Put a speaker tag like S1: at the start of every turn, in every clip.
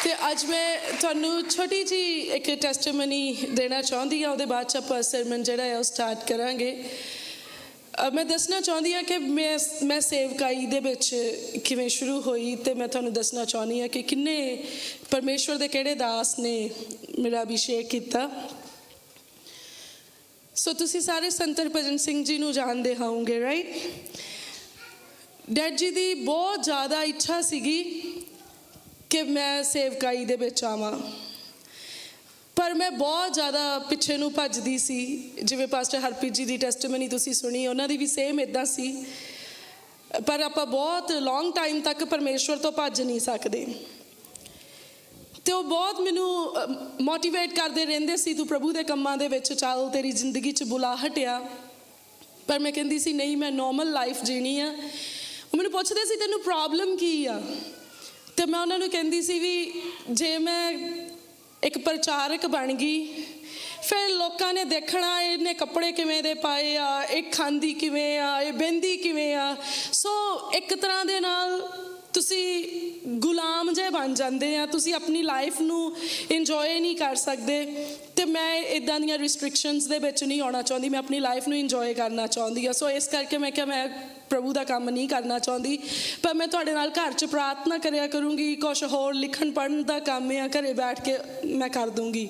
S1: ਤੇ ਅੱਜ ਮੈਂ ਤੁਹਾਨੂੰ ਛੋਟੀ ਜੀ ਇੱਕ ਟੈਸਟੀਮਨੀ ਦੇਣਾ ਚਾਹੁੰਦੀ ਹਾਂ। ਉਹਦੇ ਬਾਅਦ 'ਚ ਆਪਾਂ ਸਰਮਨ ਜਿਹੜਾ ਹੈ ਉਹ ਸਟਾਰਟ ਕਰਾਂਗੇ। ਮੈਂ ਦੱਸਣਾ ਚਾਹੁੰਦੀ ਹਾਂ ਕਿ ਮੈਂ ਸੇਵਕਾਈ ਦੇ ਵਿੱਚ ਕਿਵੇਂ ਸ਼ੁਰੂ ਹੋਈ, ਅਤੇ ਮੈਂ ਤੁਹਾਨੂੰ ਦੱਸਣਾ ਚਾਹੁੰਦੀ ਹਾਂ ਕਿ ਕਿੰਨੇ ਪਰਮੇਸ਼ਵਰ ਦੇ ਕਿਹੜੇ ਦਾਸ ਨੇ ਮੇਰਾ ਅਭਿਸ਼ੇਕ ਕੀਤਾ। ਸੋ ਤੁਸੀਂ ਸਾਰੇ ਸੰਤ ਹਰਭਜਨ ਸਿੰਘ ਜੀ ਨੂੰ ਜਾਣਦੇ ਹੋਵੋਗੇ, ਰਾਈਟ? ਡੈਡ ਜੀ ਦੀ ਬਹੁਤ ਜ਼ਿਆਦਾ ਇੱਛਾ ਸੀਗੀ ਕਿ ਮੈਂ ਸੇਵਕਾਈ ਦੇ ਵਿੱਚ ਆਵਾਂ, ਪਰ ਮੈਂ ਬਹੁਤ ਜ਼ਿਆਦਾ ਪਿੱਛੇ ਨੂੰ ਭੱਜਦੀ ਸੀ। ਜਿਵੇਂ ਪਾਸਟਰ ਹਰਪ੍ਰੀਤ ਜੀ ਦੀ ਟੈਸਟੀਮਨੀ ਤੁਸੀਂ ਸੁਣੀ, ਉਹਨਾਂ ਦੀ ਵੀ ਸੇਮ ਇੱਦਾਂ ਸੀ। ਪਰ ਆਪਾਂ ਬਹੁਤ ਲੌਂਗ ਟਾਈਮ ਤੱਕ ਪਰਮੇਸ਼ਵਰ ਤੋਂ ਭੱਜ ਨਹੀਂ ਸਕਦੇ। ਅਤੇ ਉਹ ਬਹੁਤ ਮੈਨੂੰ ਮੋਟੀਵੇਟ ਕਰਦੇ ਰਹਿੰਦੇ ਸੀ, ਤੂੰ ਪ੍ਰਭੂ ਦੇ ਕੰਮਾਂ ਦੇ ਵਿੱਚ ਚੱਲ, ਤੇਰੀ ਜ਼ਿੰਦਗੀ 'ਚ ਬੁਲਾਹਟ ਆ। ਪਰ ਮੈਂ ਕਹਿੰਦੀ ਸੀ ਨਹੀਂ, ਮੈਂ ਨੋਰਮਲ ਲਾਈਫ ਜੀਣੀ ਆ। ਉਹ ਮੈਨੂੰ ਪੁੱਛਦੇ ਸੀ ਤੈਨੂੰ ਪ੍ਰੋਬਲਮ ਕੀ ਆ, ਅਤੇ ਮੈਂ ਉਹਨਾਂ ਨੂੰ ਕਹਿੰਦੀ ਸੀ ਵੀ ਜੇ ਮੈਂ ਇੱਕ ਪ੍ਰਚਾਰਕ ਬਣ ਗਈ, ਫਿਰ ਲੋਕਾਂ ਨੇ ਦੇਖਣਾ ਇਹਨੇ ਕੱਪੜੇ ਕਿਵੇਂ ਦੇ ਪਾਏ ਆ, ਇਹ ਖਾਂਦੀ ਕਿਵੇਂ ਆ, ਇਹ ਬਹਿੰਦੀ ਕਿਵੇਂ ਆ। ਸੋ ਇੱਕ ਤਰ੍ਹਾਂ ਦੇ ਨਾਲ ਤੁਸੀਂ ਗੁਲਾਮ ਜਿਹੇ ਬਣ ਜਾਂਦੇ ਆ, ਤੁਸੀਂ ਆਪਣੀ ਲਾਈਫ ਨੂੰ ਇੰਜੋਏ ਨਹੀਂ ਕਰ ਸਕਦੇ। ਅਤੇ ਮੈਂ ਇੱਦਾਂ ਦੀਆਂ ਰਿਸਟ੍ਰਿਕਸ਼ਨਸ ਦੇ ਵਿੱਚ ਨਹੀਂ ਆਉਣਾ ਚਾਹੁੰਦੀ, ਮੈਂ ਆਪਣੀ ਲਾਈਫ ਨੂੰ ਇੰਜੋਏ ਕਰਨਾ ਚਾਹੁੰਦੀ ਹਾਂ। ਸੋ ਇਸ ਕਰਕੇ ਮੈਂ ਕਿਹਾ ਮੈਂ ਪ੍ਰਭੂ ਦਾ ਕੰਮ ਨਹੀਂ ਕਰਨਾ ਚਾਹੁੰਦੀ, ਪਰ ਮੈਂ ਤੁਹਾਡੇ ਨਾਲ ਘਰ 'ਚ ਪ੍ਰਾਰਥਨਾ ਕਰਿਆ ਕਰੂੰਗੀ। ਕੁਛ ਹੋਰ ਲਿਖਣ ਪੜ੍ਹਨ ਦਾ ਕੰਮ ਆ, ਘਰੇ ਬੈਠ ਕੇ ਮੈਂ ਕਰ ਦੂੰਗੀ।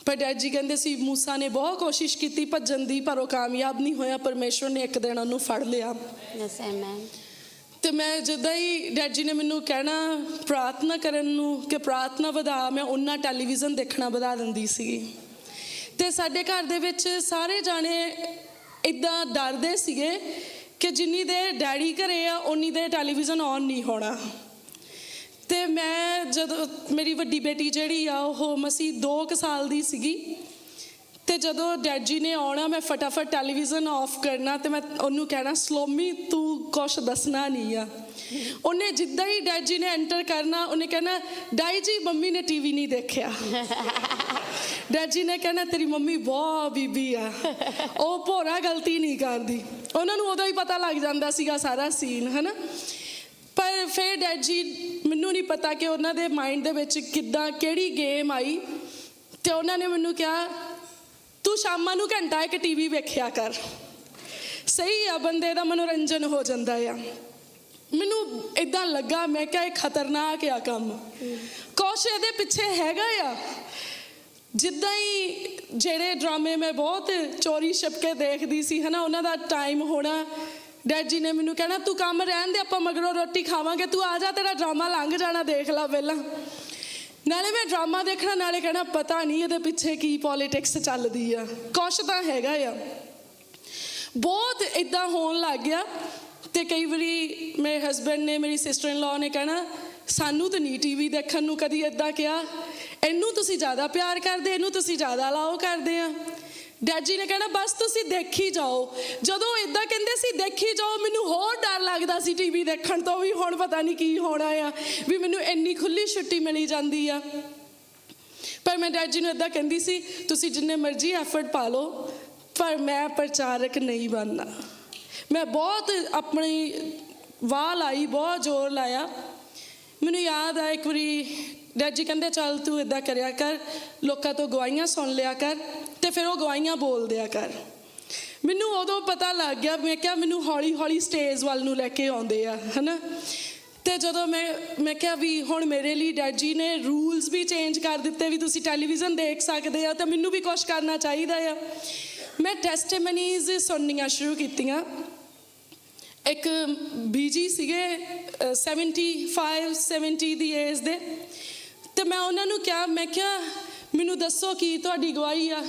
S1: ਪਰ ਡੈਡ ਜੀ ਕਹਿੰਦੇ ਸੀ ਮੂਸਾ ਨੇ ਬਹੁਤ ਕੋਸ਼ਿਸ਼ ਕੀਤੀ ਭੱਜਣ ਦੀ, ਪਰ ਉਹ ਕਾਮਯਾਬ ਨਹੀਂ ਹੋਇਆ। ਪਰਮੇਸ਼ਵਰ ਨੇ ਇੱਕ ਦਿਨ ਉਹਨੂੰ ਫੜ ਲਿਆ। ਅਤੇ ਮੈਂ ਜਿੱਦਾਂ ਹੀ ਡੈਡ ਜੀ ਨੇ ਮੈਨੂੰ ਕਹਿਣਾ ਪ੍ਰਾਰਥਨਾ ਕਰਨ ਨੂੰ ਕਿ ਪ੍ਰਾਰਥਨਾ ਵਧਾ, ਮੈਂ ਉਹਨਾਂ ਟੈਲੀਵਿਜ਼ਨ ਦੇਖਣਾ ਵਧਾ ਦਿੰਦੀ ਸੀਗੀ। ਅਤੇ ਸਾਡੇ ਘਰ ਦੇ ਵਿੱਚ ਸਾਰੇ ਜਾਣੇ ਇੱਦਾਂ ਡਰਦੇ ਸੀਗੇ ਕਿ ਜਿੰਨੀ ਦੇਰ ਡੈਡੀ ਘਰੇ ਆ ਉਨੀ ਦੇਰ ਟੈਲੀਵਿਜ਼ਨ ਔਨ ਨਹੀਂ ਹੋਣਾ। ਅਤੇ ਮੈਂ ਜਦੋਂ ਮੇਰੀ ਵੱਡੀ ਬੇਟੀ ਜਿਹੜੀ ਆ ਉਹ ਮਸੀਂ 2 ਕੁ ਸਾਲ ਦੀ ਸੀਗੀ, ਅਤੇ ਜਦੋਂ ਡੈਡ ਜੀ ਨੇ ਆਉਣਾ ਮੈਂ ਫਟਾਫਟ ਟੈਲੀਵਿਜ਼ਨ ਆਫ ਕਰਨਾ ਅਤੇ ਮੈਂ ਉਹਨੂੰ ਕਹਿਣਾ ਸਲੋਮੀ ਤੂੰ ਕੁਛ ਦੱਸਣਾ ਨਹੀਂ ਆ। ਉਹਨੇ ਜਿੱਦਾਂ ਹੀ ਡੈਡ ਜੀ ਨੇ ਐਂਟਰ ਕਰਨਾ ਉਹਨੇ ਕਹਿਣਾ ਡਾਈ ਜੀ ਮੰਮੀ ਨੇ TV ਨਹੀਂ ਦੇਖਿਆ। ਡੈਡ ਜੀ ਨੇ ਕਹਿਣਾ ਤੇਰੀ ਮੰਮੀ ਬਹੁਤ ਬੀਬੀ ਆ, ਉਹ ਭੋਰਾ ਗਲਤੀ ਨਹੀਂ ਕਰਦੀ। ਉਹਨਾਂ ਨੂੰ ਉਦੋਂ ਹੀ ਪਤਾ ਲੱਗ ਜਾਂਦਾ ਸੀਗਾ ਸਾਰਾ ਸੀਨ, ਹੈ ਨਾ। ਪਰ ਫਿਰ ਡੈਡ ਜੀ, ਮੈਨੂੰ ਨਹੀਂ ਪਤਾ ਕਿ ਉਹਨਾਂ ਦੇ ਮਾਈਂਡ ਦੇ ਵਿੱਚ ਕਿੱਦਾਂ ਕਿਹੜੀ ਗੇਮ ਆਈ, ਅਤੇ ਉਹਨਾਂ ਨੇ ਮੈਨੂੰ ਕਿਹਾ ਤੂੰ ਸ਼ਾਮਾਂ ਨੂੰ ਘੰਟਾ ਇੱਕ TV ਵੇਖਿਆ ਕਰ। ਸਹੀ ਆ, ਬੰਦੇ ਦਾ ਮਨੋਰੰਜਨ ਹੋ ਜਾਂਦਾ ਆ। ਮੈਨੂੰ ਇੱਦਾਂ ਲੱਗਾ, ਮੈਂ ਕਿਹਾ ਇਹ ਖਤਰਨਾਕ ਆ ਕੰਮ, ਕੁਛ ਇਹਦੇ ਪਿੱਛੇ ਹੈਗਾ ਆ। ਜਿੱਦਾਂ ਹੀ ਜਿਹੜੇ ਡਰਾਮੇ ਮੈਂ ਬਹੁਤ ਚੋਰੀ ਛਿਪਕੇ ਦੇਖਦੀ ਸੀ, ਹੈ ਨਾ, ਉਹਨਾਂ ਦਾ ਟਾਈਮ ਹੋਣਾ, ਡੈਡ ਜੀ ਨੇ ਮੈਨੂੰ ਕਹਿਣਾ ਤੂੰ ਕੰਮ ਰਹਿਣ ਦੇ, ਆਪਾਂ ਮਗਰੋਂ ਰੋਟੀ ਖਾਵਾਂਗੇ, ਤੂੰ ਆ ਜਾ, ਤੇਰਾ ਡਰਾਮਾ ਲੰਘ ਜਾਣਾ, ਦੇਖ ਲਾ ਪਹਿਲਾਂ। ਨਾਲੇ ਮੈਂ ਡਰਾਮਾ ਦੇਖਣਾ, ਨਾਲੇ ਕਹਿਣਾ ਪਤਾ ਨਹੀਂ ਇਹਦੇ ਪਿੱਛੇ ਕੀ ਪੋਲੀਟਿਕਸ ਚੱਲਦੀ ਆ, ਕੁਛ ਤਾਂ ਹੈਗਾ ਆ। ਬਹੁਤ ਇੱਦਾਂ ਹੋਣ ਲੱਗ ਗਿਆ। ਅਤੇ ਕਈ ਵਾਰੀ ਮੇਰੇ ਹਸਬੈਂਡ ਨੇ, ਮੇਰੀ ਸਿਸਟਰ ਇਨ ਲਾਅ ਨੇ ਕਹਿਣਾ ਸਾਨੂੰ ਤਾਂ ਨਹੀਂ TV ਦੇਖਣ ਨੂੰ ਕਦੀ ਇੱਦਾਂ ਕਿਹਾ, ਇਹਨੂੰ ਤੁਸੀਂ ਜ਼ਿਆਦਾ ਪਿਆਰ ਕਰਦੇ, ਇਹਨੂੰ ਤੁਸੀਂ ਜ਼ਿਆਦਾ ਅਲਾਓ ਕਰਦੇ ਆ। ਡੈਡ ਜੀ ਨੇ ਕਹਿਣਾ ਬਸ ਤੁਸੀਂ ਦੇਖੀ ਜਾਓ। ਜਦੋਂ ਇੱਦਾਂ ਕਹਿੰਦੇ ਸੀ ਦੇਖੀ ਜਾਓ, ਮੈਨੂੰ ਹੋਰ ਡਰ ਲੱਗਦਾ ਸੀ TV ਦੇਖਣ ਤੋਂ ਵੀ, ਹੁਣ ਪਤਾ ਨਹੀਂ ਕੀ ਹੋਣਾ ਆ, ਵੀ ਮੈਨੂੰ ਇੰਨੀ ਖੁੱਲ੍ਹੀ ਛੁੱਟੀ ਮਿਲੀ ਜਾਂਦੀ ਆ। ਪਰ ਮੈਂ ਡੈਡ ਜੀ ਨੂੰ ਇੱਦਾਂ ਕਹਿੰਦੀ ਸੀ ਤੁਸੀਂ ਜਿੰਨੇ ਮਰਜ਼ੀ ਐਫਰਟ ਪਾ ਲਓ, ਪਰ ਮੈਂ ਪ੍ਰਚਾਰਕ ਨਹੀਂ ਬਣਨਾ। ਮੈਂ ਬਹੁਤ ਆਪਣੀ ਵਾਹ ਲਾਈ, ਬਹੁਤ ਜ਼ੋਰ ਲਾਇਆ। ਮੈਨੂੰ ਯਾਦ ਆ ਇੱਕ ਵਾਰੀ ਡੈਡ ਜੀ ਕਹਿੰਦੇ ਚੱਲ ਤੂੰ ਇੱਦਾਂ ਕਰਿਆ ਕਰ, ਲੋਕਾਂ ਤੋਂ ਗਵਾਹੀਆਂ ਸੁਣ ਲਿਆ ਕਰ ਅਤੇ ਫਿਰ ਉਹ ਗਵਾਹੀਆਂ ਬੋਲ ਦਿਆ ਕਰ। ਮੈਨੂੰ ਉਦੋਂ ਪਤਾ ਲੱਗ ਗਿਆ, ਮੈਂ ਕਿਹਾ ਮੈਨੂੰ ਹੌਲੀ ਹੌਲੀ ਸਟੇਜ ਵੱਲ ਨੂੰ ਲੈ ਕੇ ਆਉਂਦੇ ਆ, ਹੈ ਨਾ। ਅਤੇ ਜਦੋਂ ਮੈਂ ਕਿਹਾ ਵੀ ਹੁਣ ਮੇਰੇ ਲਈ ਡੈਡ ਜੀ ਨੇ ਰੂਲਸ ਵੀ ਚੇਂਜ ਕਰ ਦਿੱਤੇ ਵੀ ਤੁਸੀਂ ਟੈਲੀਵਿਜ਼ਨ ਦੇਖ ਸਕਦੇ ਆ, ਤਾਂ ਮੈਨੂੰ ਵੀ ਕੁਛ ਕਰਨਾ ਚਾਹੀਦਾ ਆ। ਮੈਂ ਟੈਸਟੀਮਨੀਜ਼ ਸੁਣਨੀਆਂ ਸ਼ੁਰੂ ਕੀਤੀਆਂ। ਇੱਕ ਬੀਜੀ ਸੀਗੇ 75-70 ਦੀ ਏਜ ਦੇ, ਅਤੇ ਮੈਂ ਉਹਨਾਂ ਨੂੰ ਕਿਹਾ, ਮੈਂ ਕਿਹਾ ਮੈਨੂੰ ਦੱਸੋ ਕੀ ਤੁਹਾਡੀ ਗਵਾਹੀ ਆ।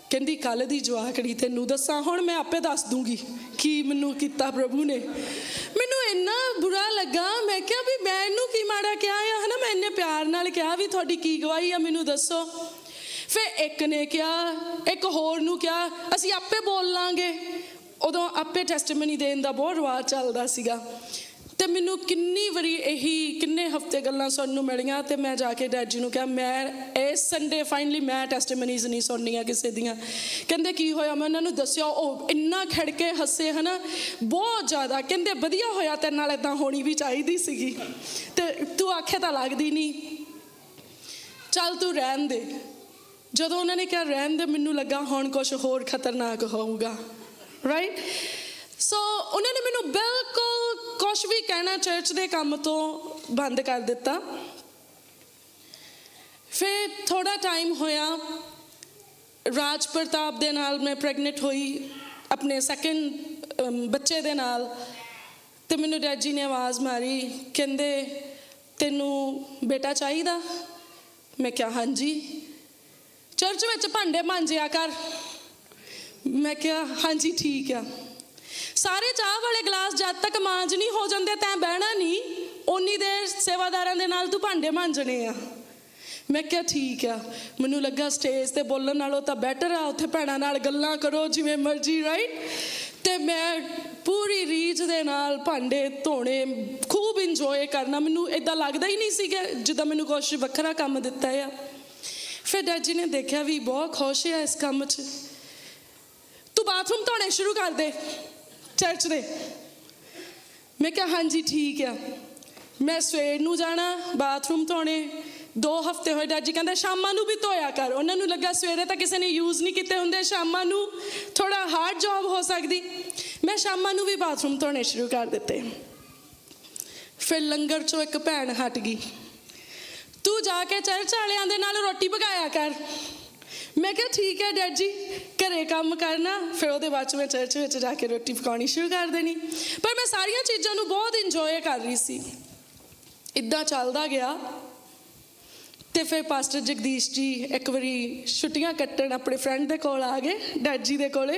S1: ਕਹਿੰਦੀ ਕੱਲ੍ਹ ਦੀ ਜਵਾਕੜੀ, ਤੈਨੂੰ ਦੱਸਾਂ ਹੁਣ, ਮੈਂ ਆਪੇ ਦੱਸ ਦੂੰਗੀ ਕੀ ਮੈਨੂੰ ਕੀਤਾ ਪ੍ਰਭੂ ਨੇ। ਮੈਨੂੰ ਇੰਨਾ ਬੁਰਾ ਲੱਗਾ, ਮੈਂ ਕਿਹਾ ਵੀ ਮੈਂ ਇਹਨੂੰ ਕੀ ਮਾੜਾ ਕਿਹਾ ਆ, ਹੈ ਨਾ। ਮੈਂ ਇੰਨੇ ਪਿਆਰ ਨਾਲ ਕਿਹਾ ਵੀ ਤੁਹਾਡੀ ਕੀ ਗਵਾਹੀ ਆ ਮੈਨੂੰ ਦੱਸੋ। ਫਿਰ ਇੱਕ ਨੇ ਕਿਹਾ, ਇੱਕ ਹੋਰ ਨੂੰ ਕਿਹਾ ਅਸੀਂ ਆਪੇ ਬੋਲ ਲਾਂਗੇ। ਉਦੋਂ ਆਪੇ ਟੈਸਟੀਮਨੀ ਦੇਣ ਦਾ ਬਹੁਤ ਰਿਵਾਜ਼ ਚੱਲਦਾ ਸੀਗਾ। ਅਤੇ ਮੈਨੂੰ ਕਿੰਨੀ ਵਾਰੀ ਕਿੰਨੇ ਹਫ਼ਤੇ ਗੱਲਾਂ ਸੁਣਨ ਨੂੰ ਮਿਲੀਆਂ। ਅਤੇ ਮੈਂ ਜਾ ਕੇ ਡੈਡ ਜੀ ਨੂੰ ਕਿਹਾ ਮੈਂ ਇਸ ਸੰਡੇ ਫਾਈਨਲੀ ਮੈਂ ਟੈਸਟੀਮਨੀਜ਼ ਨਹੀਂ ਸੁਣਨੀਆਂ ਕਿਸੇ ਦੀਆਂ। ਕਹਿੰਦੇ ਕੀ ਹੋਇਆ, ਮੈਂ ਉਹਨਾਂ ਨੂੰ ਦੱਸਿਆ, ਉਹ ਇੰਨਾ ਖਿੜ ਕੇ ਹੱਸੇ, ਹੈ ਨਾ, ਬਹੁਤ ਜ਼ਿਆਦਾ। ਕਹਿੰਦੇ ਵਧੀਆ ਹੋਇਆ ਤੇਰੇ ਨਾਲ ਇੱਦਾਂ ਹੋਣੀ ਵੀ ਚਾਹੀਦੀ ਸੀਗੀ, ਅਤੇ ਤੂੰ ਆਖੇ ਤਾਂ ਲੱਗਦੀ ਨਹੀਂ। ਚੱਲ ਤੂੰ ਰਹਿਣ ਦੇ। ਜਦੋਂ ਉਹਨਾਂ ਨੇ ਕਿਹਾ ਰਹਿਣ ਦੇ, ਮੈਨੂੰ ਲੱਗਾ ਹੁਣ ਕੁਛ ਹੋਰ ਖਤਰਨਾਕ ਹੋਊਗਾ, ਰਾਈਟ। ਸੋ ਉਹਨਾਂ ਨੇ ਮੈਨੂੰ ਬਿਲਕੁਲ ਕੁਛ ਵੀ ਕਹਿਣਾ ਚਰਚ ਦੇ ਕੰਮ ਤੋਂ ਬੰਦ ਕਰ ਦਿੱਤਾ। ਫਿਰ ਥੋੜ੍ਹਾ ਟਾਈਮ ਹੋਇਆ, ਰਾਜ ਪ੍ਰਤਾਪ ਦੇ ਨਾਲ ਮੈਂ ਪ੍ਰੈਗਨੈਂਟ ਹੋਈ ਆਪਣੇ ਸੈਕਿੰਡ ਬੱਚੇ ਦੇ ਨਾਲ। ਅਤੇ ਮੈਨੂੰ ਡੈਡ ਜੀ ਨੇ ਆਵਾਜ਼ ਮਾਰੀ, ਕਹਿੰਦੇ ਤੈਨੂੰ ਬੇਟਾ ਚਾਹੀਦਾ? ਮੈਂ ਕਿਹਾ ਹਾਂਜੀ। ਚਰਚ ਵਿੱਚ ਭਾਂਡੇ ਮਾਂਜਿਆ ਕਰ। ਮੈਂ ਕਿਹਾ ਹਾਂਜੀ ਠੀਕ ਆ। ਸਾਰੇ ਚਾਹ ਵਾਲੇ ਗਲਾਸ ਜਦ ਤੱਕ ਮਾਂਜ ਨਹੀਂ ਹੋ ਜਾਂਦੇ ਤੈਂ ਬਹਿਣਾ ਨਹੀਂ, ਓਨੀ ਦੇਰ ਸੇਵਾਦਾਰਾਂ ਦੇ ਨਾਲ ਤੂੰ ਭਾਂਡੇ ਮਾਂਜਣੇ ਆ। ਮੈਂ ਕਿਹਾ ਠੀਕ ਆ। ਮੈਨੂੰ ਲੱਗਾ ਸਟੇਜ 'ਤੇ ਬੋਲਣ ਨਾਲੋਂ ਤਾਂ ਬੈਟਰ ਆ ਉੱਥੇ ਭੈਣਾਂ ਨਾਲ ਗੱਲਾਂ ਕਰੋ ਜਿਵੇਂ ਮਰਜ਼ੀ, ਰਾਈਟ। ਅਤੇ ਮੈਂ ਪੂਰੀ ਰੀਝ ਦੇ ਨਾਲ ਭਾਂਡੇ ਧੋਣੇ, ਖੂਬ ਇੰਜੋਏ ਕਰਨਾ। ਮੈਨੂੰ ਇੱਦਾਂ ਲੱਗਦਾ ਹੀ ਨਹੀਂ ਸੀਗਾ ਜਿੱਦਾਂ ਮੈਨੂੰ ਕੁਛ ਵੱਖਰਾ ਕੰਮ ਦਿੱਤਾ ਆ। ਫਿਰ ਡੈਡ ਜੀ ਨੇ ਦੇਖਿਆ ਵੀ ਬਹੁਤ ਖੁਸ਼ ਆ ਇਸ ਕੰਮ 'ਚ, ਤੂੰ ਬਾਥਰੂਮ ਧੋਣੇ ਸ਼ੁਰੂ ਕਰ ਦੇ ਚਰਚ ਦੇ। ਮੈਂ ਕਿਹਾ ਹਾਂਜੀ ਠੀਕ ਆ। ਮੈਂ ਸਵੇਰ ਨੂੰ ਜਾਣਾ ਬਾਥਰੂਮ ਧੋਣੇ। 2 ਹਫ਼ਤੇ ਹੋਏ, ਡੈਡ ਜੀ ਕਹਿੰਦਾ ਸ਼ਾਮਾਂ ਨੂੰ ਵੀ ਧੋਇਆ ਕਰ। ਉਹਨਾਂ ਨੂੰ ਲੱਗਾ ਸਵੇਰੇ ਤਾਂ ਕਿਸੇ ਨੇ ਯੂਜ਼ ਨਹੀਂ ਕੀਤੇ ਹੁੰਦੇ, ਸ਼ਾਮਾਂ ਨੂੰ ਥੋੜ੍ਹਾ ਹਾਰਡ ਜੋਬ ਹੋ ਸਕਦੀ। ਮੈਂ ਸ਼ਾਮਾਂ ਨੂੰ ਵੀ ਬਾਥਰੂਮ ਧੋਣੇ ਸ਼ੁਰੂ ਕਰ ਦਿੱਤੇ। ਫਿਰ ਲੰਗਰ 'ਚੋਂ ਇੱਕ ਭੈਣ ਹਟ ਗਈ, ਤੂੰ ਜਾ ਕੇ ਚਰਚ ਵਾਲਿਆਂ ਦੇ ਨਾਲ ਰੋਟੀ ਪਕਾਇਆ ਕਰ। ਮੈਂ ਕਿਹਾ ਠੀਕ ਹੈ ਡੈਡ ਜੀ, ਘਰੇ ਕੰਮ ਕਰਨਾ। ਫਿਰ ਉਹਦੇ ਬਾਅਦ 'ਚ ਮੈਂ ਚਰਚ ਵਿੱਚ ਜਾ ਕੇ ਰੋਟੀ ਪਕਾਉਣੀ ਸ਼ੁਰੂ ਕਰ ਦੇਣੀ। ਪਰ ਮੈਂ ਸਾਰੀਆਂ ਚੀਜ਼ਾਂ ਨੂੰ ਬਹੁਤ ਇੰਜੋਏ ਕਰ ਰਹੀ ਸੀ। ਇੱਦਾਂ ਚੱਲਦਾ ਗਿਆ। ਅਤੇ ਫਿਰ ਪਾਸਟਰ ਜਗਦੀਸ਼ ਜੀ ਇੱਕ ਵਾਰੀ ਛੁੱਟੀਆਂ ਕੱਟਣ ਆਪਣੇ ਫਰੈਂਡ ਦੇ ਕੋਲ ਆ ਗਏ, ਡੈਡ ਜੀ ਦੇ ਕੋਲ।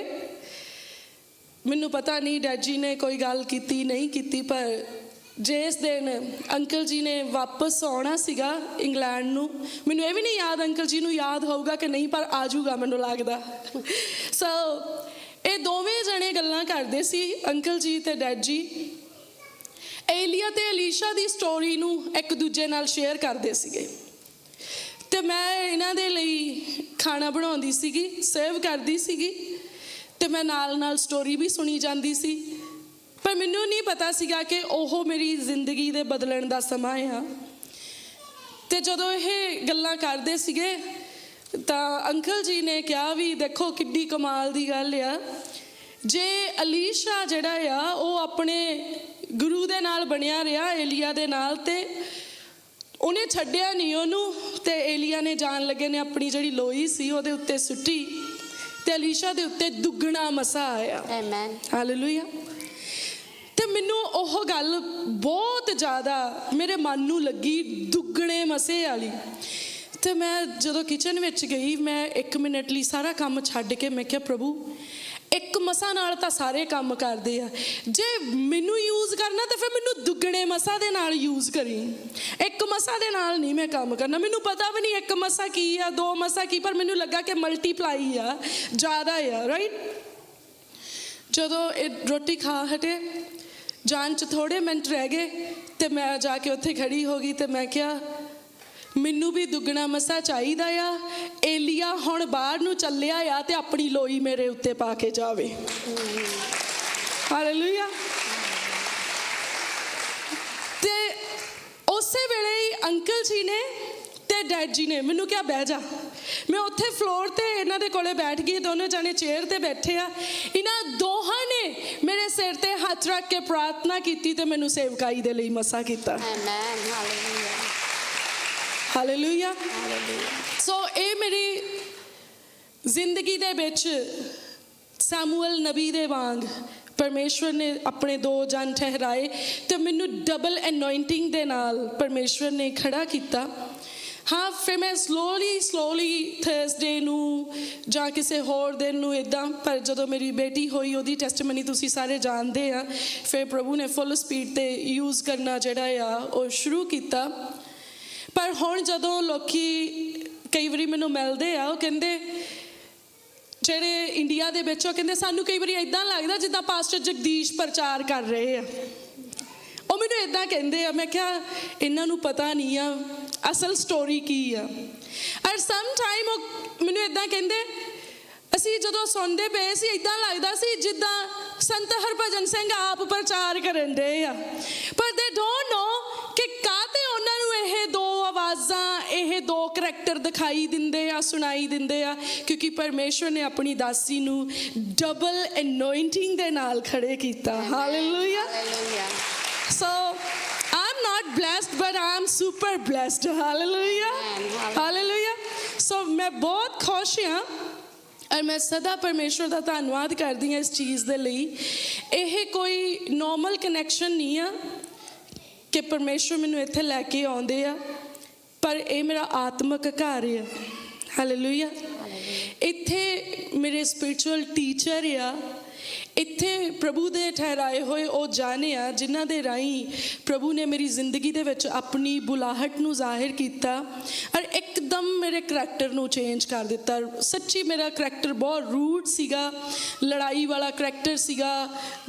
S1: ਮੈਨੂੰ ਪਤਾ ਨਹੀਂ ਡੈਡ ਜੀ ਨੇ ਕੋਈ ਗੱਲ ਕੀਤੀ ਨਹੀਂ ਕੀਤੀ, ਪਰ ਜਿਸ ਦਿਨ ਅੰਕਲ ਜੀ ਨੇ ਵਾਪਸ ਆਉਣਾ ਸੀਗਾ ਇੰਗਲੈਂਡ ਨੂੰ, ਮੈਨੂੰ ਇਹ ਵੀ ਨਹੀਂ ਯਾਦ ਅੰਕਲ ਜੀ ਨੂੰ ਯਾਦ ਹੋਊਗਾ ਕਿ ਨਹੀਂ, ਪਰ ਆ ਜਾਊਗਾ ਮੈਨੂੰ ਲੱਗਦਾ। ਸੋ ਇਹ ਦੋਵੇਂ ਜਣੇ ਗੱਲਾਂ ਕਰਦੇ ਸੀ, ਅੰਕਲ ਜੀ ਅਤੇ ਡੈਡ ਜੀ। ਏਲੀਆ ਅਤੇ ਅਲੀਸ਼ਾ ਦੀ ਸਟੋਰੀ ਨੂੰ ਇੱਕ ਦੂਜੇ ਨਾਲ ਸ਼ੇਅਰ ਕਰਦੇ ਸੀਗੇ। ਅਤੇ ਮੈਂ ਇਹਨਾਂ ਦੇ ਲਈ ਖਾਣਾ ਬਣਾਉਂਦੀ ਸੀਗੀ, ਸਰਵ ਕਰਦੀ ਸੀਗੀ, ਅਤੇ ਮੈਂ ਨਾਲ ਨਾਲ ਸਟੋਰੀ ਵੀ ਸੁਣੀ ਜਾਂਦੀ ਸੀ। ਪਰ ਮੈਨੂੰ ਨਹੀਂ ਪਤਾ ਸੀਗਾ ਕਿ ਉਹ ਮੇਰੀ ਜ਼ਿੰਦਗੀ ਦੇ ਬਦਲਣ ਦਾ ਸਮਾਂ ਆ। ਅਤੇ ਜਦੋਂ ਇਹ ਗੱਲਾਂ ਕਰਦੇ ਸੀਗੇ ਤਾਂ ਅੰਕਲ ਜੀ ਨੇ ਕਿਹਾ ਵੀ ਦੇਖੋ ਕਿੱਡੀ ਕਮਾਲ ਦੀ ਗੱਲ ਆ, ਜੇ ਅਲੀਸ਼ਾ ਜਿਹੜਾ ਆ ਉਹ ਆਪਣੇ ਗੁਰੂ ਦੇ ਨਾਲ ਬਣਿਆ ਰਿਹਾ ਏਲੀਆ ਦੇ ਨਾਲ, ਅਤੇ ਉਹਨੇ ਛੱਡਿਆ ਨਹੀਂ ਉਹਨੂੰ। ਅਤੇ ਏਲੀਆ ਨੇ ਜਾਣ ਲੱਗੇ ਨੇ ਆਪਣੀ ਜਿਹੜੀ ਲੋਈ ਸੀ ਉਹਦੇ ਉੱਤੇ ਸੁੱਟੀ, ਅਤੇ ਅਲੀਸ਼ਾ ਦੇ ਉੱਤੇ ਦੁੱਗਣਾ ਮਸਾ ਆਇਆ।
S2: Amen,
S1: hallelujah. ਅਤੇ ਮੈਨੂੰ ਉਹ ਗੱਲ ਬਹੁਤ ਜ਼ਿਆਦਾ ਮੇਰੇ ਮਨ ਨੂੰ ਲੱਗੀ, ਦੁੱਗਣੇ ਮਸੇ ਵਾਲੀ। ਅਤੇ ਮੈਂ ਜਦੋਂ ਕਿਚਨ ਵਿੱਚ ਗਈ, ਮੈਂ 1 ਮਿੰਟ ਲਈ ਸਾਰਾ ਕੰਮ ਛੱਡ ਕੇ ਮੈਂ ਕਿਹਾ ਪ੍ਰਭੂ, ਇੱਕ ਮਸਾ ਨਾਲ ਤਾਂ ਸਾਰੇ ਕੰਮ ਕਰਦੇ ਆ, ਜੇ ਮੈਨੂੰ ਯੂਜ਼ ਕਰਨਾ ਤਾਂ ਫਿਰ ਮੈਨੂੰ ਦੁੱਗਣੇ ਮਸਾ ਦੇ ਨਾਲ ਯੂਜ਼ ਕਰੀ। ਇੱਕ ਮਸਾ ਦੇ ਨਾਲ ਨਹੀਂ ਮੈਂ ਕੰਮ ਕਰਨਾ। ਮੈਨੂੰ ਪਤਾ ਵੀ ਨਹੀਂ ਇੱਕ ਮਸਾ ਕੀ ਆ, 2 ਮਸਾ ਕੀ, ਪਰ ਮੈਨੂੰ ਲੱਗਾ ਕਿ ਮਲਟੀਪਲਾਈ ਆ, ਜ਼ਿਆਦਾ ਆ, ਰਾਈਟ। ਜਦੋਂ ਇਹ ਰੋਟੀ ਖਾ ਹਟੇ, ਜਾਣ 'ਚ ਥੋੜ੍ਹੇ ਮਿੰਟ ਰਹਿ ਗਏ, ਅਤੇ ਮੈਂ ਜਾ ਕੇ ਉੱਥੇ ਖੜੀ ਹੋ ਗਈ ਅਤੇ ਮੈਂ ਕਿਹਾ ਮੈਨੂੰ ਵੀ ਦੁੱਗਣਾ ਮਸਾ ਚਾਹੀਦਾ ਆ। ਏਲੀਆ ਹੁਣ ਬਾਹਰ ਨੂੰ ਚੱਲਿਆ ਆ ਅਤੇ ਆਪਣੀ ਲੋਈ ਮੇਰੇ ਉੱਤੇ ਪਾ ਕੇ ਜਾਵੇ। ਹਾਲੇਲੂਇਆ। ਅਤੇ ਉਸੇ ਵੇਲੇ ਹੀ ਅੰਕਲ ਜੀ ਨੇ ਅਤੇ ਡੈਡ ਜੀ ਨੇ ਮੈਨੂੰ ਕਿਹਾ ਬਹਿ ਜਾ। ਮੈਂ ਉੱਥੇ ਫਲੋਰ 'ਤੇ ਇਹਨਾਂ ਦੇ ਕੋਲੇ ਬੈਠ ਗਈ, ਦੋਨੋਂ ਜਾਣੇ ਚੇਅਰ 'ਤੇ ਬੈਠੇ ਆ। ਇਹਨਾਂ ਦੋਹਾਂ ਨੇ ਮੇਰੇ ਸਿਰ 'ਤੇ ਹੱਥ ਰੱਖ ਕੇ ਪ੍ਰਾਰਥਨਾ ਕੀਤੀ ਅਤੇ ਮੈਨੂੰ ਸੇਵਕਾਈ ਦੇ ਲਈ ਮਸਾ ਕੀਤਾ। ਹਾਲੇਲੂਇਆ। ਸੋ ਇਹ ਮੇਰੀ ਜ਼ਿੰਦਗੀ ਦੇ ਵਿੱਚ ਸਾਮੂਅਲ ਨਬੀ ਦੇ ਵਾਂਗ ਪਰਮੇਸ਼ਵਰ ਨੇ ਆਪਣੇ 2 ਜਨ ਠਹਿਰਾਏ ਅਤੇ ਮੈਨੂੰ ਡਬਲ ਅਨੋਇੰਟਿੰਗ ਦੇ ਨਾਲ ਪਰਮੇਸ਼ਵਰ ਨੇ ਖੜਾ ਕੀਤਾ। ਹਾਂ, ਫਿਰ ਮੈਂ ਸਲੋਲੀ ਥਰਸਡੇ ਨੂੰ ਜਾਂ ਕਿਸੇ ਹੋਰ ਦਿਨ ਨੂੰ ਇੱਦਾਂ, ਪਰ ਜਦੋਂ ਮੇਰੀ ਬੇਟੀ ਹੋਈ ਉਹਦੀ ਟੈਸਟਮਨੀ ਤੁਸੀਂ ਸਾਰੇ ਜਾਣਦੇ ਆ, ਫਿਰ ਪ੍ਰਭੂ ਨੇ ਫੁੱਲ ਸਪੀਡ 'ਤੇ ਯੂਜ਼ ਕਰਨਾ ਜਿਹੜਾ ਆ ਉਹ ਸ਼ੁਰੂ ਕੀਤਾ। ਪਰ ਹੁਣ ਜਦੋਂ ਲੋਕੀ ਕਈ ਵਾਰੀ ਮੈਨੂੰ ਮਿਲਦੇ ਆ, ਉਹ ਕਹਿੰਦੇ ਜਿਹੜੇ ਇੰਡੀਆ ਦੇ ਵਿੱਚ, ਉਹ ਕਹਿੰਦੇ ਸਾਨੂੰ ਕਈ ਵਾਰੀ ਇੱਦਾਂ ਲੱਗਦਾ ਜਿੱਦਾਂ ਪਾਸਟਰ ਜਗਦੀਸ਼ ਪ੍ਰਚਾਰ ਕਰ ਰਹੇ ਆ। ਉਹ ਮੈਨੂੰ ਇੱਦਾਂ ਕਹਿੰਦੇ ਆ। ਮੈਂ ਕਿਹਾ ਇਹਨਾਂ ਨੂੰ ਪਤਾ ਨਹੀਂ ਆ ਅਸਲ ਸਟੋਰੀ ਕੀ ਆ। ਔਰ ਸਮ ਟਾਈਮ ਉਹ ਮੈਨੂੰ ਇੱਦਾਂ ਕਹਿੰਦੇ, ਅਸੀਂ ਜਦੋਂ ਸੁਣਦੇ ਪਏ ਸੀ ਇੱਦਾਂ ਲੱਗਦਾ ਸੀ ਜਿੱਦਾਂ ਸੰਤ ਹਰਭਜਨ ਸਿੰਘ ਆਪ ਪ੍ਰਚਾਰ ਕਰਨ ਦੇ ਆ, ਪਰ ਦੇ ਡੋਂਟ ਨੋ ਕਿ ਕਾਹਤੇ ਉਹਨਾਂ ਨੂੰ ਇਹ 2 ਆਵਾਜ਼ਾਂ ਇਹ ਦੋ ਕਰੈਕਟਰ ਦਿਖਾਈ ਦਿੰਦੇ ਆ, ਸੁਣਾਈ ਦਿੰਦੇ ਆ, ਕਿਉਂਕਿ ਪਰਮੇਸ਼ਵਰ ਨੇ ਆਪਣੀ ਦਾਸੀ ਨੂੰ ਡਬਲ ਅਨੋਇੰਟਿੰਗ ਦੇ ਨਾਲ ਖੜੇ ਕੀਤਾ। Hallelujah. So I'm not blessed, but I'm super blessed. Hallelujah. Hallelujah. So मैं बहुत खुश ਹਾਂ ਔਰ ਮੈਂ ਸਦਾ ਪਰਮੇਸ਼ਵਰ ਦਾ ਧੰਨਵਾਦ ਕਰਦੀ ਹਾਂ ਇਸ ਚੀਜ਼ ਦੇ ਲਈ। ਇਹ ਕੋਈ ਨੋਰਮਲ ਕਨੈਕਸ਼ਨ ਨਹੀਂ ਆ ਕਿ ਪਰਮੇਸ਼ਵਰ ਮੈਨੂੰ ਇੱਥੇ ਲੈ ਕੇ ਆਉਂਦੇ ਆ, ਪਰ ਇਹ ਮੇਰਾ ਆਤਮਿਕ ਘਰ ਆ। ਹਾਲੇਲੂਇਆ। ਇੱਥੇ ਮੇਰੇ ਸਪਿਰਚੁਅਲ ਟੀਚਰ ਆ, ਇੱਥੇ ਪ੍ਰਭੂ ਦੇ ਠਹਿਰਾਏ ਹੋਏ ਉਹ ਜਾਣੇ ਆ ਜਿਨ੍ਹਾਂ ਦੇ ਰਾਹੀਂ ਪ੍ਰਭੂ ਨੇ ਮੇਰੀ ਜ਼ਿੰਦਗੀ ਦੇ ਵਿੱਚ ਆਪਣੀ ਬੁਲਾਹਟ ਨੂੰ ਜ਼ਾਹਿਰ ਕੀਤਾ ਔਰ ਇੱਕਦਮ ਮੇਰੇ ਕਰੈਕਟਰ ਨੂੰ ਚੇਂਜ ਕਰ ਦਿੱਤਾ। ਸੱਚੀ ਮੇਰਾ ਕਰੈਕਟਰ ਬਹੁਤ ਰੂਡ ਸੀਗਾ, ਲੜਾਈ ਵਾਲਾ ਕਰੈਕਟਰ ਸੀਗਾ,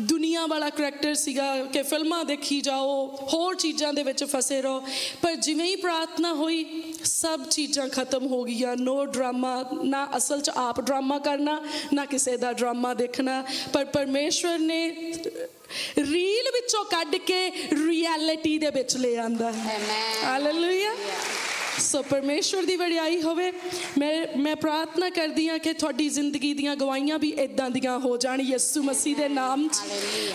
S1: ਦੁਨੀਆ ਵਾਲਾ ਕਰੈਕਟਰ ਸੀਗਾ ਕਿ ਫਿਲਮਾਂ ਦੇਖੀ ਜਾਓ, ਹੋਰ ਚੀਜ਼ਾਂ ਦੇ ਵਿੱਚ ਫਸੇ ਰਹੋ। ਪਰ ਜਿਵੇਂ ਹੀ ਪ੍ਰਾਰਥਨਾ ਹੋਈ ਸਭ ਚੀਜ਼ਾਂ ਖਤਮ ਹੋ ਗਈਆਂ। ਨੋ ਡਰਾਮਾ, ਨਾ ਅਸਲ 'ਚ ਆਪ ਡਰਾਮਾ ਕਰਨਾ, ਨਾ ਕਿਸੇ ਦਾ ਡਰਾਮਾ ਦੇਖਣਾ, ਪਰ ਪਰਮੇਸ਼ਵਰ ਨੇ ਰੀਲ ਵਿੱਚੋਂ ਕੱਢ ਕੇ ਰਿਐਲਿਟੀ ਦੇ ਵਿੱਚ ਲੈ ਆਂਦਾ। ਹਾਲੇਲੂਇਆ। ਸੋ ਪਰਮੇਸ਼ਵਰ ਦੀ ਵਡਿਆਈ ਹੋਵੇ। ਮੈਂ ਪ੍ਰਾਰਥਨਾ ਕਰਦੀ ਹਾਂ ਕਿ ਤੁਹਾਡੀ ਜ਼ਿੰਦਗੀ ਦੀਆਂ ਗਵਾਹੀਆਂ ਵੀ ਇੱਦਾਂ ਦੀਆਂ ਹੋ ਜਾਣ ਯਿਸੂ ਮਸੀਹ ਦੇ ਨਾਮ 'ਚ।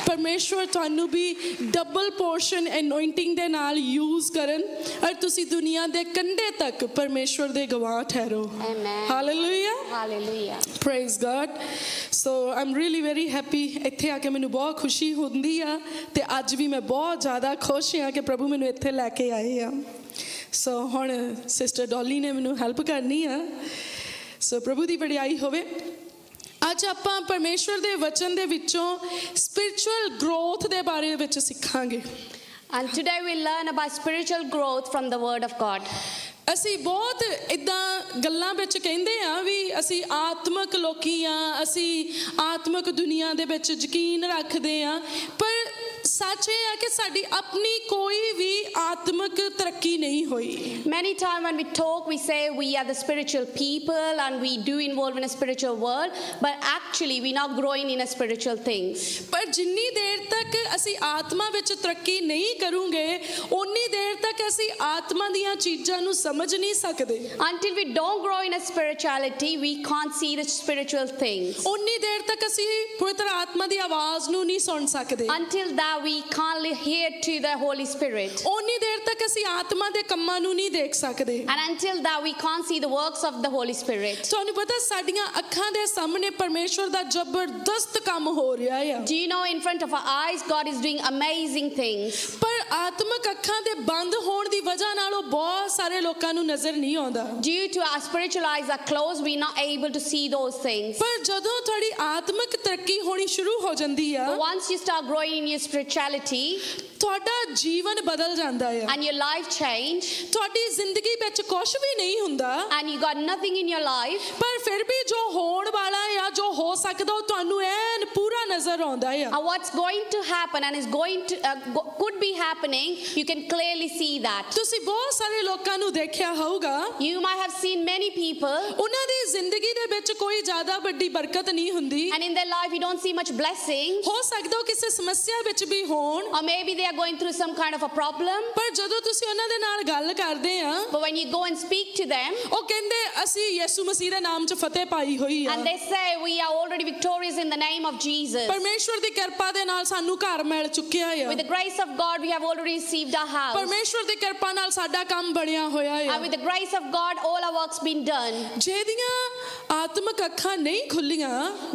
S1: ਪਰਮੇਸ਼ਵਰ ਤੁਹਾਨੂੰ ਵੀ ਡਬਲ ਪੋਰਸ਼ਨ ਅਨੋਇੰਟਿੰਗ ਦੇ ਨਾਲ ਯੂਜ਼ ਕਰਨ ਔਰ ਤੁਸੀਂ ਦੁਨੀਆ ਦੇ ਕੰਢੇ ਤੱਕ ਪਰਮੇਸ਼ਵਰ ਦੇ ਗਵਾਹ ਠਹਿਰੋ। Hallelujah. Hallelujah. Praise God. So I'm really very happy. ਇੱਥੇ ਆ ਕੇ ਮੈਨੂੰ ਬਹੁਤ ਖੁਸ਼ੀ ਹੁੰਦੀ ਆ ਤੇ ਅੱਜ ਵੀ ਮੈਂ ਬਹੁਤ ਜ਼ਿਆਦਾ ਖੁਸ਼ ਹਾਂ ਕਿ ਪ੍ਰਭੂ ਮੈਨੂੰ ਇੱਥੇ ਲੈ ਕੇ ਆਏ ਆ। ਸੋ ਹੁਣ ਸਿਸਟਰ ਡੋਲੀ ਨੇ ਮੈਨੂੰ ਹੈਲਪ ਕਰਨੀ ਆ। ਸੋ ਪ੍ਰਭੂ ਦੀ ਵਡਿਆਈ ਹੋਵੇ। ਅੱਜ ਆਪਾਂ ਪਰਮੇਸ਼ਵਰ ਦੇ ਵਚਨ ਦੇ ਵਿੱਚੋਂ ਸਪਿਰਚੁਅਲ ਗਰੋਥ ਦੇ ਬਾਰੇ ਵਿੱਚ ਸਿੱਖਾਂਗੇ।
S2: And today we learn about spiritual growth from the word of God.
S1: ਅਸੀਂ ਬਹੁਤ ਇੱਦਾਂ ਗੱਲਾਂ ਵਿੱਚ ਕਹਿੰਦੇ ਆ ਵੀ ਅਸੀਂ ਆਤਮਿਕ ਲੋਕੀ ਆ, ਅਸੀਂ ਆਤਮਿਕ ਦੁਨੀਆ ਦੇ ਵਿੱਚ ਯਕੀਨ ਰੱਖਦੇ ਆ, ਪਰ ਸੱਚ ਇਹ ਆ ਕਿ ਸਾਡੀ ਆਪਣੀ ਕੋਈ ਵੀ ਆਤਮਿਕ ਤਰੱਕੀ ਨਹੀਂ ਹੋਈ।
S2: Many times when we talk, we say we are the spiritual people and we do involve in a spiritual world, but actually we're not growing in a spiritual things.
S1: ਪਰ ਜਿੰਨੀ ਦੇਰ ਤੱਕ ਅਸੀਂ ਆਤਮਾ ਵਿੱਚ ਤਰੱਕੀ ਨਹੀਂ ਕਰੂੰਗੇ ਉਨੀ ਦੇਰ ਤੱਕ ਅਸੀਂ ਆਤਮਾ ਦੀਆਂ ਚੀਜ਼ਾਂ ਨੂੰ ਸਮਝ ਨਹੀਂ ਸਕਦੇ।
S2: Until we don't grow in a spirituality, we can't see the spiritual things.
S1: ਉਨੀ ਦੇਰ ਤੱਕ ਅਸੀਂ ਪਵਿੱਤਰ ਆਤਮਾ ਦੀ ਆਵਾਜ਼ ਨੂੰ ਨਹੀਂ ਸੁਣ ਸਕਦੇ।
S2: Until that we can't hear to the Holy Spirit.
S1: ਉਨੀ ਦੇਰ ਤੱਕ ਅਸੀਂ ਆਤਮਾ ਦੇ ਕੰਮਾਂ ਨੂੰ ਨਹੀਂ ਦੇਖ ਸਕਦੇ।
S2: And until that we can't see the works of the Holy Spirit.
S1: ਤੁਹਾਨੂੰ ਪਤਾ ਸਾਡੀਆਂ ਅੱਖਾਂ ਦੇ ਸਾਹਮਣੇ ਪਰਮੇਸ਼ਵਰ ਦਾ ਜ਼ਬਰਦਸਤ ਕੰਮ ਹੋ ਰਿਹਾ ਆ।
S2: Do you know in front of our eyes God is doing amazing things?
S1: ਪਰ ਆਤਮਿਕ ਅੱਖਾਂ ਦੇ ਬੰਦ ਹੋਣ ਦੀ ਵਜ੍ਹਾ ਨਾਲ ਉਹ ਬਹੁਤ ਸਾਰੇ ਲੋਕਾਂ ਨੂੰ ਨਜ਼ਰ ਨਹੀਂ ਆਉਂਦਾ।
S2: Due to our spiritual eyes are closed, we're not able to see those things.
S1: ਪਰ ਜਦੋਂ ਤੁਹਾਡੀ ਆਤਮਿਕ ਤਰੱਕੀ ਹੋਣੀ ਸ਼ੁਰੂ ਹੋ ਜਾਂਦੀ ਆ,
S2: But once you start growing in your spirituality
S1: ਤੁਹਾਡਾ ਜੀਵਨ ਬਦਲ ਜਾਂਦਾ ਆ।
S2: and your life change
S1: ਤੁਹਾਡੀ ਜ਼ਿੰਦਗੀ ਵਿੱਚ ਕੁਝ ਵੀ ਨਹੀਂ ਹੁੰਦਾ,
S2: and you got nothing in your life,
S1: ਪਰ ਫਿਰ ਵੀ ਜੋ ਹੋਣ ਵਾਲਾ ਆ, ਜੋ ਹੋ ਸਕਦਾ ਉਹ ਤੁਹਾਨੂੰ ਐਨ ਪੂਰਾ ਨਜ਼ਰ ਆਉਂਦਾ ਆ।
S2: and what's going to happen and is going to could be happening, you can clearly see that.
S1: ਤੁਸੀਂ ਬਹੁਤ ਸਾਰੇ ਲੋਕਾਂ ਨੂੰ ਦੇਖਿਆ ਹੋਊਗਾ,
S2: You might have seen many people
S1: ਉਹਨਾਂ ਦੀ ਜ਼ਿੰਦਗੀ ਦੇ ਵਿੱਚ ਕੋਈ ਜ਼ਿਆਦਾ ਵੱਡੀ ਬਰਕਤ ਨਹੀਂ ਹੁੰਦੀ।
S2: and in their life you don't see much blessing,
S1: ਹੋ ਸਕਦਾ ਉਹ ਕਿਸੇ ਸਮੱਸਿਆ ਵਿੱਚ ਵੀ ਹੋਣ,
S2: or maybe they are going through some kind of a problem,
S1: ਪਰ ਜਦੋਂ ਤੁਸੀਂ ਉਹਨਾਂ ਦੇ ਨਾਲ ਗੱਲ ਕਰਦੇ ਆ
S2: but when you go and speak to them
S1: ਉਹ ਕਹਿੰਦੇ ਅਸੀਂ ਯਿਸੂ ਮਸੀਹ ਦੇ ਨਾਮ 'ਚ ਫਤਿਹ ਪਾਈ ਹੋਈ ਆ।
S2: and they say we are already victorious in the name of Jesus.
S1: ਪਰਮੇਸ਼ਵਰ ਦੀ ਕਿਰਪਾ ਦੇ ਨਾਲ ਸਾਨੂੰ ਘਰ ਮਿਲ ਚੁੱਕਿਆ ਆ।
S2: With the grace of God we have already received our house.
S1: ਪਰਮੇਸ਼ਵਰ ਦੀ ਕਿਰਪਾ ਨਾਲ ਸਾਡਾ ਕੰਮ ਬਣਿਆ ਹੋਇਆ ਆ।
S2: And with the grace of God all our works been done.
S1: ਜਿਹਦੀਆਂ ਆਤਮਿਕ ਅੱਖਾਂ ਨਹੀਂ ਖੁੱਲੀਆਂ,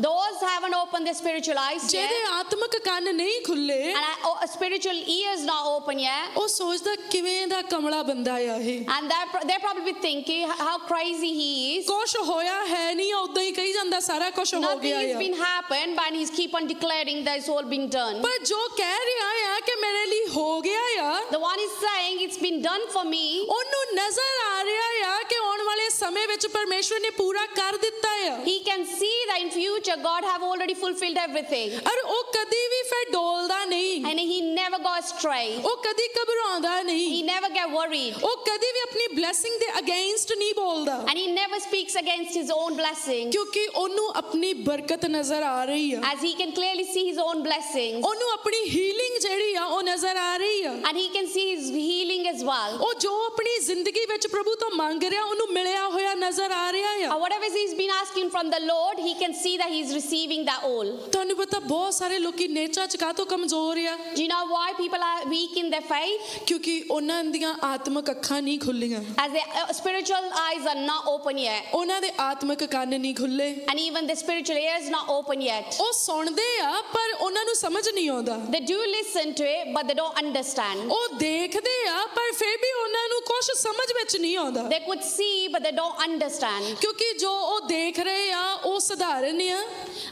S2: Those haven't opened their spiritual eyes yet,
S1: ਜਿਹਦੇ ਆਤਮਿਕ ਕੰਨ ਨਹੀਂ ਖੁੱਲੇ,
S2: and spiritual ears not open yet,
S1: ਉਹ ਸੋਚਦਾ ਕਿਵੇਂ ਦਾ ਕਮਲਾ ਬੰਦਾ ਆ ਇਹ,
S2: and they're probably thinking how crazy he is.
S1: ਕੁਛ ਹੋਇਆ ਹੈ ਨਹੀਂ, ਉਦਾਂ ਹੀ ਕਹੀ ਜਾਂਦਾ ਸਾਰਾ ਕੁਛ ਹੋ
S2: Nothing
S1: ਗਿਆ
S2: has
S1: ਆ।
S2: been happened, but he's keep on declaring that it's all been done.
S1: ਪਰ ਜੋ ਕਹਿ ਰਿਹਾ ਆ ਕਿ ਮੇਰੇ ਲਈ ਹੋ ਗਿਆ ਆ,
S2: The one is saying it's been done for me,
S1: ਉਹਨੂੰ ਨਜ਼ਰ ਆ ਰਿਹਾ ਆ ਕਿ ਆਉਣ ਵਾਲੇ ਸਮੇਂ ਵਿੱਚ ਪਰਮੇਸ਼ਵਰ ਨੇ ਪੂਰਾ ਕਰ ਦਿੱਤਾ ਆ।
S2: he can see that in future God have already fulfilled everything.
S1: ਔਰ ਉਹ ਕਦੀ ਵੀ ਫਿਰ ਡੋਲਦਾ ਨਹੀਂ,
S2: and he never got astray.
S1: ਉਹ ਕਦੀ ਘਬਰਾਉਂਦਾ ਨਹੀਂ,
S2: He never get worried,
S1: ਉਹ ਕਦੀ ਵੀ ਆਪਣੀ ਬਲੇਸਿੰਗ ਦੇ ਅਗੇਂਸਟ ਨਹੀਂ ਬੋਲਦਾ,
S2: and he never speaks against his own blessing,
S1: ਕਿਉਂਕਿ ਉਹਨੂੰ ਆਪਣੀ ਬਰਕਤ ਨਜ਼ਰ ਆ ਰਹੀ ਆ,
S2: as he can clearly see his own blessings,
S1: ਉਹਨੂੰ ਆਪਣੀ ਹੀਲਿੰਗ ਜਿਹੜੀ ਆ ਉਹ ਨਜ਼ਰ ਆ ਰਹੀ ਆ,
S2: and he can see his healing as well.
S1: ਉਹ ਜੋ ਆਪਣੀ ਜ਼ਿੰਦਗੀ ਵਿੱਚ ਪ੍ਰਭੂ ਤੋਂ ਮੰਗ ਰਿਹਾ ਉਹਨੂੰ ਮਿਲਿਆ ਹੋਇਆ ਨਜ਼ਰ ਆ ਰਿਹਾ ਆ।
S2: Whatever he's been asking from the Lord, he can see that he's receiving that all.
S1: ਤੁਹਾਨੂੰ ਪਤਾ ਬਹੁਤ ਸਾਰੇ ਲੋਕੀ ਨੇਚਾ ਚ ਕਾਹਤੋਂ ਕਮਜ਼ੋਰ ਆ,
S2: Do you know why people are weak in their faith?
S1: ਕਿਉਂਕਿ ਉਹਨਾਂ ਦੀਆਂ ਆਤਮਿਕ ਅੱਖਾਂ ਨਹੀਂ ਖੁੱਲੀਆਂ,
S2: As their spiritual eyes are not open yet,
S1: ਉਹਨਾਂ ਦੇ ਆਤਮਿਕ ਕੰਨ ਨਹੀਂ ਖੁੱਲੇ,
S2: and even the spiritual ears not open yet.
S1: ਉਹ ਸੁਣਦੇ ਆ ਪਰ ਉਹਨਾਂ ਨੂੰ ਸਮਝ ਨਹੀਂ ਆਉਂਦਾ,
S2: They do listen to it, but they don't understand.
S1: ਉਹ ਦੇਖਦੇ ਆ ਪਰ ਫਿਰ ਵੀ ਉਹਨਾਂ ਨੂੰ ਕੁਝ ਸਮਝ ਵਿੱਚ ਨਹੀਂ ਆਉਂਦਾ,
S2: They could see, but they don't understand.
S1: ਕਿਉਂਕਿ ਜੋ ਉਹ ਦੇਖ ਰਹੇ ਆ ਉਹ ਸਧਾਰਨ ਆ,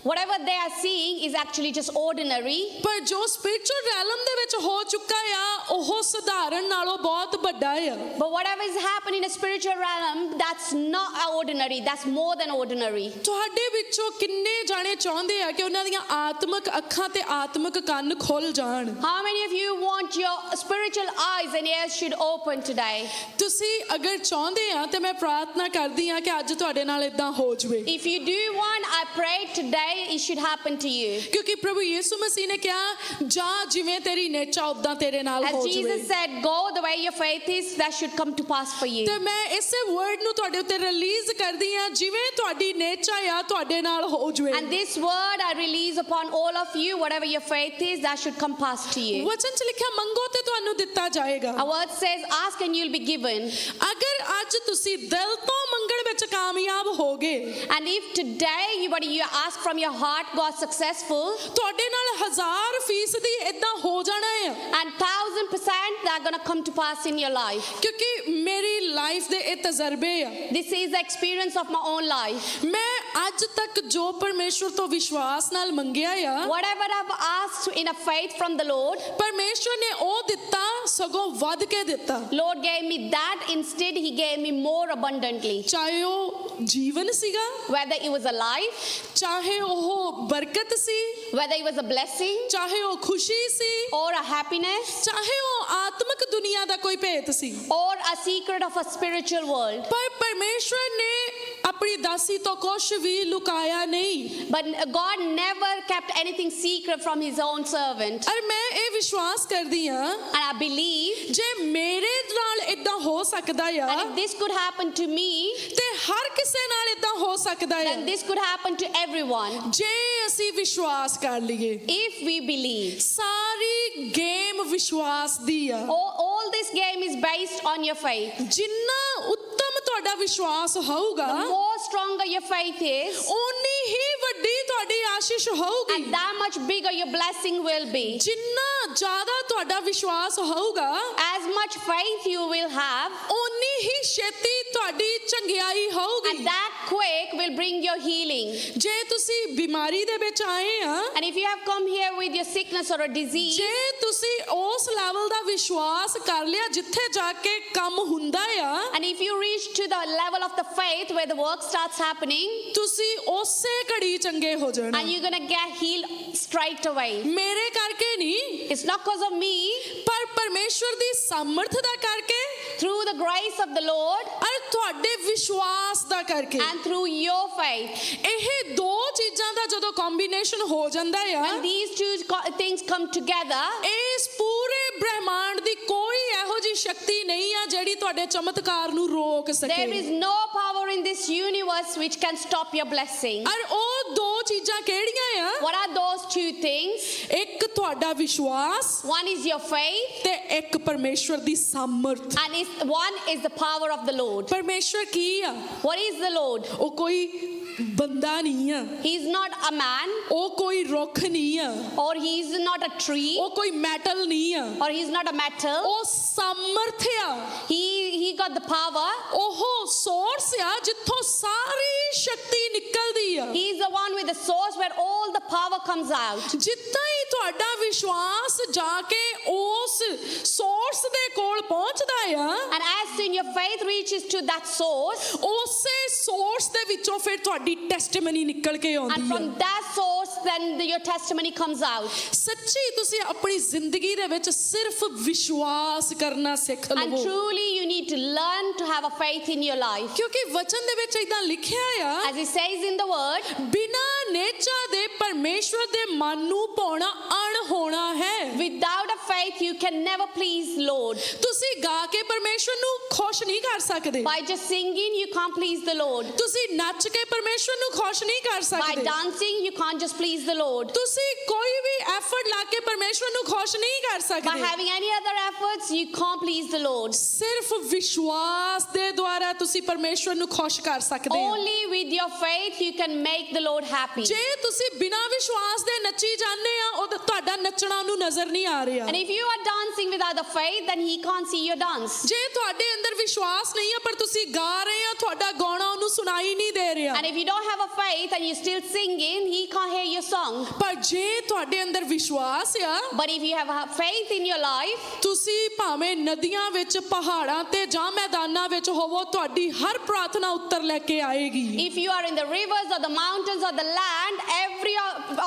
S2: Whatever they are seeing is actually just ordinary.
S1: ਪਰ ਜੋ ਸਪਿਰਚੁਅਲ ਰੈਲਮ ਦੇ ਵਿੱਚ ਹੋ ਚੁੱਕਾ ਆ ਉਹ ਸਧਾਰਨ ਨਾਲੋਂ ਬਹੁਤ ਵੱਡਾ ਆ।
S2: But whatever is happening in the spiritual realm, that's not ordinary. That's more than ordinary.
S1: ਤੁਹਾਡੇ ਵਿੱਚੋਂ ਕਿੰਨੇ ਜਾਣੇ ਚਾਹੁੰਦੇ ਆ ਕਿ ਉਹਨਾਂ ਦੀਆਂ ਆਤਮਿਕ ਅੱਖਾਂ ਤੇ ਆਤਮਿਕ ਕੰਨ ਖੁੱਲ ਜਾਣ?
S2: How many of you want your spiritual eyes and ears should open today?
S1: ਤੁਸੀਂ ਅਗਰ ਚਾਹੁੰਦੇ ਆ ਤੇ ਮੈਂ ਪ੍ਰਾਰਥਨਾ ਕਰਦੀ ਆ ਕਿ ਅੱਜ ਤੁਹਾਡੇ ਨਾਲ ਇਦਾਂ ਹੋ ਜਵੇ,
S2: If you do want, I pray today it should happen to you.
S1: ਕਿਉਂਕਿ ਪ੍ਰਭੂ ਯਿਸੂ ਮਸੀਹ ਨੇ ਕਿਹਾ ਜਾ ਜਿਵੇਂ ਤੇਰੀ ਨੇਚਾ ਉਦਾਂ ਤੇਰੇ ਨਾਲ
S2: As
S1: ਹੋ ਜਵੇ।
S2: Jesus said, go the way your faith is, that should come to pass for you.
S1: ਤੇ ਮੈਂ ਇਸੇ ਵਰਡ ਨੂੰ ਤੁਹਾਡੇ ਉੱਤੇ ਰਿਲੀਜ਼ ਕਰਦੀ ਆ ਜਿਵੇਂ ਤੁਹਾਡੀ ਨੇਚਾ ਆ ਤੁਹਾਡੇ ਨਾਲ ਹੋ ਜਵੇ।
S2: And this word I release upon all of you, whatever your faith is, that should come past to you.
S1: ਵਚਨ ਚ ਲਿਖਿਆ ਮੰਗੋ ਤੇ ਤੁਹਾਨੂੰ ਦਿੱਤਾ ਜਾਏਗਾ।
S2: Our word says, ask and you'll be given.
S1: ਅਗਰ ਅੱਜ ਤੁਸੀਂ ਦਿਲ ਤੋਂ ਮੰਗਣ ਵਿੱਚ ਕਾਮਯਾਬ ਹੋਗੇ,
S2: And if today you ask from your heart, God successful,
S1: ਤੁਹਾਡੇ ਨਾਲ 1000% ਇਦਾਂ ਹੋ ਜਾਣਾ ਆ,
S2: and 1000% that are going to come to pass in your life.
S1: ਕਿਉਂਕਿ ਮੇਰੀ ਲਾਈਫ ਦੇ ਇਹ ਤਜਰਬੇ ਆ।
S2: This is the experience of my own life.
S1: ਮੈਂ ਅੱਜ ਤੱਕ ਜੋ ਪਰਮੇਸ਼ਵਰ ਤੋਂ ਵਿਸ਼ਵਾਸ ਨਾਲ ਮੰਗਿਆ ਆ,
S2: Whatever I've asked in a faith from the Lord,
S1: ਪਰਮੇਸ਼ਵਰ ਨੇ ਉਹ ਦਿੱਤਾ ਸਗੋਂ ਵੱਧ ਕੇ ਦਿੱਤਾ,
S2: Lord gave me that. Instead, He gave me more abundantly.
S1: ਚਾਹੇ ਉਹ ਜੀਵਨ ਸੀਗਾ,
S2: Whether it was a life,
S1: ਚਾਹੇ ਉਹ ਬਰਕਤ ਸੀ,
S2: whether it was a blessing
S1: ਚਾਹੇ ਉਹ ਖੁਸ਼ੀ ਸੀ,
S2: or a happiness,
S1: ਚਾਹੇ ਉਹ ਆਤਮਿਕ ਦੁਨੀਆ ਦਾ ਕੋਈ ਭੇਤ ਸੀ,
S2: or a secret of a spiritual world.
S1: ਪਰ ਪਰਮੇਸ਼ਵਰ ਨੇ ਆਪਣੀ ਦਾਸੀ ਤੋਂ ਕੁਝ ਵੀ ਲੁਕਾਇਆ ਨਹੀਂ।
S2: But God never kept anything secret from His own servant.
S1: ਔਰ ਮੈਂ ਇਹ ਵਿਸ਼ਵਾਸ ਕਰਦੀ ਆ
S2: And I believe,
S1: ਜੇ ਮੇਰੇ ਨਾਲ ਇਦਾਂ ਹੋ ਸਕਦਾ ਆ
S2: and if this could happen to me,
S1: ਤੇ ਹਰ ਕਿਸੇ ਨਾਲ ਇਦਾਂ ਹੋ ਸਕਦਾ ਆ
S2: then this could happen to everyone.
S1: ਜੇ ਅਸੀਂ ਵਿਸ਼ਵਾਸ ਕਰ ਲਈਏ।
S2: If we believe.
S1: Sorry game ਵਿਸ਼ਵਾਸ ਦੀ ਆ।
S2: All this game is based on your faith.
S1: ਜਿੰਨਾ ਉੱਤਮ ਤੁਹਾਡਾ ਵਿਸ਼ਵਾਸ ਹੋਊਗਾ,
S2: The more stronger your faith is,
S1: ਓਨੀ ਹੀ ਵੱਡੀ ਤੁਹਾਡੀ ਆਸ਼ੀਸ਼ ਹੋਊਗੀ।
S2: and that much bigger your blessing will be.
S1: ਜਿੰਨਾ ਜ਼ਿਆਦਾ ਤੁਹਾਡਾ ਵਿਸ਼ਵਾਸ ਹੋਊਗਾ,
S2: As much faith you will have,
S1: ਓਨੀ ਹੀ ਛੇਤੀ ਤੁਹਾਡੀ ਚੰਗਿਆਈ ਹੋਊਗੀ।
S2: and that quick will bring your healing.
S1: ਜੇ ਤੁਸੀਂ ਬਿਮਾਰੀ ਦੇ ਵਿੱਚ ਆਏ ਆ,
S2: And if you have come here with your sickness or a disease,
S1: ਜੇ ਤੁਸੀਂ ਉਸ ਲੈਵਲ ਦਾ ਵਿਸ਼ਵਾਸ ਕਰ ਲਿਆ ਜਿੱਥੇ ਜਾ ਕੇ ਕੰਮ ਹੁੰਦਾ ਆ,
S2: and if you reach to the level of the faith where the work starts happening,
S1: ਤੁਸੀਂ ਉਸੇ ਘੜੀ ਚੰਗੇ ਹੋ ਜਾਣਾ।
S2: and you're gonna get healed straight away.
S1: ਮੇਰੇ ਕਰਕੇ ਨਹੀਂ,
S2: It's not because of me,
S1: ਪਰ ਪਰਮੇਸ਼ਵਰ ਦੀ ਸਮਰਥ ਦਾ ਕਰਕੇ
S2: through the grace of the Lord
S1: ਔਰ ਤੁਹਾਡੇ ਵਿਸ਼ਵਾਸ ਦਾ ਕਰਕੇ।
S2: and through your faith.
S1: ਇਹ ਦੋ ਚੀਜ਼ਾਂ ਦਾ ਜਦੋਂ ਕੰਬੀਨੇਸ਼ਨ ਹੋ ਜਾਂਦਾ ਆ,
S2: When these two things come together,
S1: ਇਸ ਪੂਰੇ ਬ੍ਰਹਿਮੰਡ ਦੀ ਕੋਈ ਇਹੋ ਜਿਹੀ ਸ਼ਕਤੀ ਨਹੀਂ ਆ ਜਿਹੜੀ ਤੁਹਾਡੇ ਚਮਤਕਾਰ ਨੂੰ ਰੋਕ
S2: there
S1: ਸਕੇ।
S2: is no power in this universe which can stop your blessing.
S1: ਔਰ ਉਹ ਦੋ ਚੀਜ਼ਾਂ ਕਿਹੜੀਆਂ ਆ?
S2: What are those two things?
S1: ਇੱਕ ਤੁਹਾਡਾ ਵਿਸ਼ਵਾਸ
S2: One is your faith,
S1: ਤੇ ਇੱਕ ਪਰਮੇਸ਼ਵਰ ਦੀ ਸਮਰਥ।
S2: and one is the power of the Lord.
S1: ਪਰਮੇਸ਼ਵਰ ਕੀ ਆ?
S2: What is the Lord?
S1: ਉਹ ਕੋਈ ਬੰਦਾ ਨਹੀਂ ਆ,
S2: He is not a man,
S1: ਉਹ ਕੋਈ ਰੁੱਖ ਨਹੀਂ ਆ,
S2: or he is not a tree,
S1: ਉਹ ਕੋਈ ਮੈਟਲ ਨਹੀਂ ਆ,
S2: or he is not a metal.
S1: ਉਹ ਸਮਰਥ ਆ।
S2: He got the power.
S1: ਉਹ ਸੋਰਸ ਆ ਜਿੱਥੋਂ ਸਾਰੀ ਸ਼ਕਤੀ ਨਿਕਲਦੀ ਆ।
S2: He is the one with the source where all the power comes out.
S1: ਜਿੱਦਾਂ ਹੀ ਤੁਹਾਡਾ ਵਿਸ਼ਵਾਸ ਜਾ ਕੇ ਉਸ ਸੋਰਸ ਦੇ ਕੋਲ ਪਹੁੰਚਦਾ ਆ,
S2: And as soon your faith reaches to that source,
S1: ਉਸੇ ਸੋਰਸ ਦੇ ਵਿੱਚੋਂ ਫਿਰ ਤੁਹਾਡੀ ਟੈਸਟੀਮਨੀ ਨਿਕਲ ਕੇ
S2: and
S1: ਆਉਂਦੀ
S2: from
S1: ਆ।
S2: that source, then your testimony comes out.
S1: ਸੱਚੀ ਤੁਸੀਂ ਆਪਣੀ ਜ਼ਿੰਦਗੀ ਦੇ ਵਿੱਚ ਸਿਰਫ ਵਿਸ਼ਵਾਸ ਕਰਨਾ ਸਿੱਖ
S2: And
S1: ਲਵੋ,
S2: truly, you need to learn to have a faith in your life.
S1: ਕਿਉਂਕਿ ਵਚਨ ਦੇ ਵਿੱਚ ਇਦਾਂ ਲਿਖਿਆ ਆ,
S2: As it says in the word,
S1: ਬਿਨਾਂ ਨੇਚਾ ਦੇ ਪਰਮੇਸ਼ਵਰ ਦੇ ਮਨ ਨੂੰ ਪਾਉਣਾ ਅਣਹੋਣਾ ਹੈ।
S2: without a faith, you can never please Lord.
S1: ਤੁਸੀਂ ਗਾ ਕੇ ਪਰਮੇਸ਼ਵਰ ਨੂੰ ਖੁਸ਼ ਨਹੀਂ ਕਰ ਸਕਦੇ,
S2: By just singing, you can't please the Lord.
S1: ਤੁਸੀਂ ਨੱਚ ਕੇ ਪਰਮੇਸ਼ਵਰ ਨੂੰ ਖੁਸ਼ ਨਹੀਂ ਕਰ
S2: By
S1: ਸਕਦੇ,
S2: dancing, you can't just please the Lord.
S1: ਤੁਸੀਂ ਕੋਈ ਵੀ ਐਫਰਟ ਲਾ ਕੇ ਪਰਮੇਸ਼ਵਰ ਨੂੰ ਖੁਸ਼ ਨਹੀਂ ਕਰ
S2: By
S1: ਸਕਦੇ।
S2: having any other efforts, you can't please the Lord.
S1: ਸਿਰਫ ਵਿਸ਼ਵਾਸ ਦੇ ਦੁਆਰਾ ਤੁਸੀਂ ਪਰਮੇਸ਼ਵਰ ਨੂੰ ਖੁਸ਼ ਕਰ ਸਕਦੇ ਹੋ।
S2: Only with your faith, you can make the Lord happy.
S1: ਜੇ ਤੁਸੀਂ ਬਿਨਾਂ ਵਿਸ਼ਵਾਸ ਦੇ ਨੱਚੀ ਜਾਂਦੇ ਆ, ਉਹ ਤੁਹਾਡਾ ਨੱਚਣਾ ਉਹਨੂੰ ਨਜ਼ਰ ਨਹੀਂ ਆ ਰਿਹਾ।
S2: And if you are dancing without the faith, then he can't see your dance.
S1: ਜੇ ਤੁਹਾਡੇ ਅੰਦਰ ਵਿਸ਼ਵਾਸ ਨਹੀਂ ਆ ਪਰ ਤੁਸੀਂ ਗਾ ਰਹੇ ਆ, ਤੁਹਾਡਾ ਗਾਣਾ ਉਹਨੂੰ ਸੁਣਾਈ ਨਹੀਂ ਦੇ ਰਿਹਾ।
S2: And if you don't have a faith and you're still singing, he can't hear your song.
S1: ਪਰ ਜੇ ਤੁਹਾਡੇ ਅੰਦਰ ਵਿਸ਼ਵਾਸ ਆ,
S2: But if you have a faith in your life,
S1: ਤੁਸੀਂ ਭਾਵੇਂ ਨਦੀਆਂ ਵਿੱਚ, ਪਹਾੜਾਂ ਤੇ ਜਾਂ ਮੈਦਾਨਾਂ ਵਿੱਚ ਹੋਵੋ, ਤੁਹਾਡੀ ਹਰ ਪ੍ਰਾਰਥਨਾ ਉੱਤਰ ਲੈ ਕੇ ਆਏਗੀ।
S2: if you are in the rivers or the mountains or the land, every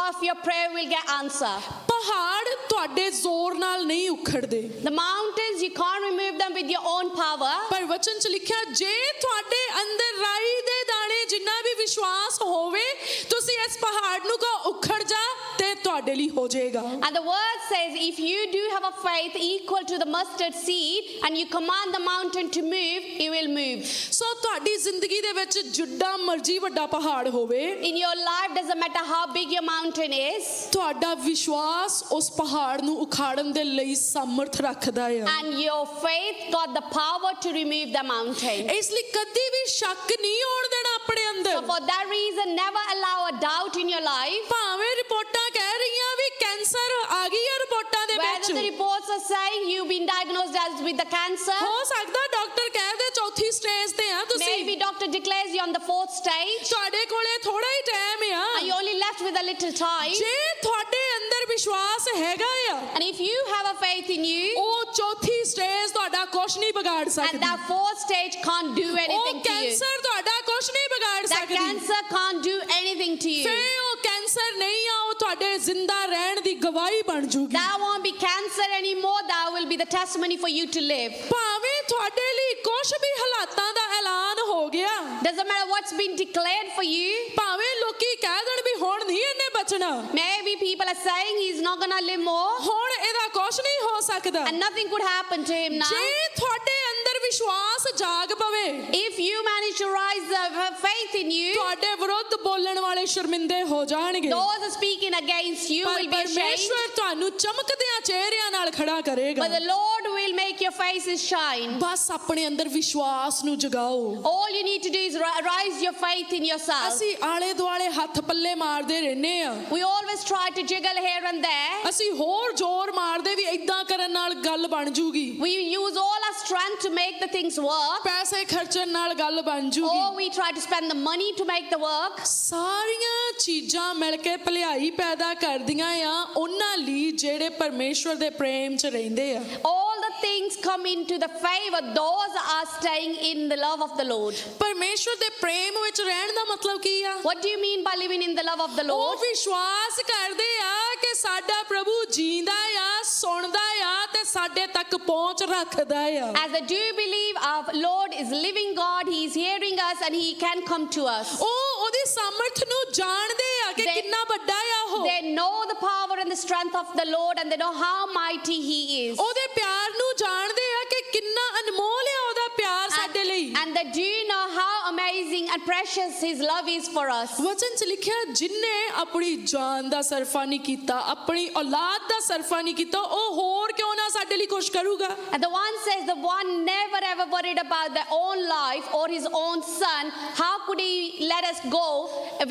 S2: of your prayer will get answer.
S1: ਪਹਾੜ ਤੁਹਾਡੇ ਜ਼ੋਰ ਨਾਲ ਨਹੀਂ ਉਖੜਦੇ,
S2: The mountains, you can't remove them with your own power.
S1: ਪਰ ਵਚਨ ਚ ਲਿਖਿਆ, ਜੇ ਤੁਹਾਡੇ ਅੰਦਰ ਰਾਈ ਦੇ ਦਾਣੇ ਜਿੰਨਾ ਵੀ ਵਿਸ਼ਵਾਸ ਹੋਵੇ, ਤੁਸੀਂ ਇਸ ਪਹਾੜ ਨੂੰ ਕਹੋ ਉਖੜ ਜਾ, ਤੇ ਤੁਹਾਡੇ ਲਈ ਹੋ ਜਾਏਗਾ।
S2: And the word says, if you do have a faith equal to the mustard seed and you command the mountain to move, it will move.
S1: ਸੋ ਤੁਹਾਡੀ ਜ਼ਿੰਦਗੀ ਦੇ ਵਿੱਚ ਜਿੱਡਾ ਮਰਜ਼ੀ ਵੱਡਾ ਪਹਾੜ ਹੋਵੇ,
S2: In your life, doesn't matter how big your mountain is,
S1: ਤੁਹਾਡਾ ਵਿਸ਼ਵਾਸ ਉਸ ਪਹਾੜ ਨੂੰ ਉਖਾੜਨ ਦੇ ਲਈ ਸਮਰਥ ਰੱਖਦਾ ਹੈ।
S2: and your faith got the power to remove the mountain.
S1: ਇਸ ਲਈ ਕਦੀ ਵੀ ਸ਼ੱਕ ਨਹੀਂ ਆਉਣ ਦੇਣਾ ਆਪਣੇ
S2: So
S1: ਅੰਦਰ।
S2: for that reason, never allow a doubt in your life.
S1: ਭਾਵੇਂ ਰਿਪੋਰਟਾਂ ਕਹਿ ਰਹੀਆਂ ਵੀ ਕੈਂਸਰ ਆ ਗਈ ਹੈ ਰਿਪੋਰਟਾਂ ਦੇ
S2: Whether the
S1: ਵਿੱਚ,
S2: reports are saying you've been diagnosed as with the cancer,
S1: ਹੋ ਸਕਦਾ ਡਾਕਟਰ ਕਹਿ ਦੇ ਚੌਥੀ ਸਟੇਜ ਤੇ ਆ
S2: maybe
S1: ਤੁਸੀਂ,
S2: doctor declares you're on the 4th stage,
S1: ਤੁਹਾਡੇ ਕੋਲੇ ਥੋੜਾ ਹੀ ਟਾਈਮ ਆ।
S2: and you're only left with a little time.
S1: ਜੇ ਤੁਹਾਡੇ ਅੰਦਰ ਵਿਸ਼ਵਾਸ ਹੈਗਾ ਆ,
S2: And if you have a faith in you,
S1: ਉਹ ਚੌਥੀ ਸਟੇਜ ਤੁਹਾਡਾ ਕੁਛ ਨਹੀਂ ਵਿਗਾੜ
S2: and
S1: ਸਕਦੀ,
S2: that 4th stage can't do
S1: ਉਹ
S2: anything to you.
S1: ਕੈਂਸਰ ਤੁਹਾਡਾ ਕੁਛ ਨਹੀਂ ਵਿਗਾੜ
S2: That
S1: ਸਕਦੀ।
S2: cancer can't do anything to you.
S1: ਫੇ ਉਹ ਕੈਂਸਰ ਨਹੀਂ ਆ, ਉਹ ਤੁਹਾਡੇ ਜ਼ਿੰਦਾ ਰਹਿਣ ਦੀ ਗਵਾਹੀ ਬਣ ਜੂਗੀ।
S2: That won't be cancer anymore. That will be the testimony for you to live.
S1: ਭਾਵੇਂ ਤੁਹਾਡੇ ਲਈ ਕੁਛ ਵੀ ਹਾਲਾਤਾਂ ਦਾ ਐਲਾਨ ਹੋ ਗਿਆ,
S2: Doesn't matter what's been declared for you.
S1: ਭਾਵੇਂ ਲੋਕੀ ਕਹਿ ਦੇਣ ਵੀ ਹੁਣ ਨਹੀਂ ਇਹਨੇ ਬਚਣਾ,
S2: Maybe people are saying he's not gonna live more,
S1: ਹੁਣ ਇਹਦਾ ਕੁਛ ਨਹੀਂ ਹੋ ਸਕਦਾ।
S2: and nothing could happen to him now.
S1: ਜੇ ਤੁਹਾਡੇ ਅੰਦਰ ਵਿਸ਼ਵਾਸ ਜਾਗ ਪਵੇ,
S2: If you manage to rise the faith in you,
S1: ਤੁਹਾਡੇ ਵਿਰੁੱਧ ਬੋਲਣ ਵਾਲੇ ਸ਼ਰਮਿੰਦੇ ਹੋ ਜਾਣਗੇ,
S2: those speaking against you
S1: ਪਰ
S2: will be ashamed.
S1: ਪਰਮੇਸ਼ਵਰ ਤੁਹਾਨੂੰ ਚਮਕਦਿਆਂ ਚਿਹਰਿਆਂ ਨਾਲ ਖੜਾ ਕਰੇਗਾ।
S2: But the Lord will make your faces shine.
S1: ਬਸ ਆਪਣੇ ਅੰਦਰ ਵਿਸ਼ਵਾਸ ਨੂੰ ਜਗਾਓ।
S2: All you need to do is rise your faith in yourself.
S1: ਅਸੀਂ ਆਲੇ ਦੁਆਲੇ ਹੱਥ ਪੱਲੇ ਮਾਰਦੇ ਰਹਿੰਦੇ ਆ,
S2: We always try to jiggle here and there.
S1: ਅਸੀਂ ਹੋਰ ਜ਼ੋਰ ਮਾਰਦੇ ਵੀ ਇਦਾਂ ਕਰਨ ਨਾਲ ਗੱਲ ਬਣ ਜੂਗੀ,
S2: We use all our strength to make the things work.
S1: ਪੈਸੇ ਖਰਚਣ ਨਾਲ ਗੱਲ ਬਣ ਜੂਗੀ।
S2: Or we try to spend the money to make the work.
S1: ਸਾਰੀਆਂ ਚੀਜ਼ਾਂ ਮਿਲ ਕੇ ਭਲਾਈ ਪੈਦਾ ਕਰਦੀਆਂ ਆ ਉਹਨਾਂ ਲਈ ਜਿਹੜੇ ਪਰਮੇਸ਼ਵਰ ਦੇ ਪ੍ਰੇਮ 'ਚ ਰਹਿੰਦੇ ਆ।
S2: All the things come into the favor. Those are staying in the love of the Lord.
S1: ਪਰਮੇਸ਼ਵਰ ਦੇ ਪ੍ਰੇਮ ਵਿੱਚ ਰਹਿਣ ਦਾ ਮਤਲਬ ਕੀ ਆ?
S2: What do you mean by living in the love of the
S1: ਉਹ
S2: Lord?
S1: ਵਿਸ਼ਵਾਸ ਕਰਦੇ ਆ ਕਿ ਸਾਡਾ ਪ੍ਰਭੂ ਜੀਂਦਾ ਆ, ਸੁਣਦਾ ਆ ਤੇ ਸਾਡੇ ਤੱਕ ਪਹੁੰਚ ਰੱਖਦਾ ਆ।
S2: As they do believe our Lord is living God, He is hearing us and He can come to us.
S1: ਉਹ ਉਹਦੀ ਸਮਰਥ ਨੂੰ ਜਾਣਦੇ ਆ ਕਿ
S2: They-
S1: ਕਿੰਨਾ ਵੱਡਾ ਆ ਉਹ।
S2: They know the power and the strength of the Lord, and they know how mighty He is.
S1: ਉਹਦੇ ਪਿਆਰ ਨੂੰ ਜਾਣਦੇ ਆ ਕਿ ਕਿੰਨਾ ਅਨਮੋਲ ਆ ਉਹਦਾ ਪਿਆਰ ਸਾਡੇ ਲਈ।
S2: And they do know how amazing amazing and precious His love is for us.
S1: ਵਚਨ 'ਚ ਲਿਖਿਆ ਜਿਨਨੇ ਆਪਣੀ ਜਾਨ ਦਾ ਸਰਫਾ ਨਹੀਂ ਕੀਤਾ, ਆਪਣੀ ਔਲਾਦ ਦਾ ਸਰਫਾ ਨਹੀਂ ਕੀਤਾ, ਉਹ ਹੋਰ ਕਿਉਂ ਨਾ ਸਾਡੇ ਲਈ ਕੁਛ ਕਰੂਗਾ।
S2: And the one says, the one never ever worried about their own life or his own son. How could He let us go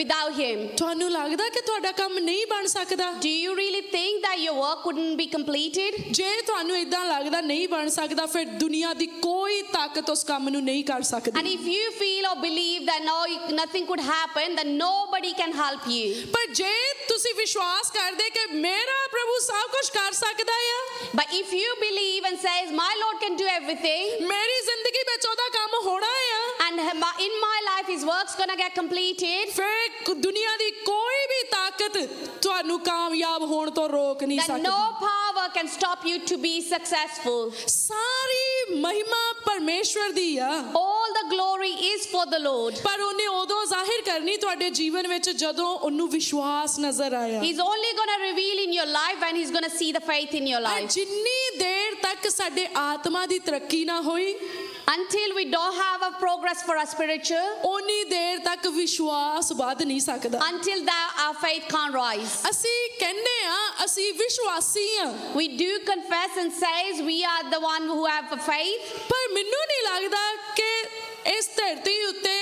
S2: without Him?
S1: ਤੁਹਾਨੂੰ ਲੱਗਦਾ ਕਿ ਤੁਹਾਡਾ ਕੰਮ ਨਹੀਂ ਬਣ ਸਕਦਾ?
S2: Do you really think that your work couldn't be completed?
S1: ਜੇ ਤੁਹਾਨੂੰ ਇਦਾਂ ਲੱਗਦਾ ਨਹੀਂ ਬਣ ਸਕਦਾ, ਫਿਰ ਦੁਨੀਆ ਦੀ ਕੋਈ ਤਾਕਤ ਉਸ ਕੰਮ ਨੂੰ ਨਹੀਂ ਕਰ ਸਕਦੀ।
S2: And if you feel or believe that no, nothing could happen, then nobody can help you.
S1: ਪਰ ਜੇ ਤੁਸੀਂ ਵਿਸ਼ਵਾਸ ਕਰਦੇ ਕਿ ਮੇਰਾ ਪ੍ਰਭੂ ਸਭ ਕੁਝ ਕਰ ਸਕਦਾ ਆ,
S2: But if you believe and says, my Lord can do everything,
S1: ਮੇਰੀ ਜ਼ਿੰਦਗੀ ਵਿੱਚ ਉਹਦਾ ਕੰਮ ਹੋਣਾ ਆ,
S2: and in my life His work's gonna get completed,
S1: ਫਿਰ ਦੁਨੀਆ ਦੀ ਕੋਈ ਵੀ ਤਾਕਤ ਤੁਹਾਨੂੰ ਕਾਮਯਾਬ ਹੋਣ ਤੋਂ ਰੋਕ ਨਹੀਂ
S2: then
S1: ਸਕਦੀ।
S2: no power can stop you to be successful.
S1: ਸਾਰੀ ਮਹਿਮਾ ਪਰਮੇਸ਼ਵਰ ਦੀ ਆ,
S2: All the glory is for the Lord.
S1: ਪਰ ਉਹਨੇ ਉਦੋਂ ਜ਼ਾਹਿਰ ਕਰਨੀ ਤੁਹਾਡੇ ਜੀਵਨ ਵਿੱਚ ਜਦੋਂ ਉਹਨੂੰ ਵਿਸ਼ਵਾਸ ਨਜ਼ਰ ਆਇਆ।
S2: He's only gonna reveal in your life when He's gonna see the faith in your life.
S1: ਜਿੰਨੀ ਦੇਰ ਤੱਕ ਸਾਡੇ ਆਤਮਾ ਦੀ ਤਰੱਕੀ ਨਾ ਹੋਈ,
S2: Until we don't have a progress for our spiritual,
S1: ਉਨੀ ਦੇਰ ਤੱਕ ਵਿਸ਼ਵਾਸ ਵੱਧ ਨਹੀਂ ਸਕਦਾ।
S2: until that our faith can't rise.
S1: ਅਸੀਂ ਕਹਿੰਦੇ ਆ ਅਸੀਂ ਵਿਸ਼ਵਾਸੀ ਆ,
S2: We do confess and says we are the one who have a faith,
S1: ਪਰ ਮੈਨੂੰ ਨਹੀਂ ਲੱਗਦਾ ਕਿ ਇਸ ਧਰਤੀ ਉੱਤੇ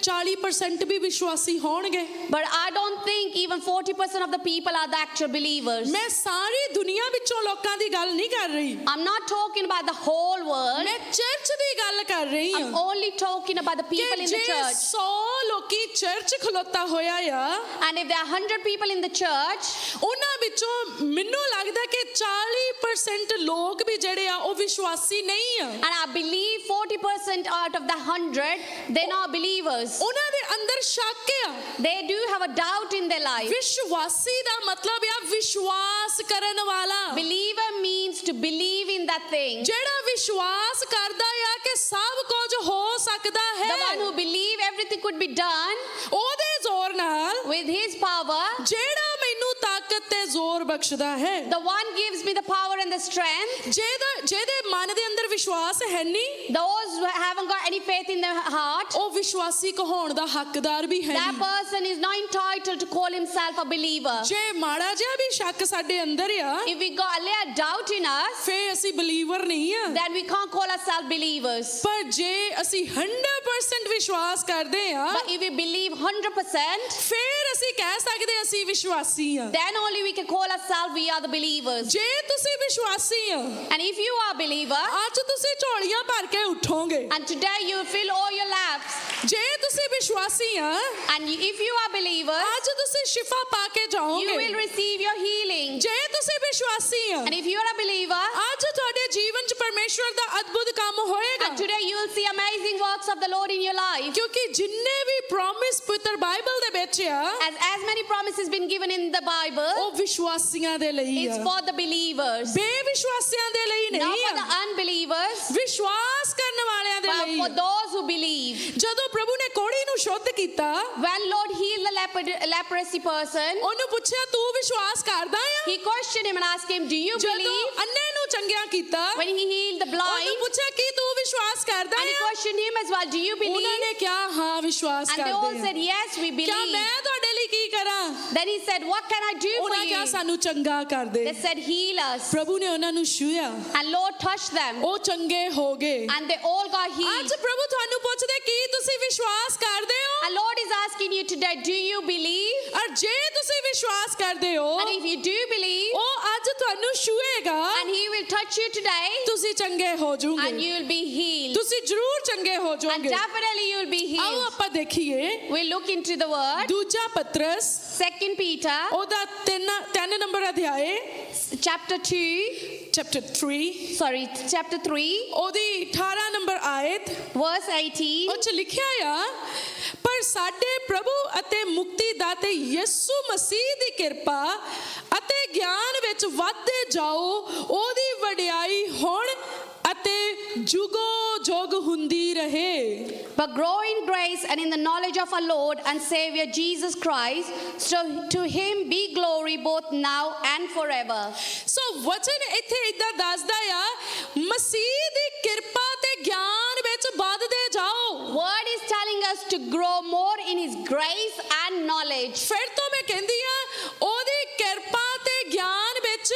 S1: 40% ਵੀ ਵਿਸ਼ਵਾਸੀ ਹੋਣਗੇ।
S2: but I don't think even 40% of the people are the actual believers.
S1: ਮੈਂ ਸਾਰੀ ਦੁਨੀਆ ਵਿੱਚੋਂ ਲੋਕਾਂ ਦੀ ਗੱਲ ਨਹੀਂ ਕਰ ਰਹੀ,
S2: I'm not talking about the whole world.
S1: ਮੈਂ ਚਰਚ ਦੀ ਗੱਲ ਕਰ ਰਹੀ
S2: I'm
S1: ਹਾਂ
S2: only talking about the people
S1: ਕਿ
S2: in the
S1: ਜੇ
S2: church.
S1: 100 ਲੋਕੀ ਚਰਚ ਖਲੋਤਾ ਹੋਇਆ ਆ,
S2: And if there are 100 people in the church,
S1: ਉਹਨਾਂ ਵਿੱਚੋਂ ਮੈਨੂੰ ਲੱਗਦਾ ਕਿ 40% ਲੋਕ ਵੀ ਜਿਹੜੇ ਆ ਉਹ ਵਿਸ਼ਵਾਸੀ ਨਹੀਂ ਆ।
S2: and I believe 40% out of the 100, they're not believers.
S1: ਉਹਨਾਂ ਦੇ ਅੰਦਰ ਸ਼ੱਕ ਆ।
S2: They do have a doubt in their life.
S1: ਵਿਸ਼ਵਾਸੀ ਦਾ ਮਤਲਬ ਆ ਵਿਸ਼ਵਾਸ ਕਰਨ ਵਾਲਾ,
S2: Believer means to believe in that thing.
S1: ਜਿਹੜਾ ਵਿਸ਼ਵਾਸ ਕਰਦਾ ਆ ਕਿ ਸਭ ਕੁਝ ਹੋ ਸਕਦਾ
S2: The one
S1: ਹੈ,
S2: who believe everything could be done
S1: ਉਹਦੇ ਜ਼ੋਰ ਨਾਲ,
S2: with His power.
S1: ਜਿਹੜਾ ਮੈਨੂੰ ਤਾਕਤ ਤੇ ਜ਼ੋਰ ਬਖਸ਼ਦਾ ਹੈ,
S2: The one gives me the power and the strength.
S1: ਜਿਹਦੇ ਮਨ ਦੇ ਅੰਦਰ ਵਿਸ਼ਵਾਸ ਹੈ ਨਹੀਂ,
S2: Those who haven't got any faith in their heart,
S1: ਉਹ ਵਿਸ਼ਵਾਸੀ ਕਹਾਉਣ ਦਾ ਹੱਕਦਾਰ ਵੀ ਹੈ
S2: that
S1: ਨਹੀਂ।
S2: person is not entitled to call himself a believer.
S1: ਜੇ ਮਾੜਾ ਜਿਹਾ ਵੀ ਸ਼ੱਕ ਸਾਡੇ ਅੰਦਰ ਆ,
S2: If we got a little doubt in us,
S1: ਫੇ ਅਸੀਂ ਬਲੀਵਰ ਨਹੀਂ ਆ।
S2: then we can't call ourselves believers.
S1: ਪਰ ਜੇ ਅਸੀਂ 100% ਵਿਸ਼ਵਾਸ ਕਰਦੇ ਆ,
S2: But if we believe 100%,
S1: ਫੇਰ ਅਸੀਂ ਕਹਿ ਸਕਦੇ ਅਸੀਂ ਵਿਸ਼ਵਾਸੀ ਆ।
S2: then only we can call ourselves we are the believers.
S1: ਜੇ ਤੁਸੀਂ ਵਿਸ਼ਵਾਸੀ ਆ,
S2: And if you are a believer,
S1: ਅੱਜ ਤੁਸੀਂ ਝੋਲੀਆਂ ਭਰ ਕੇ ਉੱਠੋਗੇ।
S2: and today you will fill all your laps,
S1: ਜੇ ਤੁਸੀਂ ਵਿਸ਼ਵਾਸੀ ਆ,
S2: and if you are believers,
S1: ਅੱਜ ਤੁਸੀਂ ਸ਼ਿਫਾ ਪਾ ਕੇ
S2: you will
S1: ਜਾਓਗੇ।
S2: receive your healing.
S1: ਜੇ ਤੁਸੀਂ ਵਿਸ਼ਵਾਸੀ ਆ,
S2: And if you are a believer,
S1: ਅੱਜ ਤੁਹਾਡੇ ਜੀਵਨ 'ਚ ਪਰਮੇਸ਼ਵਰ ਦਾ ਅਦਭੁਤ ਕੰਮ ਹੋਏਗਾ।
S2: and today you will see amazing works of the Lord in your life.
S1: ਕਿਉਂਕਿ ਜਿੰਨੇ ਵੀ ਪ੍ਰੋਮਿਸ ਪੁੱਤਰ ਬਾਈਬਲ ਦੇ ਵਿੱਚ ਆ,
S2: As many promises been given in the Bible,
S1: ਉਹ ਵਿਸ਼ਵਾਸੀਆਂ ਦੇ ਲਈ
S2: it's
S1: ਆ,
S2: for the believers,
S1: ਬੇਵਿਸ਼ਵਾਸੀਆਂ ਦੇ ਲਈ
S2: not
S1: ਨਹੀਂ
S2: for the
S1: ਆ,
S2: unbelievers,
S1: ਵਿਸ਼ਵਾਸ ਕਰਨ ਵਾਲਿਆਂ ਦੇ
S2: but
S1: ਲਈ।
S2: for those who believe.
S1: ਜਦੋਂ ਪ੍ਰਭੂ ਨੇ ਕੋੜੀ ਨੂੰ ਸ਼ੁੱਧ ਕੀਤਾ,
S2: When Lord healed the leprosy person,
S1: ਉਹਨੂੰ ਪੁੱਛਿਆ ਤੂੰ ਵਿਸ਼ਵਾਸ ਕਰਦਾ ਆ?
S2: He questioned him and asked him, do you
S1: ਜਦੋਂ
S2: believe?
S1: ਅੰਨੇ ਨੂੰ ਚੰਗਿਆ ਕੀਤਾ,
S2: When He healed the
S1: ਉਹਨੂੰ
S2: blind,
S1: ਪੁੱਛਿਆ ਕੀ ਤੂੰ ਵਿਸ਼ਵਾਸ ਕਰਦਾ
S2: and He
S1: ਆ?
S2: questioned him as well, do you
S1: ਉਹਨਾਂ
S2: believe?
S1: ਨੇ ਕਿਹਾ ਹਾਂ ਵਿਸ਼ਵਾਸ
S2: And they all
S1: ਕਰਦੇ
S2: said,
S1: ਆ।
S2: yes, we
S1: ਕਿਆ
S2: believe.
S1: ਮੈਂ ਤੁਹਾਡੇ ਲਈ ਕੀ ਕਰਾਂ?
S2: Then He said, what can I do for
S1: ਉਹਨਾਂ ਕਿਹਾ
S2: you?
S1: ਸਾਨੂੰ ਚੰਗਾ ਕਰ ਦੇ।
S2: They said, heal us.
S1: ਪ੍ਰਭੂ ਨੇ ਉਹਨਾਂ ਨੂੰ ਛੂਇਆ,
S2: And Lord touched them,
S1: ਉਹ ਚੰਗੇ ਹੋ ਗਏ।
S2: and they all got healed.
S1: ਅੱਜ ਪ੍ਰਭੂ ਤੁਹਾਨੂੰ ਪੁੱਛਦੇ ਕੀ ਤੁਸੀਂ ਵਿਸ਼ਵਾਸ ਕਰਦੇ ਹੋ?
S2: And Lord is asking you today, do you believe?
S1: ਔਰ ਜੇ ਤੁਸੀਂ ਵਿਸ਼ਵਾਸ ਕਰਦੇ ਹੋ,
S2: And if you do believe,
S1: ਉਹ ਅੱਜ ਤੁਹਾਨੂੰ ਛੂਏਗਾ,
S2: and He will touch you today,
S1: ਤੁਸੀਂ ਚੰਗੇ ਹੋ
S2: and
S1: ਜਾਓਗੇ।
S2: you will be healed.
S1: ਤੁਸੀਂ ਜ਼ਰੂਰ ਚੰਗੇ ਹੋ
S2: And
S1: ਜਾਓਗੇ।
S2: definitely you will be
S1: ਆਓ
S2: healed.
S1: ਆਪਾਂ ਦੇਖੀਏ
S2: We'll look into the word.
S1: ਦੂਜਾ ਪਤਰਸ
S2: 2 Peter
S1: ਉਹਦਾ 3 ਨੰਬਰ ਅਧਿਆਏ
S2: chapter 2,
S1: ਚੈਪਟਰ 3
S2: chapter 3,
S1: ਉਹਦੀ 18 ਨੰਬਰ ਆਇਤ
S2: verse 18.
S1: ਉਹ ਚ ਲਿਖਿਆ ਆ, ਪਰ ਸਾਡੇ ਪ੍ਰਭੂ ਅਤੇ ਮੁਕਤੀਦਾਤੇ ਯਿਸੂ ਮਸੀਹ ਦੀ ਕਿਰਪਾ ਅਤੇ ਗਿਆਨ ਵਿੱਚ ਵਧਦੇ ਜਾਓ, ਉਹਦੀ ਵਡਿਆਈ ਹੁਣ ਅਤੇ ਜੁਗੋ ਜੁਗ ਹੁੰਦੀ ਰਹੇ।
S2: But grow in grace and in the knowledge of our Lord and Savior Jesus Christ. So to Him be glory both now and forever.
S1: ਸੋ ਵਚਨ ਇੱਥੇ ਇਦਾਂ ਦੱਸਦਾ ਆ, ਮਸੀਹ ਦੀ ਕਿਰਪਾ ਤੇ ਗਿਆਨ ਵਿੱਚ ਵਧਦੇ ਜਾਓ।
S2: Word is telling us to grow more in His grace and knowledge.
S1: ਫਿਰ ਤੋਂ ਮੈਂ ਕਹਿੰਦੀ ਆ ਉਹਦੀ ਕਿਰਪਾ ਤੇ ਗਿਆਨ ਵਿੱਚ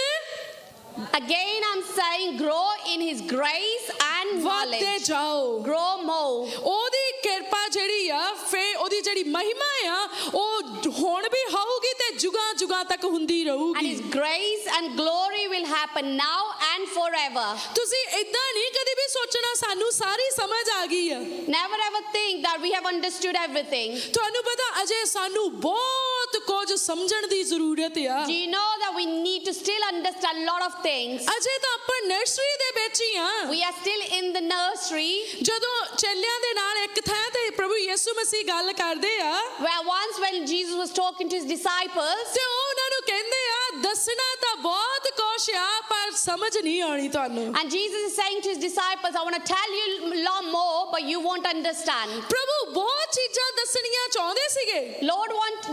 S2: Again, I'm saying grow in His grace and
S1: ਵਧਦੇ
S2: knowledge.
S1: ਜਾਓ
S2: Grow more.
S1: ਉਹਦੀ ਕਿਰਪਾ ਜਿਹੜੀ ਆ ਫੇ ਉਹਦੀ ਜਿਹੜੀ ਮਹਿਮਾ ਆ ਉਹ ਹੁਣ ਵੀ ਹੋਊਗੀ ਤੇ ਜੁਗਾਂ ਜੁਗਾਂ ਤੱਕ ਹੁੰਦੀ
S2: And
S1: ਰਹੂਗੀ
S2: His grace and glory will happen now and forever.
S1: ਤੁਸੀਂ ਇਦਾਂ ਨਹੀਂ ਕਦੀ ਵੀ ਸੋਚਣਾ ਸਾਨੂੰ ਸਾਰੀ ਸਮਝ ਆ ਗਈ ਆ
S2: Never ever think that we have understood everything.
S1: ਤੁਹਾਨੂੰ ਪਤਾ ਅਜੇ ਸਾਨੂੰ ਬਹੁਤ ਕੁਝ ਸਮਝਣ ਦੀ ਜ਼ਰੂਰਤ ਆ
S2: Do you know that we need to still understand a lot of things?
S1: ਅਜੇ ਤਾਂ ਆਪਾਂ ਨਰਸਰੀ ਦੇ ਵਿੱਚ ਹੀ ਆ
S2: We are still in the nursery,
S1: ਜਦੋਂ ਚੇਲਿਆਂ ਦੇ ਨਾਲ ਇੱਕ ਥਾਂ ਤੇ ਪ੍ਰਭੂ ਯਿਸੂ ਮਸੀਹ ਗੱਲ ਕਰਦੇ ਆ
S2: where once when Jesus was talking to His disciples,
S1: ਤੇ ਉਹ ਉਹਨਾਂ ਨੂੰ ਕਹਿੰਦੇ ਆ ਦੱਸਣਾ ਤਾਂ ਬਹੁਤ ਕੁਛ ਆ ਪਰ ਸਮਝ ਨਹੀਂ ਆਉਣੀ ਤੁਹਾਨੂੰ
S2: and Jesus is saying to His disciples, I want to tell you a lot more, but you won't understand.
S1: ਪ੍ਰਭੂ ਬਹੁਤ ਚੀਜ਼ਾਂ ਦੱਸਣੀਆਂ ਚਾਹੁੰਦੇ ਸੀਗੇ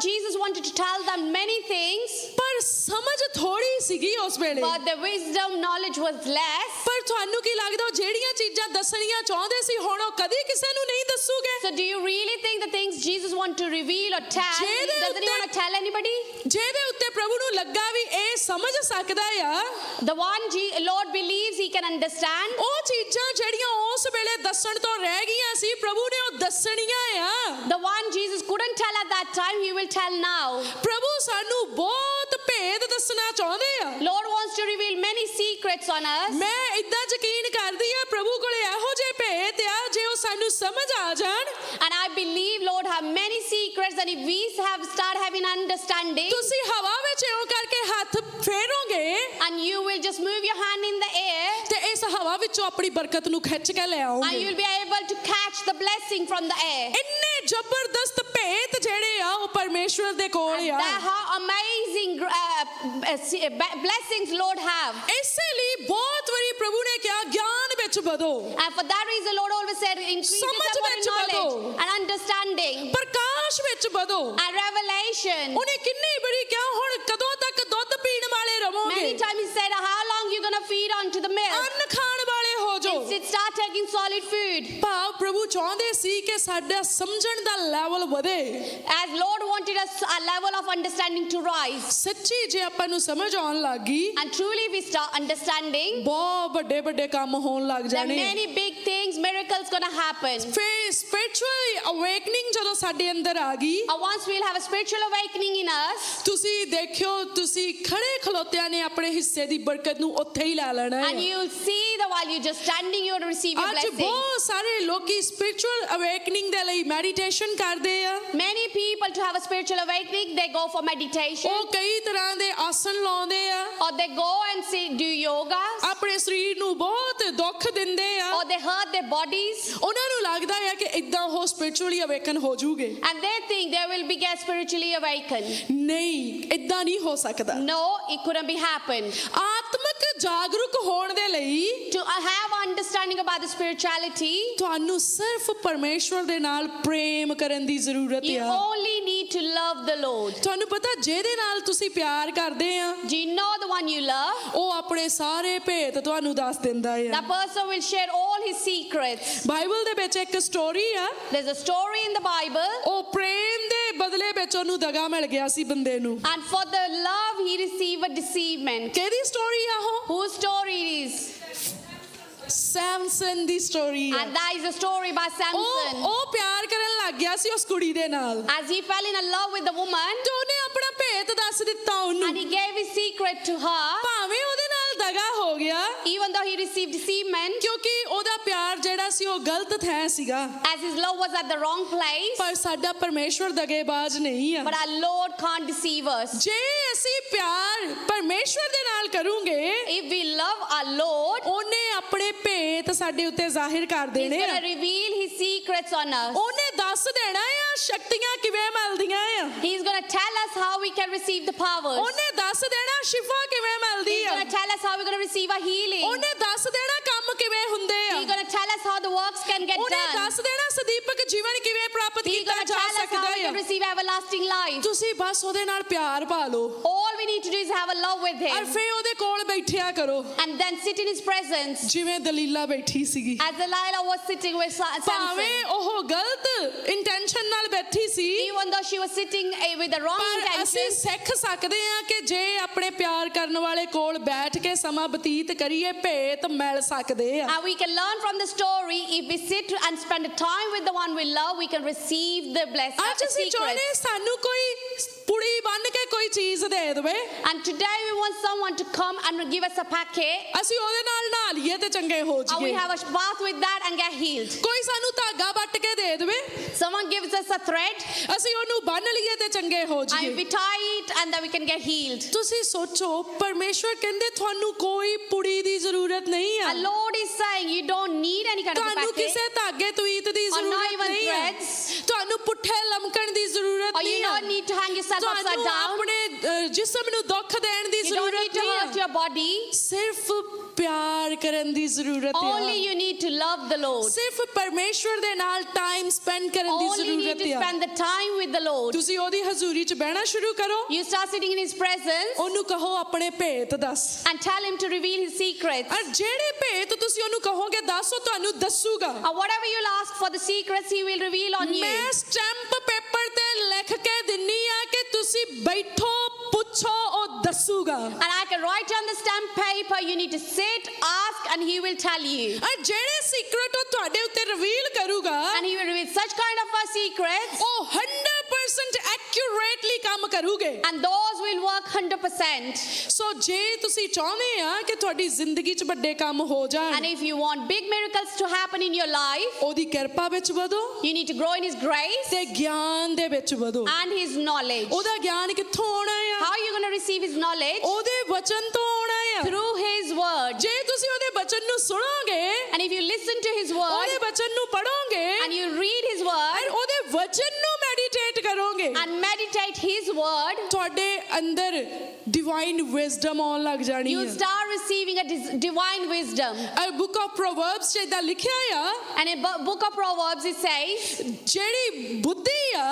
S2: Jesus wanted to tell them many things,
S1: ਪਰ ਸਮਝ ਥੋੜੀ ਸੀਗੀ ਉਸ ਵੇਲੇ
S2: but the wisdom, knowledge was less.
S1: ਪਰ ਤੁਹਾਨੂੰ ਕੀ ਲੱਗਦਾ ਉਹ ਜਿਹੜੀਆਂ ਚੀਜ਼ਾਂ ਦੱਸਣੀਆਂ ਚਾਹੁੰਦੇ ਸੀ ਹੁਣ ਉਹ ਕਦੀ ਕਿਸੇ ਨੂੰ ਨਹੀਂ ਦੱਸੂਗੇ
S2: So do you really think the things Jesus want to reveal or tell,
S1: ਜਿਹਦੇ
S2: doesn't He want to tell anybody?
S1: ਜਿਹਦੇ ਉੱਤੇ ਪ੍ਰਭੂ ਨੂੰ ਲੱਗਾ ਵੀ ਇਹ ਸਮਝ ਸਕਦਾ ਆ
S2: The one Lord believes He can understand.
S1: ਉਹ ਚੀਜ਼ਾਂ ਜਿਹੜੀਆਂ ਉਸ ਵੇਲੇ ਦੱਸਣ ਤੋਂ ਰਹਿ ਗਈਆਂ ਸੀ ਪ੍ਰਭੂ ਨੇ ਉਹ ਦੱਸਣੀਆਂ ਆ
S2: The one Jesus couldn't tell at that time, He will tell now.
S1: ਪ੍ਰਭੂ ਸਾਨੂੰ ਬਹੁਤ ਭੇਦ ਦੱਸਣਾ ਚਾਹੁੰਦੇ ਆ
S2: Lord wants to reveal many secrets on us.
S1: ਮੈਂ ਇਦਾਂ ਯਕੀਨ ਕਰਦੀ ਆ ਪ੍ਰਭੂ ਕੋਲੇ ਇਹੋ ਜਿਹੇ ਭੇਦ ਆ ਜੇ ਉਹ ਸਾਨੂੰ ਸਮਝ ਆ ਜਾਣ
S2: And I believe Lord have many secrets, and if we start having understanding,
S1: ਤੁਸੀਂ ਹਵਾ ਵਿੱਚ ਇਉਂ ਕਰਕੇ ਹੱਥ ਫੇਰੋਗੇ
S2: and you will just move your hand in the air,
S1: ਤੇ ਇਸ ਹਵਾ ਵਿੱਚੋਂ ਆਪਣੀ ਬਰਕਤ ਨੂੰ ਖਿੱਚ ਕੇ ਲੈ
S2: and
S1: ਆਓਗੇ
S2: you will be able to catch the blessing from the air.
S1: ਇੰਨੇ ਜ਼ਬਰਦਸਤ ਭੇਦ ਜਿਹੜੇ ਆ ਉਹ ਪਰਮੇਸ਼ਵਰ ਦੇ ਕੋਲ
S2: And
S1: ਆ
S2: that how amazing blessings Lord have.
S1: ਇਸੇ ਲਈ ਬਹੁਤ ਵਾਰੀ ਪ੍ਰਭੂ ਨੇ ਕਿਹਾ ਗਿਆਨ ਵਿੱਚ ਵਧੋ
S2: And for that reason, Lord always said, increase
S1: ਸਮਝ
S2: your
S1: ਵਿੱਚ
S2: knowledge
S1: ਵਧੋ।
S2: and understanding
S1: ਪ੍ਰਕਾਸ਼ ਵਿੱਚ ਵਧੋ
S2: and revelation.
S1: ਉਹਨੇ ਕਿੰਨੀ ਬੜੀ ਕਿਹਾ ਹੁਣ ਕਦੋਂ ਤੱਕ ਦੁੱਧ ਪੀਣ ਵਾਲੇ ਰਹੋਗੇ
S2: Many times He said, how long you going to feed on to the milk?
S1: ਅੰਨ ਖਾਣ ਵਾਲੇ ਹੋ ਜਾਓ
S2: Instead, start taking solid food.
S1: ਭਾਵ ਪ੍ਰਭੂ ਚਾਹੁੰਦੇ ਸੀ ਕਿ ਸਾਡਾ ਸਮਝਣ ਦਾ ਲੈਵਲ ਵਧੇ
S2: As Lord wanted us a level of understanding to rise.
S1: ਸੱਚੀ ਜੇ ਆਪਾਂ ਨੂੰ ਸਮਝ ਆਉਣ ਲੱਗੀ
S2: And truly we start understanding,
S1: ਬਹੁਤ ਵੱਡੇ ਵੱਡੇ ਕੰਮ ਹੋਣ ਲੱਗ
S2: then
S1: ਜਾਣੇ
S2: many big things, miracles going to happen.
S1: ਫਿਰ ਸਪਿਰਚੁਅਲ ਅਵੇਕਨਿੰਗ ਜਦੋਂ ਸਾਡੇ ਅੰਦਰ ਆ ਗਈ
S2: And once we'll have a spiritual awakening in us,
S1: ਤੁਸੀਂ ਦੇਖਿਓ ਤੁਸੀਂ ਖੜੇ ਖਲੋਤਿਆਂ ਨੇ ਆਪਣੇ ਹਿੱਸੇ ਦੀ ਬਰਕਤ ਨੂੰ ਉੱਥੇ ਹੀ ਲੈ ਲੈਣਾ
S2: and
S1: ਹੈ
S2: you'll see that while you're just standing, you'll receive your
S1: ਅੱਜ
S2: blessing.
S1: ਬਹੁਤ ਸਾਰੇ ਲੋਕੀ ਸਪਿਰਚੁਅਲ ਅਵੇਕਨਿੰਗ ਦੇ ਲਈ ਮੈਡੀਟੇਸ਼ਨ ਕਰਦੇ ਆ
S2: Many people, to have a spiritual awakening, they go for meditation,
S1: ਉਹ ਕਈ ਤਰ੍ਹਾਂ ਦੇ ਆਸਨ ਲਾਉਂਦੇ ਆ
S2: or they go and do yoga,
S1: ਆਪਣੇ ਸਰੀਰ ਨੂੰ ਬਹੁਤ ਦੁੱਖ ਦਿੰਦੇ ਆ
S2: or they hurt their bodies,
S1: ਉਹਨਾਂ ਨੂੰ ਲੱਗਦਾ ਹੈ ਕਿ ਇਦਾਂ ਉਹ ਸਪਿਰਚੁਅਲੀ ਅਵੇਕਨ ਹੋ ਜਾਊਗੇ
S2: and they think they will be get spiritually awakened.
S1: ਨਹੀਂ ਇਦਾਂ ਨਹੀਂ ਹੋ ਸਕਦਾ
S2: No, it couldn't be happened.
S1: ਆਤਮਿਕ ਜਾਗਰੂਕ ਹੋਣ ਦੇ ਲਈ
S2: To have understanding about the spirituality,
S1: ਤੁਹਾਨੂੰ ਸਿਰਫ ਪਰਮੇਸ਼ਵਰ ਦੇ ਨਾਲ ਪ੍ਰੇਮ ਕਰਨ ਦੀ ਜ਼ਰੂਰਤ
S2: you
S1: ਆ
S2: only need to love the Lord.
S1: ਤੁਹਾਨੂੰ ਪਤਾ ਜਿਹਦੇ ਨਾਲ ਤੁਸੀਂ ਪਿਆਰ ਕਰਦੇ ਆ
S2: Do you know the one you love?
S1: ਉਹ ਆਪਣੇ ਸਾਰੇ ਭੇਤ ਤੁਹਾਨੂੰ ਦੱਸ ਦਿੰਦਾ ਆ
S2: That person will share all his secrets.
S1: Bible ਦੇ ਵਿੱਚ ਇੱਕ ਸਟੋਰੀ ਆ
S2: There's a story in the Bible,
S1: ਉਹ ਪ੍ਰੇਮ ਦੇ ਬਦਲੇ ਵਿੱਚ ਉਹਨੂੰ ਦਗਾ ਮਿਲ ਗਿਆ ਸੀ ਬੰਦੇ ਨੂੰ
S2: and for the love he received a deceivement.
S1: ਕਿਹਦੀ ਸਟੋਰੀ ਆ ਉਹ
S2: Whose story it is?
S1: Samson the story ਆ
S2: And that is a story by Samson.
S1: ਉਹ ਪਿਆਰ ਕਰਨ ਲੱਗ ਗਿਆ ਸੀ ਉਸ ਕੁੜੀ ਦੇ ਨਾਲ
S2: As he fell in love with the woman,
S1: ਤੇ ਉਹਨੇ ਆਪਣਾ ਭੇਤ ਦੱਸ ਦਿੱਤਾ ਉਹਨੂੰ
S2: and he gave his secret to her,
S1: ਭਾਵੇਂ ਉਹਦੇ ਨਾਲ ਦਗਾ ਹੋ ਗਿਆ
S2: even though he received deceivement,
S1: ਕਿਉਂਕਿ ਉਹਦਾ ਪਿਆਰ ਜਿਹੜਾ ਸੀ ਉਹ ਗਲਤ ਥਾਂ ਸੀਗਾ
S2: as his love was at the wrong place.
S1: ਪਰ ਸਾਡਾ ਪਰਮੇਸ਼ਵਰ ਦਗੇਬਾਜ਼ ਨਹੀਂ ਆ
S2: But our Lord can't deceive us.
S1: ਜੇ ਅਸੀਂ ਪਿਆਰ ਪਰਮੇਸ਼ਵਰ ਦੇ ਨਾਲ ਕਰੂੰਗੇ
S2: If we love our Lord,
S1: ਉਹਨੇ ਆਪਣੇ ਭੇਤ ਸਾਡੇ ਉੱਤੇ ਜ਼ਾਹਿਰ ਕਰ
S2: He's
S1: ਦੇਣੇ
S2: going
S1: ਆ
S2: to reveal his secrets on us.
S1: ਉਹਨੇ ਦੱਸ ਦੇਣਾ ਆ ਸ਼ਕਤੀਆਂ ਕਿਵੇਂ ਮਿਲਦੀਆਂ ਆ
S2: He's going to tell us how we can receive the powers.
S1: ਉਹਨੇ ਦੱਸ ਦੇਣਾ ਸ਼ਿਫਾ ਕਿਵੇਂ ਮਿਲਦੀ
S2: He's
S1: ਆ
S2: going to tell us how we're going to receive our healing.
S1: ਉਹਨੇ ਦੱਸ ਦੇਣਾ ਕੰਮ ਕਿਵੇਂ ਹੁੰਦੇ ਆ
S2: He's going to tell us how the works can get
S1: ਉਹਨੇ
S2: done.
S1: ਦੱਸ ਦੇਣਾ ਸਦੀਪਕ ਜੀਵਨ ਕਿਵੇਂ ਪ੍ਰਾਪਤ
S2: He's
S1: ਕੀਤਾ
S2: going to
S1: ਜਾ
S2: tell us how
S1: ਸਕਦਾ
S2: we can
S1: ਆ
S2: receive everlasting life.
S1: ਤੁਸੀਂ ਬਸ ਉਹਦੇ ਨਾਲ ਪਿਆਰ ਪਾ ਲਓ
S2: All we need to do is have a love with
S1: ਔਰ
S2: him,
S1: ਫੇ ਉਹਦੇ ਕੋਲ ਬੈਠਿਆ ਕਰੋ
S2: and then sit in his presence,
S1: ਜਿਵੇਂ ਦਲੀਲਾ ਬੈਠੀ ਸੀਗੀ
S2: as Delilah was sitting with Samson.
S1: ਭਾਵੇਂ ਉਹ ਗਲਤ ਇੰਟੈਂਸ਼ਨ ਬੈਠੀ ਸੀ,
S2: even though she was sitting with the wrong
S1: ਪਰ ਅਸੀਂ
S2: intentions.
S1: ਸਿੱਖ ਸਕਦੇ ਹਾਂ ਕਿ ਜੇ ਆਪਣੇ ਪਿਆਰ ਕਰਨ ਵਾਲੇ ਕੋਲ ਬੈਠ ਕੇ ਸਮਾਂ ਬਤੀਤ ਕਰੀਏ ਭੇਤ ਮਿਲ ਸਕਦੇ ਆ।
S2: And we can learn from the story, if we sit and spend time with the one we love, we can receive the blessing.
S1: ਅੱਜ ਅਸੀਂ ਚਾਹੁੰਦੇ ਸਾਨੂੰ ਕੋਈ ਪੁੜੀ ਬੰਨ ਕੇ ਕੋਈ ਚੀਜ਼ ਦੇ ਦੇਵੇ,
S2: And today we want someone to come and give us a packet,
S1: ਅਸੀਂ ਉਹਦੇ ਨਾਲ ਨਹਾ ਲਈਏ ਤੇ ਚੰਗੇ ਹੋ
S2: and we
S1: ਜਾਈਏ।
S2: have a bath with that and get healed.
S1: ਕੋਈ ਸਾਨੂੰ ਧਾਗਾ ਵੱਟ ਕੇ ਦੇ ਦੇਵੇ,
S2: Someone gives us a thread,
S1: ਅਸੀਂ ਉਹਨੂੰ ਬੰਨ ਲਈਏ ਤੇ ਚੰਗੇ ਹੋ
S2: and
S1: ਜਾਈਏ।
S2: we tie it, and then we can get healed.
S1: ਤੁਸੀਂ ਸੋਚੋ, ਪਰਮੇਸ਼ਵਰ ਕਹਿੰਦੇ ਤੁਹਾਨੂੰ ਕੋਈ ਪੁੜੀ ਦੀ ਜ਼ਰੂਰਤ ਨਹੀਂ ਆ,
S2: And Lord is saying you don't need any kind of a
S1: ਤੁਹਾਨੂੰ
S2: packet,
S1: ਕਿਸੇ ਧਾਗੇ ਤਵੀਤ ਦੀ
S2: or not
S1: ਜ਼ਰੂਰਤ
S2: even
S1: ਨਹੀਂ ਆ,
S2: threads,
S1: ਤੁਹਾਨੂੰ ਪੁੱਠੇ ਲਮਕਣ ਦੀ ਜ਼ਰੂਰਤ
S2: or you
S1: ਨਹੀਂ ਆ,
S2: don't need to hang yourself upside
S1: ਤੁਹਾਨੂੰ
S2: down.
S1: ਆਪਣੇ ਜਿਸਮ ਨੂੰ ਦੁੱਖ ਦੇਣ ਦੀ
S2: You don't need
S1: ਜ਼ਰੂਰਤ
S2: to
S1: ਨਹੀਂ
S2: hurt
S1: ਆ,
S2: your body.
S1: ਸਿਰਫ ਪਿਆਰ ਕਰਨ ਦੀ ਜ਼ਰੂਰਤ
S2: Only
S1: ਆ,
S2: you need to love the Lord.
S1: ਸਿਰਫ ਪਰਮੇਸ਼ਵਰ ਦੇ ਨਾਲ ਟਾਈਮ ਸਪੈਂਡ ਕਰਨ ਦੀ
S2: Only need
S1: ਜ਼ਰੂਰਤ
S2: to
S1: ਆ।
S2: spend the time with the Lord.
S1: ਤੁਸੀਂ ਉਹਦੀ ਹਜ਼ੂਰੀ 'ਚ ਬਹਿਣਾ ਸ਼ੁਰੂ ਕਰੋ,
S2: You start sitting in His presence
S1: ਉਹਨੂੰ ਕਹੋ ਆਪਣੇ ਭੇਤ ਦੱਸ,
S2: and tell Him to reveal His secrets.
S1: ਔਰ ਜਿਹੜੇ ਭੇਤ ਤੁਸੀਂ ਉਹਨੂੰ ਕਹੋਗੇ ਦੱਸ, ਉਹ ਤੁਹਾਨੂੰ ਦੱਸੂਗਾ।
S2: And whatever you'll ask for the secrets, He will reveal on you.
S1: ਮੈਂ ਸਟੈਂਪ ਪੇਪਰ ਤੇ ਲਿਖ ਕੇ ਦਿੰਨੀ ਆ ਕਿ ਤੁਸੀਂ ਬੈਠੋ ਪੁੱਛੋ, ਉਹ ਦੱਸੂਗਾ।
S2: And I can write on the stamp paper, you need to sit, ask, and He will tell you.
S1: ਔਰ ਜਿਹੜੇ ਸੀਕ੍ਰੇਟ ਉਹ ਤੁਹਾਡੇ ਉੱਤੇ ਰਿਵੀਲ ਕਰੂਗਾ,
S2: And He will reveal such kind of secrets,
S1: ਉਹ 100% ਐਕਿਊਰੇਟਲੀ ਕੰਮ ਕਰੂਗੇ।
S2: and those will work 100%.
S1: ਸੋ ਜੇ ਤੁਸੀਂ ਚਾਹੁੰਦੇ ਆ ਕਿ ਤੁਹਾਡੀ ਜ਼ਿੰਦਗੀ 'ਚ ਵੱਡੇ ਕੰਮ ਹੋ
S2: And
S1: ਜਾਣ,
S2: if you want big miracles to happen in your life,
S1: ਉਹਦੀ ਕਿਰਪਾ ਵਿੱਚ ਵਧੋ
S2: you need to grow in His grace
S1: ਤੇ ਗਿਆਨ ਦੇ ਵਿੱਚ ਵਧੋ।
S2: and His knowledge.
S1: ਉਹਦਾ ਗਿਆਨ ਕਿੱਥੋਂ ਆਉਣਾ ਆ?
S2: How are you going to receive His knowledge?
S1: ਉਹਦੇ ਵਚਨ ਤੋਂ ਆਉਣਾ ਆ।
S2: Through His word.
S1: ਜੇ ਤੁਸੀਂ ਉਹਦੇ ਵਚਨ ਨੂੰ ਸੁਣੋਗੇ,
S2: And if you listen to His
S1: ਉਹਦੇ
S2: word
S1: ਵਚਨ ਨੂੰ ਪੜੋਗੇ,
S2: and you read His word
S1: ਔਰ ਉਹਦੇ ਵਚਨ ਨੂੰ ਮੈਡੀਟੇਟ ਕਰੋਗੇ,
S2: and meditate His word,
S1: ਤੁਹਾਡੇ ਅੰਦਰ ਡਿਵਾਈਨ ਵਿਜ਼ਡਮ ਆਉਣ ਲੱਗ ਜਾਣੀ
S2: you
S1: ਹੈ।
S2: start receiving a divine wisdom.
S1: ਔਰ ਬੁੱਕ ਆਫ ਪ੍ਰੋਵਰਬਸ 'ਚ ਇਦਾਂ ਲਿਖਿਆ ਆ,
S2: And in book of Proverbs it says,
S1: ਜਿਹੜੀ ਬੁੱਧੀ ਆ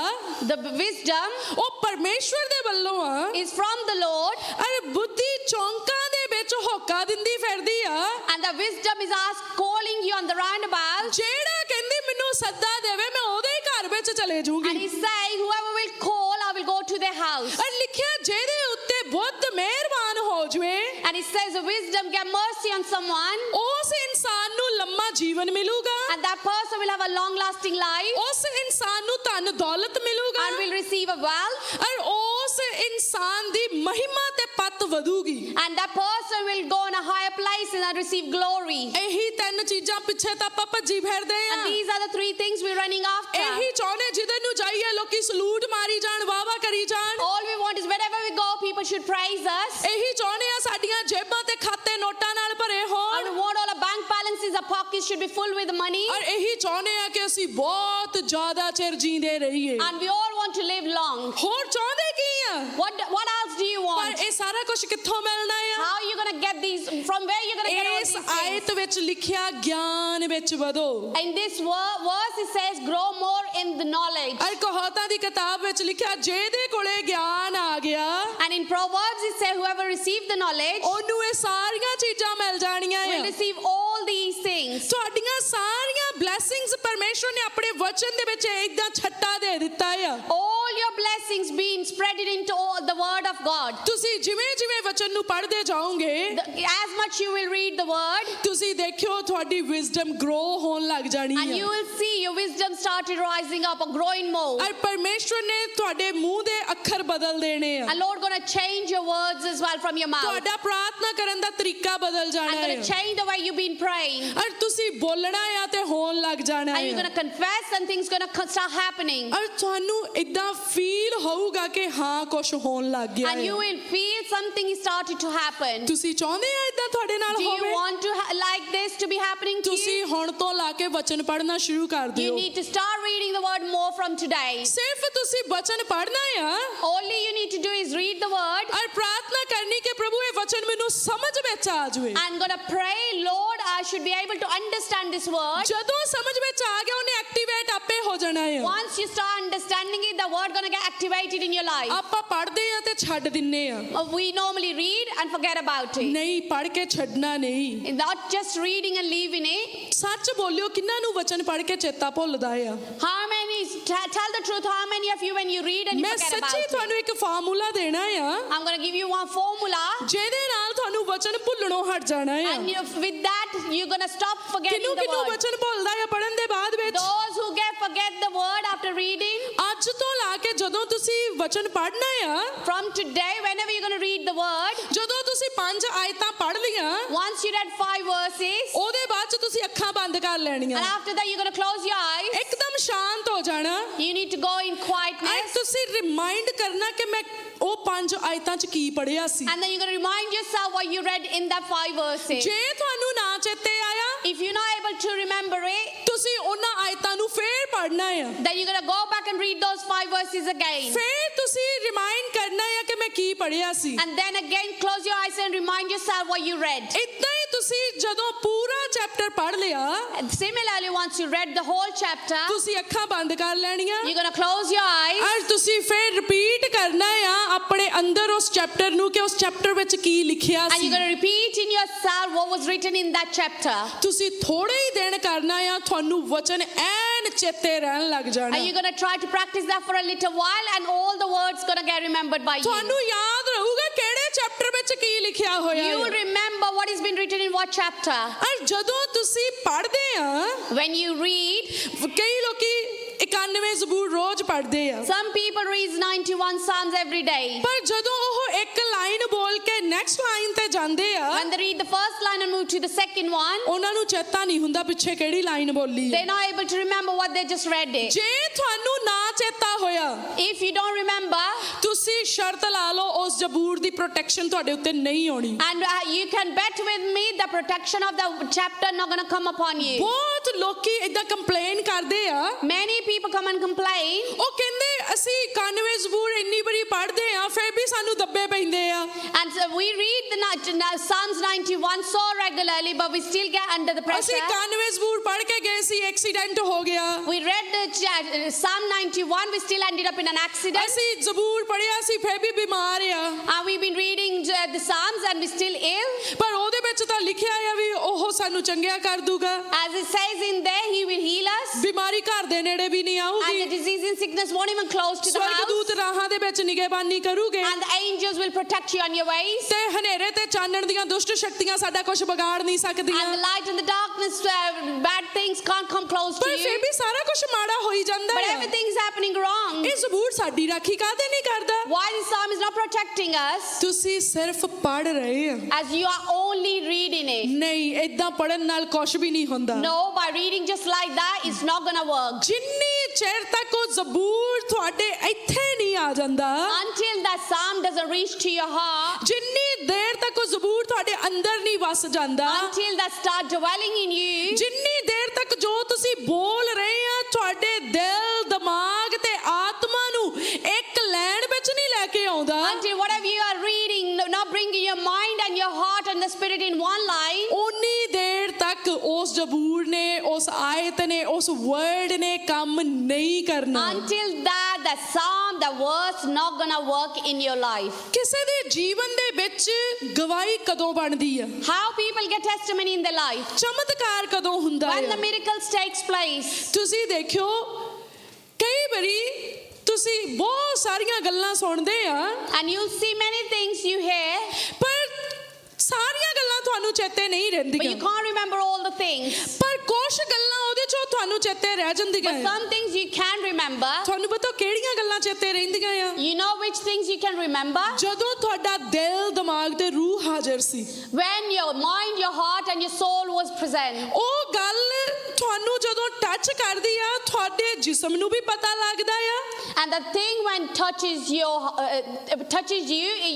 S2: the wisdom
S1: ਉਹ ਪਰਮੇਸ਼ਵਰ ਦੇ ਵੱਲੋਂ ਆ,
S2: is from the Lord,
S1: ਔਰ ਬੁੱਧੀ ਚੌਂਕਾਂ ਦੇ ਵਿੱਚ ਹੋਕਾ ਦਿੰਦੀ ਫਿਰਦੀ ਆ,
S2: and the wisdom is asked, calling you on the roundabout.
S1: ਜਿਹੜਾ ਕਹਿੰਦੀ ਮੈਨੂੰ ਸੱਦਾ ਦੇਵੇ ਮੈਂ ਉਹਦੇ ਹੀ ਘਰ ਵਿੱਚ ਚਲੇ
S2: And
S1: ਜਾਊਂਗੀ।
S2: He's saying, whoever will call, I will go to their house.
S1: ਔਰ ਲਿਖਿਆ ਜਿਹਦੇ ਉੱਤੇ ਬੁੱਧ ਮਿਹਰਬਾਨ ਹੋ ਜਵੇ,
S2: And it says, the wisdom get mercy on someone,
S1: ਉਸ ਇਨਸਾਨ ਨੂੰ ਲੰਮਾ ਜੀਵਨ ਮਿਲੂਗਾ,
S2: and that person will have a long lasting life
S1: ਉਸ ਇਨਸਾਨ ਨੂੰ ਧਨ ਦੌਲਤ ਮਿਲੂਗਾ,
S2: and will receive a wealth,
S1: ਔਰ ਉਸ ਇਨਸਾਨ ਦੀ ਮਹਿਮਾ ਤੇ ਪੱਤ ਵਧੂਗੀ।
S2: and that person will go in a higher place and receive glory.
S1: ਇਹੀ ਤਿੰਨ ਚੀਜ਼ਾਂ ਪਿੱਛੇ ਤਾਂ ਆਪਾਂ ਭੱਜੀ ਫਿਰਦੇ ਆ,
S2: And these are the three things we're running after.
S1: ਇਹੀ ਚਾਹੁੰਦੇ ਜਿਹਦੇ ਨੂੰ ਜਾਈਏ ਲੋਕੀ ਸਲੂਟ ਮਾਰੀ ਜਾਣ, ਵਾਵਾ ਕਰੀ ਜਾਣ,
S2: All we want is wherever we go, people should praise us.
S1: ਇਹੀ ਚਾਹੁੰਦੇ ਆ ਸਾਡੀਆਂ ਜੇਬਾਂ ਤੇ ਖਾਤੇ ਨੋਟਾਂ ਨਾਲ ਭਰੇ
S2: And
S1: ਹੋਣ,
S2: we want all our bank balances, our pockets should be full with money.
S1: ਔਰ ਇਹੀ ਚਾਹੁੰਦੇ ਆ ਕਿ ਅਸੀਂ ਬਹੁਤ ਜ਼ਿਆਦਾ ਚਿਰ ਜੀਂਦੇ ਰਹੀਏ।
S2: And we all want to live long.
S1: ਹੋਰ ਚਾਹੁੰਦੇ ਕੀ ਆ?
S2: What else do you
S1: ਪਰ
S2: want?
S1: ਇਹ ਸਾਰਾ ਕੁਝ ਕਿੱਥੋਂ ਮਿਲਣਾ ਆ?
S2: How are you going to get these? From where are you going to get all
S1: ਇਸ
S2: these things?
S1: ਆਇਤ ਵਿੱਚ ਲਿਖਿਆ ਗਿਆਨ ਵਿੱਚ ਵਧੋ।
S2: In this verse it says, grow more in the knowledge.
S1: ਔਰ ਕਹਾਵਤਾਂ ਦੀ ਕਿਤਾਬ ਵਿੱਚ ਲਿਖਿਆ ਜਿਹਦੇ ਕੋਲੇ ਗਿਆਨ ਆ ਗਿਆ
S2: And in Proverbs it says, whoever received the knowledge
S1: ਉਹਨੂੰ ਇਹ ਸਾਰੀਆਂ ਚੀਜ਼ਾਂ ਮਿਲ ਜਾਣੀਆਂ
S2: will
S1: ਆ।
S2: receive all these things.
S1: ਤੁਹਾਡੀਆਂ ਸਾਰੀਆਂ ਬਲੇਸਿੰਗਸ ਪਰਮੇਸ਼ਵਰ ਨੇ ਆਪਣੇ ਵਚਨ ਦੇ ਵਿੱਚ ਇਦਾਂ ਛੱਟਾ ਦੇ ਦਿੱਤਾ ਆ।
S2: All your blessings being spreaded into all the word of God.
S1: ਤੁਸੀਂ ਜਿਵੇਂ ਜਿਵੇਂ ਵਚਨ ਨੂੰ ਪੜ੍ਹਦੇ ਜਾਓਗੇ,
S2: As much you will read the word,
S1: ਤੁਸੀਂ ਦੇਖਿਓ ਤੁਹਾਡੀ ਵਿਜ਼ਡਮ ਗਰੋ ਹੋਣ ਲੱਗ ਜਾਣੀ
S2: and you
S1: ਆ।
S2: will see your wisdom started rising up or growing more.
S1: ਔਰ ਪਰਮੇਸ਼ਵਰ ਨੇ ਤੁਹਾਡੇ ਮੂੰਹ ਦੇ ਅੱਖਰ ਬਦਲ ਦੇਣੇ ਆ।
S2: And Lord going to change your words as well from your mouth.
S1: ਤੁਹਾਡਾ ਪ੍ਰਾਰਥਨਾ ਕਰਨ ਦਾ ਤਰੀਕਾ ਬਦਲ
S2: I'm
S1: ਜਾਣਾ
S2: going to
S1: ਹੈ,
S2: change the way you've been praying.
S1: ਔਰ ਤੁਸੀਂ ਬੋਲਣਾ ਆ ਤੇ ਹੋਣ ਲੱਗ ਜਾਣਾ
S2: And you're
S1: ਹੈ,
S2: going to confess and things going to start happening.
S1: ਔਰ ਤੁਹਾਨੂੰ ਇਦਾਂ ਫੀਲ ਹੋਊਗਾ ਕਿ ਹਾਂ ਕੁਝ ਹੋਣ ਲੱਗ ਗਿਆ
S2: And you
S1: ਹੈ।
S2: will feel something is started to happen.
S1: ਤੁਸੀਂ ਚਾਹੁੰਦੇ ਆ ਇਦਾਂ ਤੁਹਾਡੇ ਨਾਲ
S2: Do you
S1: ਹੋਵੇ?
S2: want to like this to be happening to you?
S1: ਤੁਸੀਂ ਹੁਣ ਤੋਂ ਲਾ ਕੇ ਵਚਨ ਪੜ੍ਹਨਾ ਸ਼ੁਰੂ ਕਰ
S2: You
S1: ਦਿਓ।
S2: need to start reading the word more from today.
S1: ਸਿਰਫ ਤੁਸੀਂ ਵਚਨ ਪੜ੍ਹਨਾ ਆ
S2: All you need to do is read the word
S1: ਔਰ ਪ੍ਰਾਰਥਨਾ ਕਰਨੀ ਕਿ ਪ੍ਰਭੂ ਇਹ ਵਚਨ ਮੈਨੂੰ ਸਮਝ ਵਿੱਚ ਆ ਜਾਵੇ।
S2: and going to pray, Lord, I should be able to understand this word.
S1: ਜਦੋਂ ਸਮਝ ਵਿੱਚ ਆ ਗਿਆ ਉਹਨੇ ਐਕਟੀਵੇਟ ਆਪੇ ਹੋ ਜਾਣਾ ਆ।
S2: Once you start understanding it, the word going to get activated in your life.
S1: ਆਪਾਂ ਪੜ੍ਹਦੇ ਆ ਤੇ ਛੱਡ ਦਿੰਨੇ ਆ,
S2: We normally read and forget about it.
S1: ਨਹੀਂ ਪੜ੍ਹ ਕੇ ਛੱਡਣਾ ਨਹੀਂ।
S2: Not just reading and leaving it.
S1: ਸੱਚ ਬੋਲਿਓ, ਕਿੰਨਾਂ ਨੂੰ ਵਚਨ ਪੜ੍ਹ ਕੇ ਚੇਤਾ ਭੁੱਲਦਾ ਆ?
S2: How many tell the truth, how many of you when you read and you
S1: ਮੈਂ
S2: forget about
S1: ਸੱਚੀ
S2: it?
S1: ਤੁਹਾਨੂੰ ਇੱਕ ਫਾਰਮੂਲਾ ਦੇਣਾ ਆ
S2: I'm going to give you one formula,
S1: ਜਿਹਦੇ ਨਾਲ ਤੁਹਾਨੂੰ ਵਚਨ ਭੁੱਲਣੋਂ ਹਟ ਜਾਣਾ ਆ
S2: and with that you're going to stop forgetting
S1: ਕਿਨੂੰ
S2: the
S1: ਕਿਨੂੰ
S2: word.
S1: ਵਚਨ ਭੁੱਲਦਾ ਆ ਪੜਨ ਦੇ ਬਾਅਦ ਵਿੱਚ
S2: Those who forget the word after reading,
S1: ਅੱਜ ਤੋਂ ਲਾ ਕੇ ਜਦੋਂ ਤੁਸੀਂ ਵਚਨ ਪੜ੍ਹਨਾ ਆ
S2: from today, whenever you're going to read the word,
S1: ਜਦੋਂ ਤੁਸੀਂ 5 ਆਇਤਾਂ ਪੜ੍ਹ ਲੀਆਂ
S2: once you read 5 verses,
S1: ਉਹਦੇ ਬਾਅਦ ਚ ਤੁਸੀਂ ਅੱਖਾਂ ਬੰਦ ਕਰ ਲੈਣੀਆਂ
S2: and after that you're going to close your eyes.
S1: ਇੱਕਦਮ ਸ਼ਾਂਤ ਹੋ ਜਾਣਾ
S2: You need to go in
S1: ਐ
S2: quietness,
S1: ਤੁਸੀਂ ਰਿਮਾਈਂਡ ਕਰਨਾ ਕਿ ਮੈਂ ਉਹ 5 ਆਇਤਾਂ ਚ ਕੀ ਪੜ੍ਹਿਆ ਸੀ
S2: and then you're going to remind yourself what you read in that 5 verses.
S1: ਜੇ ਤੁਹਾਨੂੰ ਨਾ ਚੇਤੇ ਆਇਆ
S2: If you're not able to remember it,
S1: ਤੁਸੀਂ ਉਹਨਾਂ ਆਇਤਾਂ ਨੂੰ ਫੇਰ ਪੜ੍ਹਨਾ ਆ
S2: then you're going to go back and read those 5 verses again.
S1: ਫੇਰ ਤੁਸੀਂ ਰਿਮਾਈਂਡ ਕਰਨਾ ਆ ਕਿ ਮੈਂ ਕੀ ਪੜ੍ਹਿਆ ਸੀ
S2: And then again close your eyes and remind yourself what you read.
S1: ਇਦਾਂ ਹੀ ਤੁਸੀਂ ਜਦੋਂ ਪੂਰਾ ਚੈਪਟਰ ਪੜ੍ਹ ਲਿਆ
S2: And similarly, once you read the whole chapter,
S1: ਤੁਸੀਂ ਅੱਖਾਂ ਬੰਦ ਕਰ ਲੈਣੀਆਂ
S2: you're going to close your eyes,
S1: ਔਰ ਤੁਸੀਂ ਫੇਰ ਰਿਪੀਟ ਕਰਨਾ ਆ ਆਪਣੇ ਅੰਦਰ ਉਸ ਚੈਪਟਰ ਨੂੰ ਕਿ ਉਸ ਚੈਪਟਰ ਵਿੱਚ ਕੀ ਲਿਖਿਆ
S2: and
S1: C
S2: you're going to repeat in yourself what was written in that chapter.
S1: ਤੁਸੀਂ ਥੋੜੇ ਹੀ ਦਿਨ ਕਰਨਾ ਆ ਤੁਹਾਨੂੰ ਵਚਨ ਐਨ ਚੇਤੇ ਰਹਿਣ ਲੱਗ ਜਾਣਾ
S2: And you're going to try to practice that for a little while, and all the words going to get remembered by you.
S1: ਤੁਹਾਨੂੰ ਯਾਦ ਰਹੂਗਾ ਕਿਹੜੇ ਚੈਪਟਰ ਵਿੱਚ ਕੀ ਲਿਖਿਆ ਹੋਇਆ
S2: You will
S1: ਹੈ
S2: remember what has been written in what chapter.
S1: ਔਰ ਜਦੋਂ ਤੁਸੀਂ ਪੜ੍ਹਦੇ ਆ
S2: When you read,
S1: ਕਈ ਲੋਕੀ 91 ਜ਼ਬੂਰ ਰੋਜ਼ ਪੜ੍ਹਦੇ ਆ
S2: some people read 91 Psalms every day.
S1: ਪਰ ਜਦੋਂ ਉਹ ਇੱਕ ਲਾਈਨ ਬੋਲ ਕੇ ਨੈਕਸਟ ਲਾਈਨ ਤੇ ਜਾਂਦੇ ਆ
S2: When they read the first line and move to the second one,
S1: ਉਹਨਾਂ ਨੂੰ ਚੇਤਾ ਨਹੀਂ ਹੁੰਦਾ ਪਿੱਛੇ ਕਿਹੜੀ ਲਾਈਨ ਬੋਲੀ ਹੈ
S2: they're not able to remember what they just read it.
S1: ਜੇ ਤੁਹਾਨੂੰ ਨਾ ਚੇਤਾ ਹੋਇਆ
S2: If you don't remember,
S1: ਤੁਸੀਂ ਸ਼ਰਤ ਲਾ ਲਓ ਉਸ ਜ਼ਬੂਰ ਦੀ ਪ੍ਰੋਟੈਕਸ਼ਨ ਤੁਹਾਡੇ ਉੱਤੇ ਨਹੀਂ ਆਉਣੀ
S2: and you can bet with me the protection of the chapter not going to come upon you.
S1: ਬਹੁਤ ਲੋਕੀ ਇਦਾਂ ਕੰਪਲੇਨ ਕਰਦੇ ਆ
S2: Many people come and complain,
S1: ਉਹ ਕਹਿੰਦੇ ਅਸੀਂ 91 ਜ਼ਬੂਰ ਇੰਨੀ ਵਾਰੀ ਪੜ੍ਹਦੇ ਆ ਫਿਰ ਵੀ ਸਾਨੂੰ ਦੱਬੇ ਪੈਂਦੇ ਆ
S2: and so we read the Psalms 91 so regularly, but we still get under the
S1: ਅਸੀਂ
S2: pressure.
S1: 91 ਜ਼ਬੂਰ ਪੜ੍ਹ ਕੇ ਗਏ ਸੀ ਐਕਸੀਡੈਂਟ ਹੋ ਗਿਆ
S2: We read the Psalm 91, we still ended up in an accident.
S1: ਅਸੀਂ ਜ਼ਬੂਰ ਪੜ੍ਹਿਆ ਸੀ ਫਿਰ ਵੀ ਬਿਮਾਰ ਆ
S2: And we've been reading the Psalms and we're still ill.
S1: ਪਰ ਉਹਦੇ ਵਿੱਚ ਤਾਂ ਲਿਖਿਆ ਆ ਵੀ ਉਹ ਸਾਨੂੰ ਚੰਗਿਆ ਕਰ ਦੂਗਾ
S2: As it says in there, He will heal us.
S1: ਬਿਮਾਰੀ ਘਰ ਦੇ ਨੇੜੇ ਵੀ ਨਹੀਂ
S2: And
S1: ਆਊਗੀ
S2: the disease and sickness won't even close to the house.
S1: ਸਵਰਗਦੂਤ ਰਾਹਾਂ ਦੇ ਵਿੱਚ ਨਿਗਹਿਬਾਨੀ ਕਰੂਗੇ
S2: And the angels will protect you on your ways.
S1: ਤੇ ਹਨੇਰੇ ਤੇ ਚਾਨਣ ਦੀਆਂ ਦੁਸ਼ਟ ਸ਼ਕਤੀਆਂ ਸਾਡਾ ਕੁਝ ਵਿਗਾੜ ਨਹੀਂ ਸਕਦੀਆਂ
S2: And the light and the darkness, bad things can't come close to
S1: ਪਰ ਫਿਰ
S2: you.
S1: ਵੀ ਸਾਰਾ ਕੁਝ ਮਾੜਾ ਹੋਈ ਜਾਂਦਾ
S2: But
S1: ਹੈ
S2: everything's happening wrong.
S1: ਇਹ ਜ਼ਬੂਰ ਸਾਡੀ ਰਾਖੀ ਕਾਹਦੇ ਨਹੀਂ ਕਰਦਾ
S2: Why this psalm is not protecting us?
S1: ਤੁਸੀਂ ਸਿਰਫ ਪੜ ਰਹੇ ਆ
S2: As you are only reading it.
S1: ਨਹੀਂ ਇਦਾਂ ਪੜਨ ਨਾਲ ਕੁਝ ਵੀ ਨਹੀਂ ਹੁੰਦਾ
S2: No, by reading just like that, it's not going to work.
S1: ਜਿੰਨੀ ਚਿਰ ਤੱਕ ਉਹ ਜ਼ਬੂਰ ਤੁਹਾਡੇ ਇੱਥੇ ਨਹੀਂ ਆ ਜਾਂਦਾ
S2: Until that psalm doesn't reach to your heart,
S1: ਜਿੰਨੀ ਦੇਰ ਤੱਕ ਉਹ ਜ਼ਬੂਰ ਤੁਹਾਡੇ ਅੰਦਰ ਨਹੀਂ ਵਸ ਜਾਂਦਾ
S2: until that start dwelling in you,
S1: ਜਿੰਨੀ ਦੇਰ ਤੱਕ ਜੋ ਤੁਸੀਂ ਬੋਲ ਰਹੇ ਆ ਤੁਹਾਡੇ ਦਿਲ ਦਿਮਾਗ ਤੇ ਆਤਮਾ ਨੂੰ ਇੱਕ ਲੈਣ ਵਿੱਚ ਨਹੀਂ ਲੈ ਕੇ ਆਉਂਦਾ
S2: until whatever you are reading, not bringing your mind and your heart and the spirit in one line,
S1: ਉਨੀ ਦੇਰ ਤੱਕ ਉਸ ਜ਼ਬੂਰ ਨੇ ਉਸ ਆਇਤ ਨੇ ਉਸ ਵਰਡ ਨੇ ਕੰਮ ਨਹੀਂ ਕਰਨਾ
S2: until that psalm, the verse not going to work in your life.
S1: ਕਿਸੇ ਦੇ ਜੀਵਨ ਦੇ ਵਿੱਚ ਗਵਾਹੀ ਕਦੋਂ ਬਣਦੀ ਆ
S2: How people get testimony in their life?
S1: ਚਮਤਕਾਰ ਕਦੋਂ ਹੁੰਦਾ
S2: When the
S1: ਹੈ
S2: miracles takes place.
S1: ਤੁਸੀਂ ਦੇਖਿਓ ਕਈ ਵਾਰੀ ਤੁਸੀਂ ਬਹੁਤ ਸਾਰੀਆਂ ਗੱਲਾਂ ਸੁਣਦੇ ਆ
S2: And you'll see many things you hear,
S1: ਪਰ ਸਾਰੀਆਂ ਗੱਲਾਂ ਤੁਹਾਨੂੰ ਚੇਤੇ ਨਹੀਂ
S2: but you
S1: ਰਹਿੰਦੀਆਂ
S2: can't remember all the things.
S1: ਪਰ ਕੁਝ ਗੱਲਾਂ ਉਹਦੇ ਚੋਂ ਤੁਹਾਨੂੰ ਚੇਤੇ ਰਹਿ ਜਾਂਦੀਆਂ
S2: But
S1: ਆ
S2: some things you can remember.
S1: ਤੁਹਾਨੂੰ ਪਤਾ ਕਿਹੜੀਆਂ ਗੱਲਾਂ ਚੇਤੇ ਰਹਿੰਦੀਆਂ ਆ
S2: You know which things you can remember?
S1: ਜਦੋਂ ਤੁਹਾਡਾ ਦਿਲ ਦਿਮਾਗ ਤੇ ਰੂਹ ਹਾਜ਼ਰ ਸੀ
S2: When your mind, your heart and your soul was present.
S1: ਉਹ ਗੱਲ ਤੁਹਾਨੂੰ ਜਦੋਂ ਟੱਚ ਕਰਦੀ ਆ ਤੁਹਾਡੇ ਜਿਸਮ ਨੂੰ ਵੀ ਪਤਾ ਲੱਗਦਾ ਆ
S2: And the thing when touches you,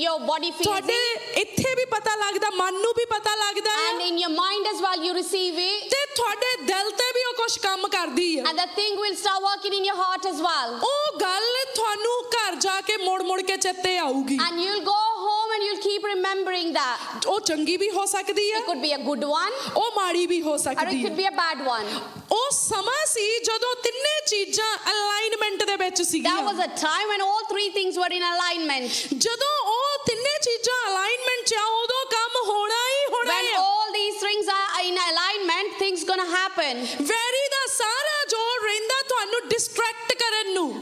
S2: your body feels
S1: ਤੁਹਾਡੇ
S2: it.
S1: ਇੱਥੇ ਵੀ ਪਤਾ ਲੱਗਦਾ ਮਨ ਨੂੰ ਵੀ ਪਤਾ ਲੱਗਦਾ
S2: And
S1: ਆ
S2: in your mind as well, you receive it.
S1: ਤੇ ਤੁਹਾਡੇ ਦਿਲ ਤੇ ਵੀ ਉਹ ਕੁਝ ਕੰਮ ਕਰਦੀ ਆ
S2: And the thing will start working in your heart as well.
S1: ਉਹ ਗੱਲ ਤੁਹਾਨੂੰ ਘਰ ਜਾ ਕੇ ਮੁੜ ਮੁੜ ਕੇ ਚੇਤੇ ਆਊਗੀ
S2: And you'll go home and you'll keep remembering that.
S1: ਉਹ ਚੰਗੀ ਵੀ ਹੋ ਸਕਦੀ ਆ
S2: It could be a good one
S1: ਉਹ ਮਾੜੀ ਵੀ ਹੋ
S2: or it
S1: ਸਕਦੀ
S2: could
S1: ਆ
S2: be a bad one.
S1: ਉਹ ਸਮਾਂ ਸੀ ਜਦੋਂ ਤਿੰਨੇ ਚੀਜ਼ਾਂ ਅਲਾਈਨਮੈਂਟ ਦੇ ਵਿੱਚ
S2: That
S1: ਸੀਗੀਆਂ
S2: was a time when all three things were in alignment.
S1: ਜਦੋਂ ਉਹ ਤਿੰਨੇ ਚੀਜ਼ਾਂ ਅਲਾਈਨਮੈਂਟ 'ਚ ਆ ਉਦੋਂ ਕੰਮ ਹੋਣਾ ਹੀ ਹੋਣਾ
S2: When
S1: ਆ
S2: all these things are in alignment, things gonna happen.
S1: ਵੈਰੀ ਦਾ ਸਾਰਾ ਜੋਰ ਰਹਿੰਦਾ ਤੁਹਾਨੂੰ distract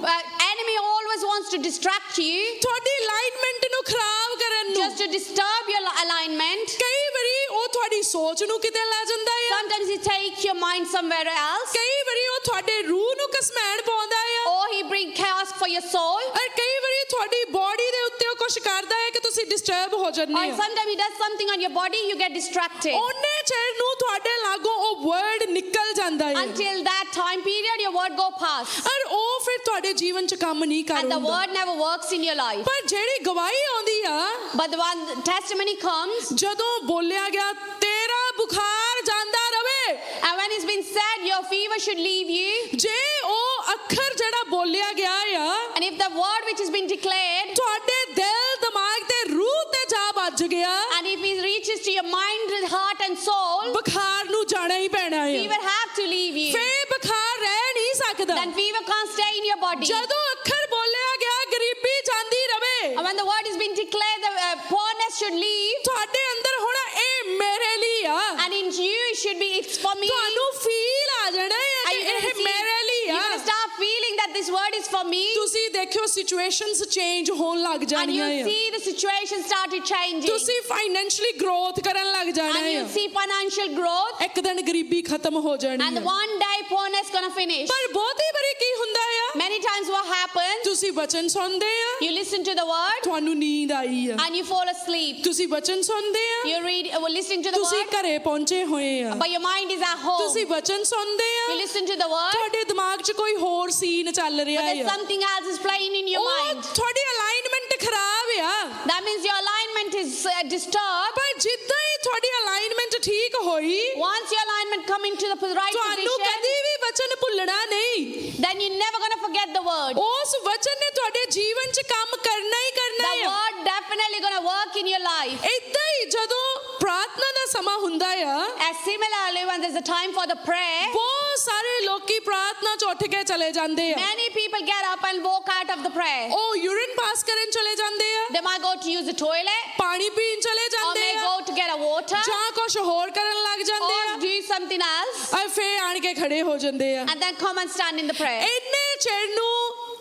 S2: enemy always wants to distract you,
S1: ਤੁਹਾਡੀ ਅਲਾਈਨਮੈਂਟ ਨੂੰ ਖਰਾਬ ਕਰਨ ਨੂੰ।
S2: just to disturb your alignment.
S1: ਕਈ ਵਾਰੀ ਉਹ ਤੁਹਾਡੀ ਸੋਚ ਨੂੰ ਕਿਤੇ ਲੈ ਜਾਂਦਾ ਆ।
S2: Sometimes he takes your mind somewhere else,
S1: ਕਈ ਵਾਰੀ ਉਹ ਤੁਹਾਡੇ ਰੂਹ ਨੂੰ ਕਸਮੈਣ ਪਾਉਂਦਾ ਆ।
S2: or he brings chaos for your soul.
S1: ਔਰ ਕਈ ਵਾਰੀ ਤੁਹਾਡੀ ਬਾਡੀ ਦੇ ਉੱਤੇ ਉਹ ਕੁਝ ਕਰਦਾ ਹੈ ਕਿ ਤੁਸੀਂ ਡਿਸਟਰਬ ਹੋ ਜਾਂਦੇ
S2: Or
S1: ਹੋ।
S2: sometimes he does something on your body, you get distracted.
S1: ਉਹਨੇ ਚਿਰ ਨੂੰ ਤੁਹਾਡੇ ਲਾਗੋਂ ਉਹ ਵਰਡ ਨਿਕਲ ਜਾਂਦਾ ਹੈ
S2: Until that time period, your word go past.
S1: ਔਰ ਉਹ ਫਿਰ ਤੁਹਾਡੇ ਜੀਵਨ 'ਚ ਕੰਮ ਨਹੀਂ
S2: And the
S1: ਕਰਦਾ।
S2: word never works in your life.
S1: ਪਰ ਜਿਹੜੀ ਗਵਾਹੀ ਆਉਂਦੀ ਆ,
S2: But the one testimony comes,
S1: ਜਦੋਂ ਬੋਲਿਆ ਗਿਆ ਤੇਰਾ ਬੁਖਾਰ ਜਾਂਦਾ ਰਵੇ,
S2: and when it's been said your fever should leave you,
S1: ਜੇ ਉਹ ਅੱਖਰ ਜਿਹੜਾ ਬੋਲਿਆ ਗਿਆ ਆ
S2: and if the word which has been declared,
S1: ਤੁਹਾਡੇ ਦਿਲ ਦਿਮਾਗ ਤੇ ਰੂਹ ਤੇ ਜਾ ਵੱਜ ਗਿਆ,
S2: and if it reaches to your mind, heart and soul,
S1: ਬੁਖਾਰ ਨੂੰ ਜਾਣਾ ਹੀ ਪੈਣਾ ਹੈ।
S2: fever have to leave you.
S1: ਫੇਰ ਬੁਖਾਰ ਰਹਿ ਨਹੀਂ ਸਕਦਾ।
S2: Then fever can't stay in your body.
S1: ਜਦੋਂ ਅੱਖਰ ਬੋਲਿਆ ਗਿਆ ਗਰੀਬੀ ਜਾਂਦੀ ਰਵੇ,
S2: And when the word has been declared, the poorness should leave,
S1: ਤੁਹਾਡੇ ਅੰਦਰ ਹੁਣ ਇਹ ਮੇਰੇ ਲਈ ਆ,
S2: and in you it should be, it's for me.
S1: ਤੁਹਾਨੂੰ ਫੀਲ ਆ ਜਾਣਾ ਹੈ
S2: Are
S1: ਕਿ
S2: you gonna
S1: ਇਹ
S2: see-
S1: ਮੇਰੇ ਲਈ
S2: You're
S1: ਆ।
S2: gonna start feeling that this word is for me,
S1: ਤੁਸੀਂ ਦੇਖਿਓ ਸਿਚੁਏਸ਼ਨਸ ਚੇਂਜ ਹੋਣ ਲੱਗ
S2: and
S1: ਜਾਣੀਆਂ
S2: you
S1: ਆ।
S2: see the situation started changing,
S1: ਤੁਸੀਂ ਫਾਈਨੈਂਸ਼ੀਅਲੀ ਗਰੋਥ ਕਰਨ ਲੱਗ ਜਾਣਾ
S2: and you
S1: ਹੈ।
S2: see financial growth,
S1: ਇੱਕ ਦਿਨ ਗਰੀਬੀ ਖਤਮ ਹੋ ਜਾਣੀ
S2: and
S1: ਹੈ।
S2: one day poorness gonna finish.
S1: ਪਰ ਬਹੁਤੀ ਵਾਰੀ ਕੀ ਹੁੰਦਾ ਆ,
S2: Many times what happens,
S1: ਤੁਸੀਂ ਵਚਨ ਸੁਣਦੇ ਆ,
S2: you listen to the word
S1: ਤੁਹਾਨੂੰ ਨੀਂਦ ਆਈ ਆ।
S2: and you fall asleep.
S1: ਤੁਸੀਂ ਵਚਨ ਸੁਣਦੇ ਆ,
S2: You read, listening to the
S1: ਤੁਸੀਂ
S2: word,
S1: ਘਰੇ ਪਹੁੰਚੇ ਹੋਏ ਆ।
S2: but your mind is at home.
S1: ਤੁਸੀਂ ਵਚਨ ਸੁਣਦੇ ਆ,
S2: You listen to the word,
S1: ਤੁਹਾਡੇ ਦਿਮਾਗ 'ਚ ਕੋਈ ਹੋਰ ਸੀਨ ਚੱਲ
S2: but
S1: ਰਿਹਾ
S2: there's
S1: ਆ।
S2: something else is playing in your
S1: ਉਹ
S2: mind.
S1: ਤੁਹਾਡੀ ਅਲਾਈਨਮੈਂਟ ਖਰਾਬ ਆ।
S2: That means your alignment is disturbed.
S1: ਪਰ ਜਿੱਦਾਂ ਹੀ ਤੁਹਾਡੀ ਅਲਾਈਨਮੈਂਟ ਠੀਕ ਹੋਈ,
S2: Once your alignment come into the right
S1: ਤੁਹਾਨੂੰ
S2: position,
S1: ਕਦੀ ਵੀ ਵਚਨ ਭੁੱਲਣਾ ਨਹੀਂ।
S2: then you're never gonna forget the word.
S1: ਉਸ ਵਚਨ ਨੇ ਤੁਹਾਡੇ ਜੀਵਨ 'ਚ ਕੰਮ ਕਰਨਾ ਹੀ ਕਰਨਾ
S2: The
S1: ਹੈ।
S2: word definitely gonna work in your life.
S1: ਏਦਾਂ ਹੀ ਜਦੋਂ ਪ੍ਰਾਰਥਨਾ ਦਾ ਸਮਾਂ ਹੁੰਦਾ ਆ,
S2: As similarly, when there's a time for the prayer,
S1: ਬਹੁਤ ਸਾਰੇ ਲੋਕੀ ਪ੍ਰਾਰਥਨਾ 'ਚ ਉੱਠ ਕੇ ਚਲੇ ਜਾਂਦੇ ਆ।
S2: many people get up and walk out of the prayer.
S1: ਉਹ ਯੂਰਿਨ ਪਾਸ ਕਰਨ ਚਲੇ ਜਾਂਦੇ ਆ,
S2: They might go to use the toilet,
S1: ਪਾਣੀ ਪੀਣ ਚਲੇ
S2: or
S1: ਜਾਂਦੇ
S2: may
S1: ਆ,
S2: go to get a water,
S1: ਜਾਂ ਕੁਝ ਹੋਰ ਕਰਨ ਲੱਗ ਜਾਂਦੇ
S2: or
S1: ਆ,
S2: do something else,
S1: ਆ ਫੇਰ ਆਣ ਕੇ ਖੜੇ ਹੋ ਜਾਂਦੇ ਆ।
S2: and then come and stand in the prayer.
S1: ਇੰਨੇ ਚਿਰ ਨੂੰ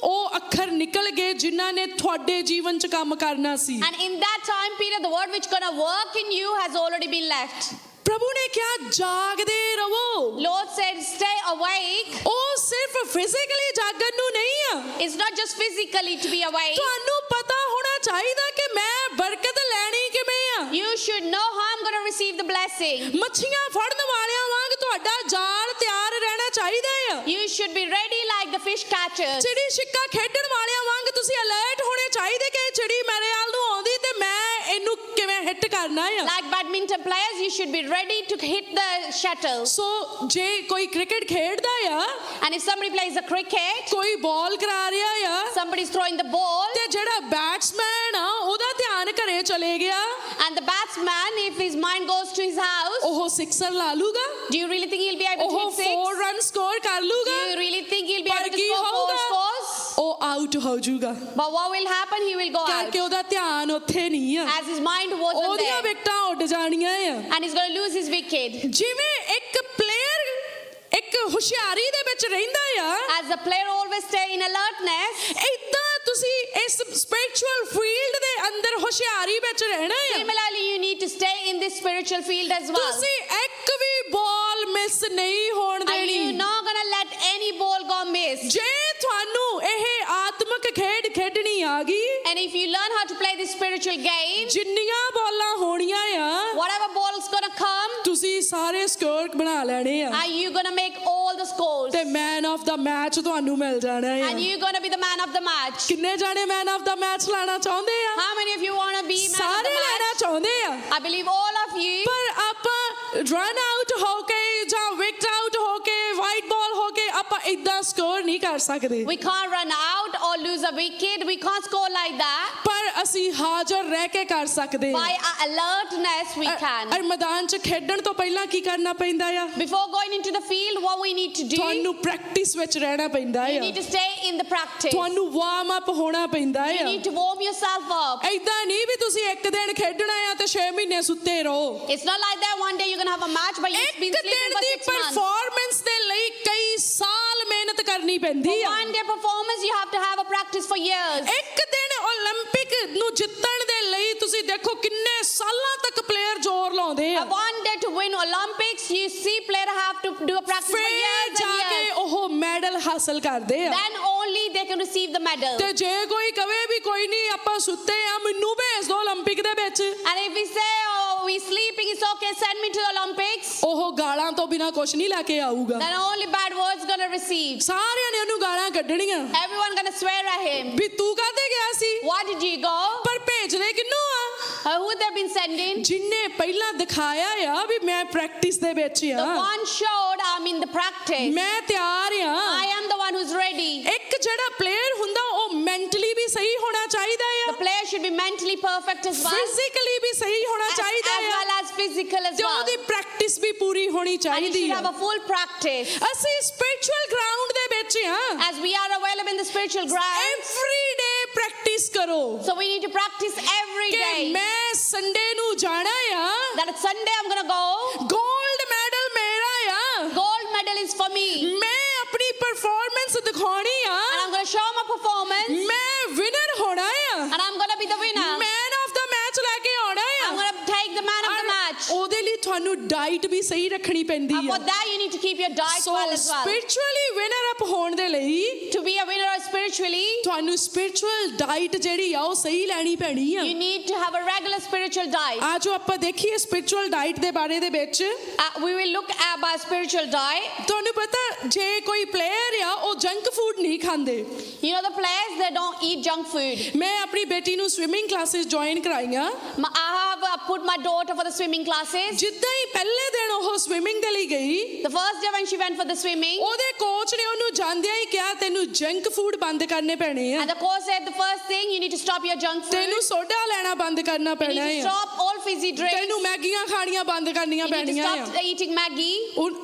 S1: ਉਹ ਅੱਖਰ ਨਿਕਲ ਗਏ ਜਿਨ੍ਹਾਂ ਨੇ ਤੁਹਾਡੇ ਜੀਵਨ 'ਚ ਕੰਮ ਕਰਨਾ ਸੀ।
S2: And in that time period, the word which gonna work in you has already been left.
S1: ਪ੍ਰਭੂ ਨੇ ਕਿਹਾ ਜਾਗਦੇ ਰਹੋ।
S2: Lord said, stay awake.
S1: ਉਹ ਸਿਰਫ ਫਿਜ਼ੀਕਲੀ ਜਾਗਣ ਨੂੰ ਨਹੀਂ ਆ,
S2: It's not just physically to be awake.
S1: ਤੁਹਾਨੂੰ ਪਤਾ ਹੋਣਾ ਚਾਹੀਦਾ ਕਿ ਮੈਂ ਬਰਕਤ ਲੈਣੀ ਕਿਵੇਂ ਆ।
S2: You should know how I'm gonna receive the blessing.
S1: ਮੱਛੀਆਂ ਫੜਨ ਵਾਲਿਆਂ ਵਾਂਗ ਤੁਹਾਡਾ ਜਾਲ ਤਿਆਰ ਰਹਿਣਾ ਚਾਹੀਦਾ ਆ।
S2: You should be ready like the fish catchers.
S1: ਚਿੜੀ ਛਿੱਕਾ ਖੇਡਣ ਵਾਲਿਆਂ ਵਾਂਗ ਤੁਸੀਂ ਅਲਰਟ ਹੋਣੇ ਚਾਹੀਦੇ ਕਿ ਇਹ ਚਿੜੀ ਮੇਰੇ ਵੱਲ ਨੂੰ ਆਉਂਦੀ ਤੇ ਮੈਂ ਇਹਨੂੰ ਕਿਵੇਂ ਹਿੱਟ ਕਰਨਾ ਆ।
S2: Like badminton players, you should be ready to hit the shuttle.
S1: ਸੋ ਜੇ ਕੋਈ ਕ੍ਰਿਕਟ ਖੇਡਦਾ ਆ,
S2: And if somebody plays the cricket,
S1: ਕੋਈ ਬਾਲ ਕਰਾ ਰਿਹਾ ਆ,
S2: somebody's throwing the ball,
S1: ਤੇ ਜਿਹੜਾ ਬੈਟਸਮੈਨ ਆ ਉਹਦਾ ਧਿਆਨ ਘਰੇ ਚਲੇ ਗਿਆ,
S2: and the batsman, if his mind goes to his house,
S1: ਉਹ ਸਿਕਸਰ ਲਾ ਲੂਗਾ,
S2: do you really think he'll be able to
S1: ਉਹ
S2: hit
S1: 4
S2: six?
S1: ਰਨ ਸਕੋਰ ਕਰ
S2: Do
S1: ਲੂਗਾ,
S2: you really think he'll be
S1: ਪਰ
S2: able to
S1: ਕੀ
S2: score 4
S1: ਹੋਊਗਾ?
S2: scores?
S1: ਉਹ out ਹੋ ਜਾਊਗਾ
S2: But what will happen? He will go out,
S1: ਕਿਉਂਕਿ ਉਹਦਾ ਧਿਆਨ ਉੱਥੇ ਨਹੀਂ ਆ।
S2: as his mind wasn't
S1: ਉਹਦੀਆਂ
S2: there,
S1: ਵਿਕਟਾਂ ਉੱਡ ਜਾਣੀਆਂ ਆ।
S2: and he's going to lose his wicket.
S1: ਜਿਵੇਂ ਇੱਕ ਪਲੇਅਰ ਇੱਕ ਹੁਸ਼ਿਆਰੀ ਦੇ ਵਿੱਚ ਰਹਿੰਦਾ ਆ,
S2: As the player always stay in alertness,
S1: ਏਦਾਂ ਤੁਸੀਂ ਇਸ ਸਪਿਰਚੁਅਲ ਫੀਲਡ ਦੇ ਅੰਦਰ ਹੁਸ਼ਿਆਰੀ ਵਿੱਚ ਰਹਿਣਾ ਆ।
S2: similarly you need to stay in this spiritual field as well.
S1: ਤੁਸੀਂ ਇੱਕ ਵੀ ਬਾਲ ਮਿਸ ਨਹੀਂ ਹੋਣ
S2: And
S1: ਦੇਣੀ।
S2: you're not going to let any ball go miss.
S1: ਜੇ ਤੁਹਾਨੂੰ ਇਹ ਆਤਮਿਕ ਖੇਡ ਖੇਡਣੀ ਆ ਗਈ,
S2: And if you learn how to play this spiritual game,
S1: ਜਿੰਨੀਆਂ ਬਾਲਾਂ ਹੋਣੀਆਂ ਆ,
S2: whatever ball is going to come,
S1: ਤੁਸੀਂ ਸਾਰੇ ਸਕੋਰ ਬਣਾ ਲੈਣੇ ਆ
S2: are you going to make all the scores?
S1: ਤੇ ਮੈਨ ਆਫ ਦਾ ਮੈਚ ਤੁਹਾਨੂੰ ਮਿਲ ਜਾਣਾ ਆ।
S2: And you're going to be the man of the match.
S1: ਕਿੰਨੇ ਜਾਣੇ ਮੈਨ ਆਫ ਦਾ ਮੈਚ ਲੈਣਾ ਚਾਹੁੰਦੇ ਆ?
S2: How many of you want to be man of
S1: ਸਾਰੇ
S2: the
S1: ਲੈਣਾ
S2: match?
S1: ਚਾਹੁੰਦੇ ਆ,
S2: I believe all of you.
S1: ਪਰ ਆਪਾਂ ਰਨ ਆਊਟ ਹੋ ਕੇ ਜਾਂ ਵਿਕਟ ਆਊਟ ਹੋ ਕੇ ਵਾਈਟ ਬਾਲ ਹੋ ਕੇ ਆਪਾਂ ਇਦਾਂ ਸਕੋਰ ਨਹੀਂ ਕਰ ਸਕਦੇ।
S2: We can't run out or lose a wicket. We can't score like that.
S1: ਪਰ ਅਸੀਂ ਹਾਜ਼ਰ ਰਹਿ ਕੇ ਕਰ ਸਕਦੇ
S2: By
S1: ਹਾਂ।
S2: our alertness, we can.
S1: ਔਰ ਮੈਦਾਨ 'ਚ ਖੇਡਣ ਤੋਂ ਪਹਿਲਾਂ ਕੀ ਕਰਨਾ ਪੈਂਦਾ ਆ?
S2: Before going into the field, what we need to do,
S1: ਤੁਹਾਨੂੰ ਪ੍ਰੈਕਟਿਸ ਵਿੱਚ ਰਹਿਣਾ ਪੈਂਦਾ
S2: you
S1: ਆ,
S2: need to stay in the practice.
S1: ਤੁਹਾਨੂੰ ਵਾਰਮ ਅਪ ਹੋਣਾ ਪੈਂਦਾ
S2: You
S1: ਆ।
S2: need to warm yourself up.
S1: ਏਦਾਂ ਨਹੀਂ ਵੀ ਤੁਸੀਂ ਇੱਕ ਦਿਨ ਖੇਡਣਾ ਆ ਤੇ 6 ਮਹੀਨੇ ਸੁੱਤੇ ਰਹੋ।
S2: It's not like that one day you're going to have a match, but you've
S1: ਇੱਕ
S2: been sleeping
S1: ਦਿਨ
S2: for
S1: ਦੀ
S2: 6 months.
S1: ਪਰਫਾਰਮੈਂਸ ਦੇ ਲਈ ਕਈ ਸਾਲ ਮਿਹਨਤ ਕਰਨੀ ਪੈਂਦੀ ਆ।
S2: One day performance, you have to have a practice for years.
S1: ਇੱਕ ਦਿਨ 올림픽 ਨੂੰ ਜਿੱਤਣ ਦੇ ਲਈ ਤੁਸੀਂ ਦੇਖੋ ਕਿੰਨੇ ਸਾਲਾਂ ਤੱਕ ਪਲੇਅਰ ਜ਼ੋਰ ਲਾਉਂਦੇ ਆ।
S2: One day to win Olympics, you see player have to do a practice for
S1: ਫਿਰ
S2: years
S1: ਜਾ
S2: and
S1: ਕੇ
S2: years.
S1: ਉਹ ਮੈਡਲ ਹਾਸਲ ਕਰਦੇ ਆ।
S2: Then only they can receive the medal.
S1: ਤੇ ਜੇ ਕੋਈ ਕਵੇ ਵੀ ਕੋਈ ਨਹੀਂ ਆਪਾਂ ਸੁੱਤੇ ਆ ਮੈਨੂੰ ਭੇਜ ਦਿਓ 올림픽 ਦੇ ਵਿੱਚ,
S2: And if we say, oh, we sleeping, it's okay, send me to the Olympics,
S1: ਉਹ ਗਾਲਾਂ ਤੋਂ ਬਿਨਾ ਕੁਝ ਨਹੀਂ ਲੈ ਕੇ ਆਊਗਾ।
S2: then only bad words gonna receive.
S1: ਸਾਰਿਆਂ ਨੇ ਉਹਨੂੰ ਗਾਲਾਂ ਕੱਢਣੀਆਂ
S2: Everyone gonna swear at him.
S1: ਵੀ ਤੂੰ ਕਾਹਤੇ ਗਿਆ ਸੀ,
S2: Why did you go?
S1: ਪਰ ਭੇਜਦੇ ਕਿਹਨੂੰ ਆ?
S2: Who they've been sending?
S1: ਜਿੰਨੇ ਪਹਿਲਾਂ ਦਿਖਾਇਆ ਆ ਵੀ ਮੈਂ ਪ੍ਰੈਕਟਿਸ ਦੇ ਵਿੱਚ
S2: The
S1: ਆ,
S2: one showed I'm in the practice.
S1: ਮੈਂ ਤਿਆਰ ਆ।
S2: I am the one who's ready.
S1: ਇੱਕ ਜਿਹੜਾ ਪਲੇਅਰ ਹੁੰਦਾ ਉਹ ਮੈਂਟਲੀ ਵੀ ਸਹੀ ਹੋਣਾ ਚਾਹੀਦਾ ਆ,
S2: The player should be mentally perfect as well,
S1: physically ਵੀ ਸਹੀ ਹੋਣਾ ਚਾਹੀਦਾ
S2: as
S1: ਆ,
S2: well as physical as
S1: ਤੇ
S2: well.
S1: ਉਹਦੀ ਪ੍ਰੈਕਟਿਸ ਵੀ ਪੂਰੀ ਹੋਣੀ
S2: And you
S1: ਚਾਹੀਦੀ
S2: should
S1: ਆ।
S2: have a full practice.
S1: ਅਸੀਂ ਸਪਿਰਚੁਅਲ ਗਰਾਊਂਡ ਦੇ ਵਿੱਚ ਆ,
S2: As we are available in the spiritual ground,
S1: every day practice ਕਰੋ
S2: so we need to practice every
S1: ਕਿ
S2: day.
S1: ਮੈਂ ਸੰਡੇ ਨੂੰ ਜਾਣਾ ਆ,
S2: That Sunday I'm gonna go.
S1: Gold medal ਮੇਰਾ ਆ,
S2: Gold medal is for me.
S1: ਮੈਂ ਆਪਣੀ ਪਰਫਾਰਮੈਂਸ ਦਿਖਾਉਣੀ ਆ,
S2: And I'm gonna show my performance.
S1: ਮੈਂ ਵਿਨਰ ਹੋਣਾ ਆ,
S2: And I'm gonna be the winner.
S1: Man of the match ਲੈ ਕੇ ਆਉਣਾ
S2: I'm
S1: ਆ।
S2: gonna take the man of the match.
S1: ਉਹਦੇ ਲਈ ਤੁਹਾਨੂੰ ਡਾਈਟ ਵੀ ਸਹੀ ਰੱਖਣੀ ਪੈਂਦੀ
S2: And
S1: ਆ।
S2: for that you need to keep your diet
S1: so
S2: well as well.
S1: Spiritually winner up ਹੋਣ ਦੇ ਲਈ
S2: To be a winner spiritually,
S1: ਤੁਹਾਨੂੰ ਸਪਿਰਚੁਅਲ ਡਾਈਟ ਜਿਹੜੀ ਆ ਉਹ ਸਹੀ ਲੈਣੀ ਪੈਣੀ ਆ।
S2: you need to have a regular spiritual diet.
S1: ਆਜੋ ਆਪਾਂ ਦੇਖੀਏ ਸਪਿਰਚੁਅਲ ਡਾਈਟ ਦੇ ਬਾਰੇ ਦੇ ਵਿੱਚ।
S2: We will look at our spiritual diet.
S1: ਤੁਹਾਨੂੰ ਪਤਾ ਜੇ ਕੋਈ ਪਲੇਅਰ ਆ ਉਹ ਜੰਕ ਫੂਡ ਨਹੀਂ ਖਾਂਦੇ।
S2: You know the players, they don't eat junk food.
S1: ਮੈਂ ਆਪਣੀ ਬੇਟੀ ਨੂੰ ਸਵਿਮਿੰਗ ਕਲਾਸਿਸ ਜੁਆਇਨ ਕਰਾਈਆਂ।
S2: I have put my daughter for the swimming classes.
S1: ਜਿੱਦਾਂ ਹੀ ਪਹਿਲੇ ਦਿਨ ਉਹ ਸਵਿਮਿੰਗ ਦੇ ਲਈ ਗਈ,
S2: The first day when she went for the swimming,
S1: ਉਹਦੇ ਕੋਚ ਨੇ ਉਹਨੂੰ ਜਾਂਦਿਆਂ ਹੀ ਕਿਹਾ ਤੈਨੂੰ ਜੰਕ ਫੂਡ ਬੰਦ ਕਰਨੇ ਪੈਣੇ ਆ,
S2: and the coach said the first thing, you need to stop your junk food.
S1: ਤੈਨੂੰ ਸੋਡਾ ਲੈਣਾ ਬੰਦ ਕਰਨਾ
S2: You
S1: ਪੈਣਾ
S2: need to
S1: ਆ,
S2: stop all fizzy drinks.
S1: ਤੈਨੂੰ ਮੈਗੀਆਂ ਖਾਣੀਆਂ ਬੰਦ ਕਰਨੀਆਂ
S2: You need to
S1: ਪੈਣੀਆਂ ਆ।
S2: stop eating Maggie.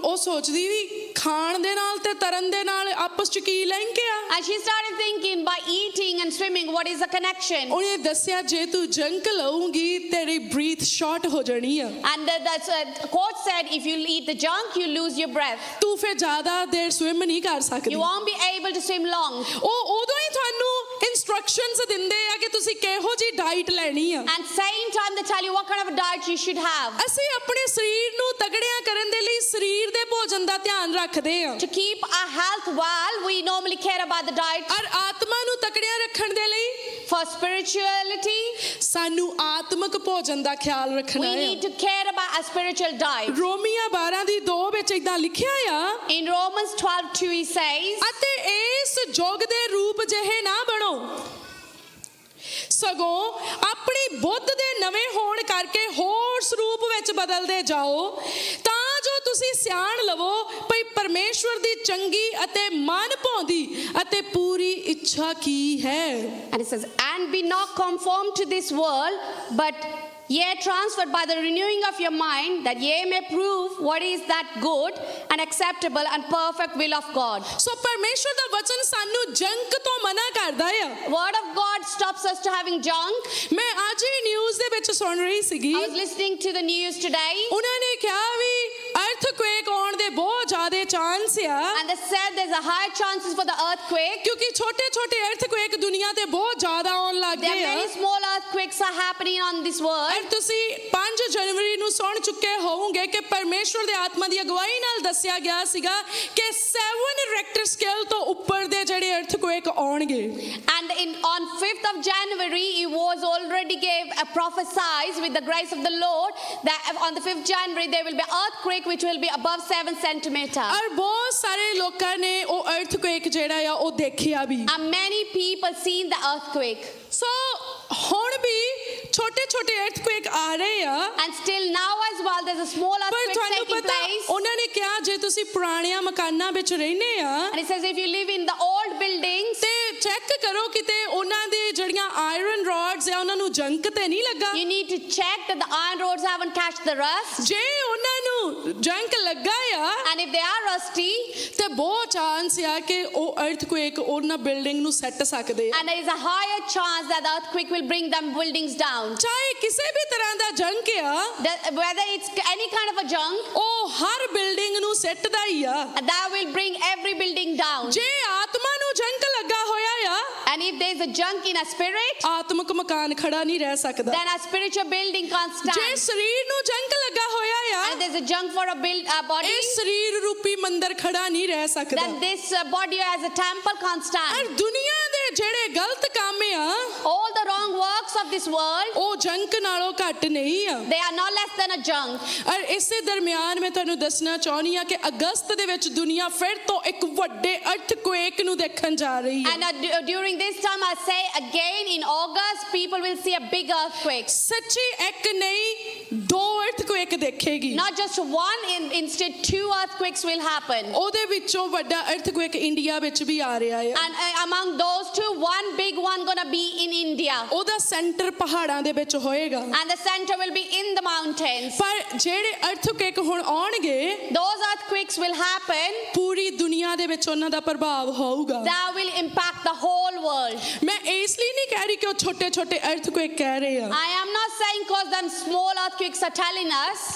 S1: ਉਹ ਸੋਚਦੀ ਵੀ ਖਾਣ ਦੇ ਨਾਲ ਤੇ ਤਰਨ ਦੇ ਨਾਲ ਆਪਸ ਚ ਕੀ ਲਿੰਕ ਆ।
S2: And she started thinking, by eating and swimming, what is the connection?
S1: ਉਹਨੇ ਦੱਸਿਆ ਜੇ ਤੂੰ ਜੰਕ ਲਊਂਗੀ ਤੇਰੀ ਬ੍ਰੀਥ ਸ਼ਾਰਟ ਹੋ ਜਾਣੀ ਆ,
S2: And the coach said, if you eat the junk, you lose your breath.
S1: ਤੂੰ ਫਿਰ ਜ਼ਿਆਦਾ ਦੇਰ ਸਵਿਮ ਨਹੀਂ ਕਰ ਸਕਦੀ।
S2: You won't be able to swim long.
S1: ਉਹ ਉਦੋਂ ਹੀ ਤੁਹਾਨੂੰ ਇਨਸਟਰਕਸ਼ਨਸ ਦਿੰਦੇ ਆ ਕਿ ਤੁਸੀਂ ਕਿਹੋ ਜੀ ਡਾਈਟ ਲੈਣੀ ਆ।
S2: And same time they tell you what kind of a diet you should have.
S1: ਅਸੀਂ ਆਪਣੇ ਸਰੀਰ ਨੂੰ ਤਗੜਿਆ ਕਰਨ ਦੇ ਲਈ ਸਰੀਰ ਦੇ ਭੋਜਨ ਦਾ ਧਿਆਨ ਰੱਖਦੇ ਆ,
S2: To keep our health well, we normally care about the diet.
S1: ਔਰ ਆਤਮਾ ਨੂੰ ਤਗੜਿਆ ਰੱਖਣ ਦੇ ਲਈ
S2: For spirituality,
S1: ਸਾਨੂੰ ਆਤਮਿਕ ਭੋਜਨ ਦਾ ਖਿਆਲ
S2: we
S1: ਰੱਖਣਾ ਹੈ।
S2: need to care about a spiritual diet.
S1: ਰੋਮੀਆਂ 12:2 ਵਿੱਚ ਇਦਾਂ ਲਿਖਿਆ ਆ,
S2: In Romans 12:2 he says,
S1: ਅਤੇ ਇਸ ਯੁੱਗ ਦੇ ਰੂਪ ਜਿਹੇ ਨਾ ਬਣੋ, ਸਗੋਂ ਆਪਣੀ ਬੁੱਧ ਦੇ ਨਵੇਂ ਹੋਣ ਕਰਕੇ ਹੋਰ ਸਰੂਪ ਵਿੱਚ ਬਦਲਦੇ ਜਾਓ, ਤਾਂ ਜੋ ਤੁਸੀਂ ਸਿਆਣ ਲਵੋ ਭਈ ਪਰਮੇਸ਼ਵਰ ਦੀ ਚੰਗੀ ਅਤੇ ਮਨ ਭਾਉਂਦੀ ਅਤੇ ਪੂਰੀ ਇੱਛਾ ਕੀ ਹੈ।
S2: and it says, and be not conformed to this world, but ye transferred by the renewing of your mind, that ye may prove what is that good and acceptable and perfect will of God.
S1: ਸੋ ਪਰਮੇਸ਼ਵਰ ਦਾ ਵਚਨ ਸਾਨੂੰ junk ਤੋਂ ਮਨਾ ਕਰਦਾ ਆ।
S2: Word of God stops us to having junk.
S1: ਮੈਂ ਅੱਜ ਹੀ news ਦੇ ਵਿੱਚ ਸੁਣ ਰਹੀ ਸੀਗੀ,
S2: I was listening to the news today,
S1: ਉਹਨਾਂ ਨੇ ਕਿਹਾ ਵੀ ਅਰਥਕੁਏਕ ਆਉਣ ਦੇ ਬਹੁਤ ਜ਼ਿਆਦਾ ਚਾਂਸ ਆ,
S2: and they said there's a high chances for the earthquake.
S1: ਕਿਉਂਕਿ ਛੋਟੇ ਛੋਟੇ ਅਰਥਕੁਏਕ ਦੁਨੀਆ ਤੇ ਬਹੁਤ ਜ਼ਿਆਦਾ ਆਉਣ ਲੱਗ
S2: There are
S1: ਗਏ ਆ।
S2: many small earthquakes are happening on this world.
S1: ਔਰ ਤੁਸੀਂ 5 ਜਨਵਰੀ ਨੂੰ ਸੁਣ ਚੁੱਕੇ ਹੋਵੋਗੇ ਕਿ ਪਰਮੇਸ਼ਵਰ ਦੇ ਆਤਮਾ ਦੀ ਅਗਵਾਈ ਨਾਲ ਦੱਸਿਆ ਗਿਆ ਸੀਗਾ ਕਿ 7 ਰੈਕਟਰ ਸਕੇਲ ਤੋਂ ਉੱਪਰ ਦੇ ਜਿਹੜੇ ਅਰਥਕੁਏਕ ਆਉਣਗੇ।
S2: And on 5th of January, it was already gave a prophesied with the grace of the Lord that on the 5th January there will be earthquake which will be above 7 centimeters.
S1: ਔਰ ਬਹੁਤ ਸਾਰੇ ਲੋਕਾਂ ਨੇ ਉਹ ਅਰਥਕੁਏਕ ਜਿਹੜਾ ਆ ਉਹ ਦੇਖਿਆ ਵੀ।
S2: And many people seen the earthquake.
S1: ਸੋ ਹੁਣ ਵੀ ਛੋਟੇ ਛੋਟੇ ਅਰਥਕੁਏਕ ਆ ਰਹੇ ਆ,
S2: And still now as well there's a small
S1: ਪਰ
S2: earthquake
S1: ਤੁਹਾਨੂੰ
S2: taking
S1: ਪਤਾ
S2: place.
S1: ਉਹਨਾਂ ਨੇ ਕਿਹਾ ਜੇ ਤੁਸੀਂ ਪੁਰਾਣਿਆਂ ਮਕਾਨਾਂ ਵਿੱਚ ਰਹਿੰਦੇ ਆ
S2: And it says if you live in the old buildings,
S1: ਤੇ ਚੈੱਕ ਕਰੋ ਕਿਤੇ ਉਹਨਾਂ ਦੇ ਜਿਹੜੀਆਂ ਆਇਰਨ ਰੋਡਸ ਆ ਉਹਨਾਂ ਨੂੰ ਜੰਗ ਜੰਕ ਤੇ ਨਹੀਂ ਲੱਗਾ।
S2: You need to check that the iron rods haven't catched the rust.
S1: ਜੇ ਉਹਨਾਂ ਨੂੰ ਜੰਕ ਲੱਗਾ ਆ
S2: And if they are rusty,
S1: ਤੇ ਬਹੁਤ ਚਾਂਸ ਆ ਕਿ ਉਹ ਅਰਥਕੁਏਕ ਉਹਨਾਂ ਬਿਲਡਿੰਗ ਨੂੰ ਸੈੱਟ ਸਕਦੇ ਆ।
S2: and there is a higher chance that the earthquake will bring them buildings down.
S1: ਚਾਹੇ ਕਿਸੇ ਵੀ ਤਰ੍ਹਾਂ ਦਾ ਜੰਕ ਆ
S2: Whether it's any kind of a junk,
S1: ਉਹ ਹਰ ਬਿਲਡਿੰਗ ਨੂੰ ਸੈੱਟਦਾ ਹੀ ਆ।
S2: that will bring every building down.
S1: ਜੇ ਆਤਮਾ ਨੂੰ ਜੰਕ ਲੱਗਾ ਹੋਇਆ ਆ
S2: And if there is a junk in a spirit,
S1: ਆਤਮਿਕ ਮਕਾਨ ਖੜਾ ਨਹੀਂ ਰਹਿ ਸਕਦਾ।
S2: then a spiritual building can't
S1: ਜੇ
S2: stand.
S1: ਸਰੀਰ ਨੂੰ ਜੰਕ ਲੱਗਾ ਹੋਇਆ ਆ
S2: And there's a junk for a body,
S1: ਇਹ ਸਰੀਰ ਰੂਪੀ ਮੰਦਰ ਖੜਾ ਨਹੀਂ ਰਹਿ ਸਕਦਾ।
S2: then this body as a temple can't
S1: ਔਰ
S2: stand.
S1: ਦੁਨੀਆ ਦੇ ਜਿਹੜੇ ਗਲਤ ਕੰਮ ਆ
S2: All the wrong works of this world,
S1: ਉਹ ਜੰਕ ਨਾਲੋਂ ਘੱਟ ਨਹੀਂ ਆ।
S2: they are not less than a junk.
S1: ਔਰ ਇਸੇ ਦਰਮਿਆਨ ਮੈਂ ਤੁਹਾਨੂੰ ਦੱਸਣਾ ਚਾਹੁੰਦੀ ਆ ਕਿ ਅਗਸਤ ਦੇ ਵਿੱਚ ਦੁਨੀਆ ਫਿਰ ਤੋਂ ਇੱਕ ਵੱਡੇ ਅਰਥਕੁਏਕ ਨੂੰ ਦੇਖਣ ਜਾ ਰਹੀ ਹੈ।
S2: And during this time, I say again, in August, people will see a big earthquake.
S1: ਸੱਚੀ ਇੱਕ ਨਹੀਂ ਦੋ ਅਰਥਕੁਏਕ ਦੇਖੇਗੀ।
S2: Not just one, instead 2 earthquakes will happen.
S1: ਉਹਦੇ ਵਿੱਚੋਂ ਵੱਡਾ ਅਰਥਕੁਏਕ ਇੰਡੀਆ ਵਿੱਚ ਵੀ ਆ ਰਿਹਾ ਹੈ।
S2: And among those 2, one big one gonna be in India.
S1: ਉਹਦਾ ਸੈਂਟਰ ਪਹਾੜਾਂ ਦੇ ਵਿੱਚ ਹੋਏਗਾ।
S2: And the center will be in the mountains.
S1: ਪਰ ਜਿਹੜੇ ਅਰਥਕੁਏਕ ਹੁਣ ਆਉਣਗੇ
S2: Those earthquakes will happen.
S1: ਪੂਰੀ ਦੁਨੀਆ ਦੇ ਵਿੱਚ ਉਹਨਾਂ ਦਾ ਪ੍ਰਭਾਵ ਹੋਊਗਾ।
S2: That will impact the whole world.
S1: ਮੈਂ ਇਸ ਲਈ ਨਹੀਂ ਕਹਿ ਰਹੀ ਕਿ ਉਹ ਛੋਟੇ ਛੋਟੇ ਅਰਥਕੁਏਕ ਕਹਿ ਰਹੇ ਆ।
S2: I am not saying because them small earthquakes are telling us,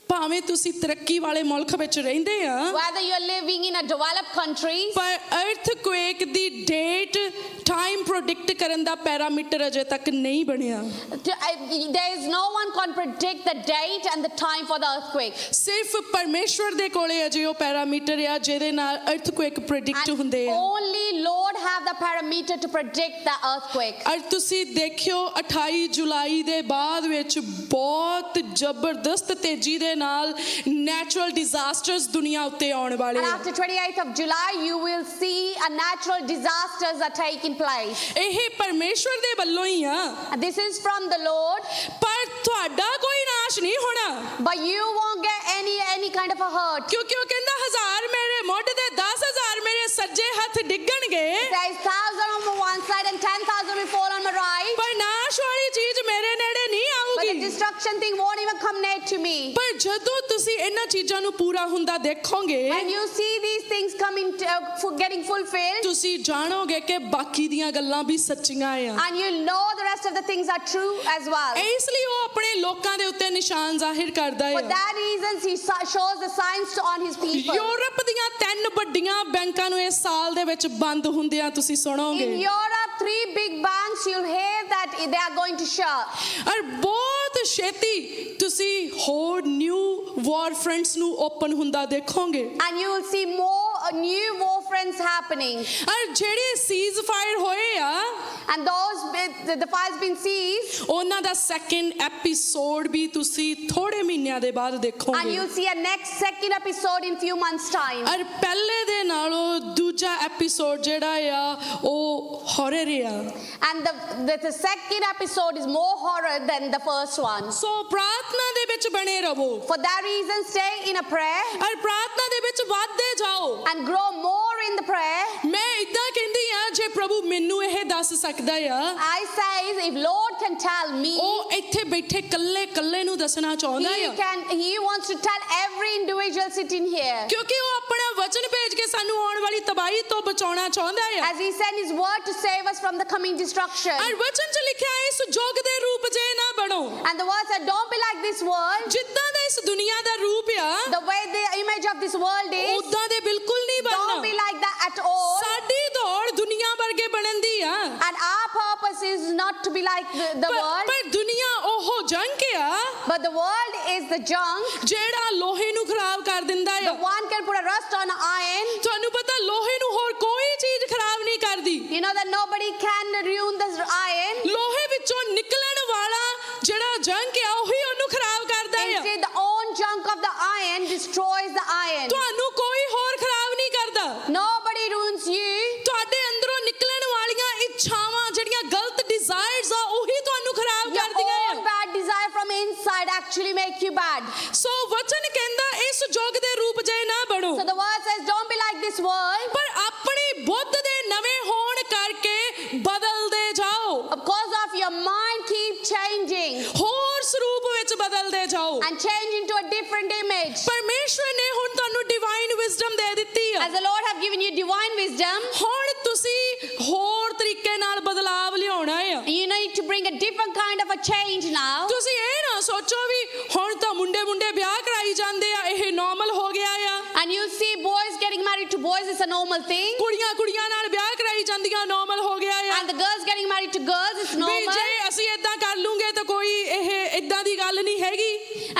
S1: ਭਾਵੇਂ ਤੁਸੀਂ ਤਰੱਕੀ ਵਾਲੇ ਮੁਲਕ ਵਿੱਚ ਰਹਿੰਦੇ ਆ
S2: whether you're living in a developed country,
S1: ਪਰ ਅਰਥਕੁਏਕ ਦੀ ਡੇਟ ਟਾਈਮ ਪ੍ਰੈਡਿਕਟ ਕਰਨ ਦਾ ਪੈਰਾਮੀਟਰ ਅਜੇ ਤੱਕ ਨਹੀਂ ਬਣਿਆ।
S2: there is no one can predict the date and the time for the earthquake.
S1: ਸਿਰਫ ਪਰਮੇਸ਼ਵਰ ਦੇ ਕੋਲੇ ਅਜੇ ਉਹ ਪੈਰਾਮੀਟਰ ਆ ਜਿਹਦੇ ਨਾਲ ਅਰਥਕੁਏਕ ਪ੍ਰੈਡਿਕਟ
S2: And
S1: ਹੁੰਦੇ ਆ।
S2: only Lord have the parameter to predict the earthquake.
S1: ਔਰ ਤੁਸੀਂ ਦੇਖਿਓ 28 ਜੁਲਾਈ ਦੇ ਬਾਅਦ ਵਿੱਚ ਬਹੁਤ ਜ਼ਬਰਦਸਤ ਤੇਜ਼ੀ ਦੇ ਨਾਲ ਨੈਚੁਰਲ ਡਿਜ਼ਾਸਟਰਸ ਦੁਨੀਆ ਉੱਤੇ ਆਉਣ ਵਾਲੇ
S2: And
S1: ਆ।
S2: after 28th of July, you will see a natural disasters are taking place.
S1: ਇਹ ਪਰਮੇਸ਼ਵਰ ਦੇ ਵੱਲੋਂ ਹੀ ਆ
S2: And this is from the Lord,
S1: ਪਰ ਤੁਹਾਡਾ ਕੋਈ ਨਾਸ਼ ਨਹੀਂ ਹੋਣਾ
S2: but you won't get any kind of a hurt.
S1: ਕਿਉਂਕਿ ਉਹ ਕਹਿੰਦਾ 1000 ਮੇਰੇ ਮੁੱਢ ਦੇ 10000 ਮੇਰੇ ਸੱਜੇ ਹੱਥ ਡਿੱਗਣਗੇ
S2: There is 1,000 on one side and 10,000 will fall on my right,
S1: ਪਰ ਨਾਸ਼ ਵਾਲੀ ਚੀਜ਼ ਮੇਰੇ ਨੇੜੇ ਨਹੀਂ
S2: but the
S1: ਆਊਗੀ।
S2: destruction thing won't even come near to me.
S1: ਪਰ ਜਦੋਂ ਤੁਸੀਂ ਇਹਨਾਂ ਚੀਜ਼ਾਂ ਨੂੰ ਪੂਰਾ ਹੁੰਦਾ ਦੇਖੋਗੇ
S2: When you see these things coming getting fulfilled,
S1: ਤੁਸੀਂ ਜਾਣੋਗੇ ਕਿ ਬਾਕੀ ਦੀਆਂ ਗੱਲਾਂ ਵੀ ਸੱਚੀਆਂ ਆ।
S2: and you'll know the rest of the things are true as well.
S1: ਇਸ ਲਈ ਉਹ ਆਪਣੇ ਲੋਕਾਂ ਦੇ ਉੱਤੇ ਨਿਸ਼ਾਨ ਜ਼ਾਹਿਰ ਕਰਦਾ
S2: For
S1: ਹੈ।
S2: that reason, he shows the signs on his people.
S1: Europe ਦੀਆਂ 3 ਵੱਡੀਆਂ ਬੈਂਕਾਂ ਨੂੰ ਇਸ ਸਾਲ ਦੇ ਵਿੱਚ ਬੰਦ ਹੁੰਦਿਆਂ ਤੁਸੀਂ
S2: In
S1: ਸੁਣੋਗੇ।
S2: Europe, 3 big banks, you'll hear that they are going to shut.
S1: ਔਰ ਬਹੁਤ ਛੇਤੀ ਤੁਸੀਂ ਹੋਰ ਨਿਊ ਵਾਰ ਫਰੰਟਸ ਨੂੰ ਓਪਨ ਹੁੰਦਾ ਦੇਖੋਗੇ।
S2: And you will see more new war fronts happening.
S1: ਔਰ ਜਿਹੜੇ ਸੀਜ਼ ਫਾਇਰ ਹੋਏ ਆ
S2: And those, the fire's been seized.
S1: ਉਹਨਾਂ ਦਾ ਸੈਕੰਡ ਐਪੀਸੋਡ ਵੀ ਤੁਸੀਂ ਥੋੜੇ ਮਹੀਨਿਆਂ ਦੇ ਬਾਅਦ
S2: And
S1: ਦੇਖੋਗੇ।
S2: you'll see a second episode in few months' time.
S1: ਔਰ ਪਹਿਲੇ ਦੇ ਨਾਲੋਂ ਦੂਜਾ ਐਪੀਸੋਡ ਜਿਹੜਾ ਆ ਉਹ ਹੌਰਰ ਆ।
S2: And the second episode is more horror than the first one.
S1: ਸੋ ਪ੍ਰਾਰਥਨਾ ਦੇ ਵਿੱਚ ਬਣੇ ਰਹੋ
S2: For that reason, stay in a prayer
S1: ਔਰ ਪ੍ਰਾਰਥਨਾ ਦੇ ਵਿੱਚ ਵਧਦੇ ਜਾਓ।
S2: and grow more in the prayer.
S1: ਮੈਂ ਇਦਾਂ ਕਹਿੰਦੀ ਆ ਜੇ ਪ੍ਰਭੂ ਮੈਨੂੰ ਇਹ ਦੱਸ ਸਕਦਾ ਆ
S2: I say, if Lord can tell me,
S1: ਉਹ ਇੱਥੇ ਬੈਠੇ ਕੱਲੇ ਕੱਲੇ ਨੂੰ ਦੱਸਣਾ ਚਾਹੁੰਦਾ ਆ
S2: He wants to tell every individual sitting here.
S1: ਕਿਉਂਕਿ ਉਹ ਆਪਣਾ ਵਚਨ ਭੇਜ ਕੇ ਸਾਨੂੰ ਆਉਣ ਵਾਲੀ ਤਬਾਹੀ ਤੋਂ ਬਚਾਉਣਾ ਚਾਹੁੰਦਾ ਆ।
S2: As He sent His word to save us from the coming destruction.
S1: ਔਰ ਵਚਨ 'ਚ ਲਿਖਿਆ ਇਸ ਯੁੱਗ ਦੇ ਰੂਪ ਜੇ ਨਾ ਬਣੋ।
S2: And the word said, don't be like this world.
S1: ਜਿੱਦਾਂ ਦਾ ਇਸ ਦੁਨੀਆ ਦਾ ਰੂਪ ਆ
S2: The way the image of this world is,
S1: ਉਦਾਂ ਦੇ ਬਿਲਕੁਲ ਨਹੀਂ
S2: don't be
S1: ਬਣਨਾ।
S2: like that at all.
S1: ਸਾਡੀ ਦੌੜ ਦੁਨੀਆ ਵਰਗੇ ਬਣਨ ਦੀ ਆ।
S2: And our purpose is not to be like the world,
S1: ਪਰ ਦੁਨੀਆ ਉਹ ਜੰਕ ਆ
S2: but the world is the junk.
S1: ਜਿਹੜਾ ਲੋਹੇ ਨੂੰ ਖਰਾਬ ਕਰ ਦਿੰਦਾ
S2: The
S1: ਆ।
S2: one can put a rust on iron.
S1: ਤੁਹਾਨੂੰ ਪਤਾ ਲੋਹੇ ਨੂੰ ਹੋਰ ਕੋਈ ਚੀਜ਼ ਖਰਾਬ ਨਹੀਂ ਕਰਦੀ।
S2: You know that nobody can ruin this iron.
S1: ਲੋਹੇ ਵਿੱਚੋਂ ਨਿਕਲਣ ਵਾਲਾ ਜਿਹੜਾ ਜੰਕ ਆ ਉਹੀ ਉਹਨੂੰ ਖਰਾਬ ਕਰਦਾ ਆ।
S2: Instead, the own junk of the iron destroys the iron.
S1: ਤੁਹਾਨੂੰ ਕੋਈ ਹੋਰ ਖਰਾਬ ਨਹੀਂ ਕਰਦਾ।
S2: Nobody ruins you.
S1: ਤੁਹਾਡੇ ਅੰਦਰੋਂ ਨਿਕਲਣ ਵਾਲੀਆਂ ਇੱਛਾਵਾਂ ਜਿਹੜੀਆਂ ਗਲਤ ਡਿਜ਼ਾਇਰਸ ਆ ਉਹੀ ਤੁਹਾਨੂੰ ਖਰਾਬ
S2: Your
S1: ਕਰਦੀਆਂ
S2: own
S1: ਆ।
S2: bad desire from inside actually make you bad.
S1: ਸੋ ਵਚਨ ਕਹਿੰਦਾ ਇਸ ਯੁੱਗ ਦੇ ਰੂਪ ਜੇ ਨਾ ਬਣੋ
S2: So the word says, don't be like this world.
S1: ਪਰ ਆਪਣੀ ਬੁੱਧ ਦੇ ਨਵੇਂ ਹੋਣ ਕਰਕੇ ਬਦਲਦੇ ਜਾਓ।
S2: Because of your mind, keep and change into a different image.
S1: ਪਰਮੇਸ਼ਵਰ ਨੇ ਹੁਣ ਤੁਹਾਨੂੰ ਡਿਵਾਈਨ ਵਿਜ਼ਡਮ ਦੇ ਦਿੱਤੀ ਆ
S2: As the Lord have given you divine wisdom,
S1: ਹੁਣ ਤੁਸੀਂ ਹੋਰ ਤਰੀਕੇ ਨਾਲ ਬਦਲਾਵ ਲਿਆਉਣਾ ਆ
S2: you need to bring a different kind of a change now.
S1: ਤੁਸੀਂ ਇਹ ਨਾ ਸੋਚੋ ਵੀ ਹੁਣ ਤਾਂ ਮੁੰਡੇ ਵਿਆਹ ਕਰਾਈ ਜਾਂਦੇ ਆ ਇਹ ਨਾਰਮਲ ਹੋ ਗਿਆ ਆ
S2: And you see boys getting married to boys is a normal thing.
S1: ਕੁੜੀਆਂ ਨਾਲ ਵਿਆਹ ਕਰਾਈ ਜਾਂਦੀਆਂ ਨਾਰਮਲ ਹੋ ਗਿਆ ਆ
S2: And the girls getting married to girls is
S1: we
S2: normal.
S1: ਜੇ ਅਸੀਂ ਇਦਾਂ ਕਰ ਲੂਗੇ ਤਾਂ ਕੋਈ ਇਹ ਇਦਾਂ ਦੀ ਗੱਲ ਨਹੀਂ ਹੈਗੀ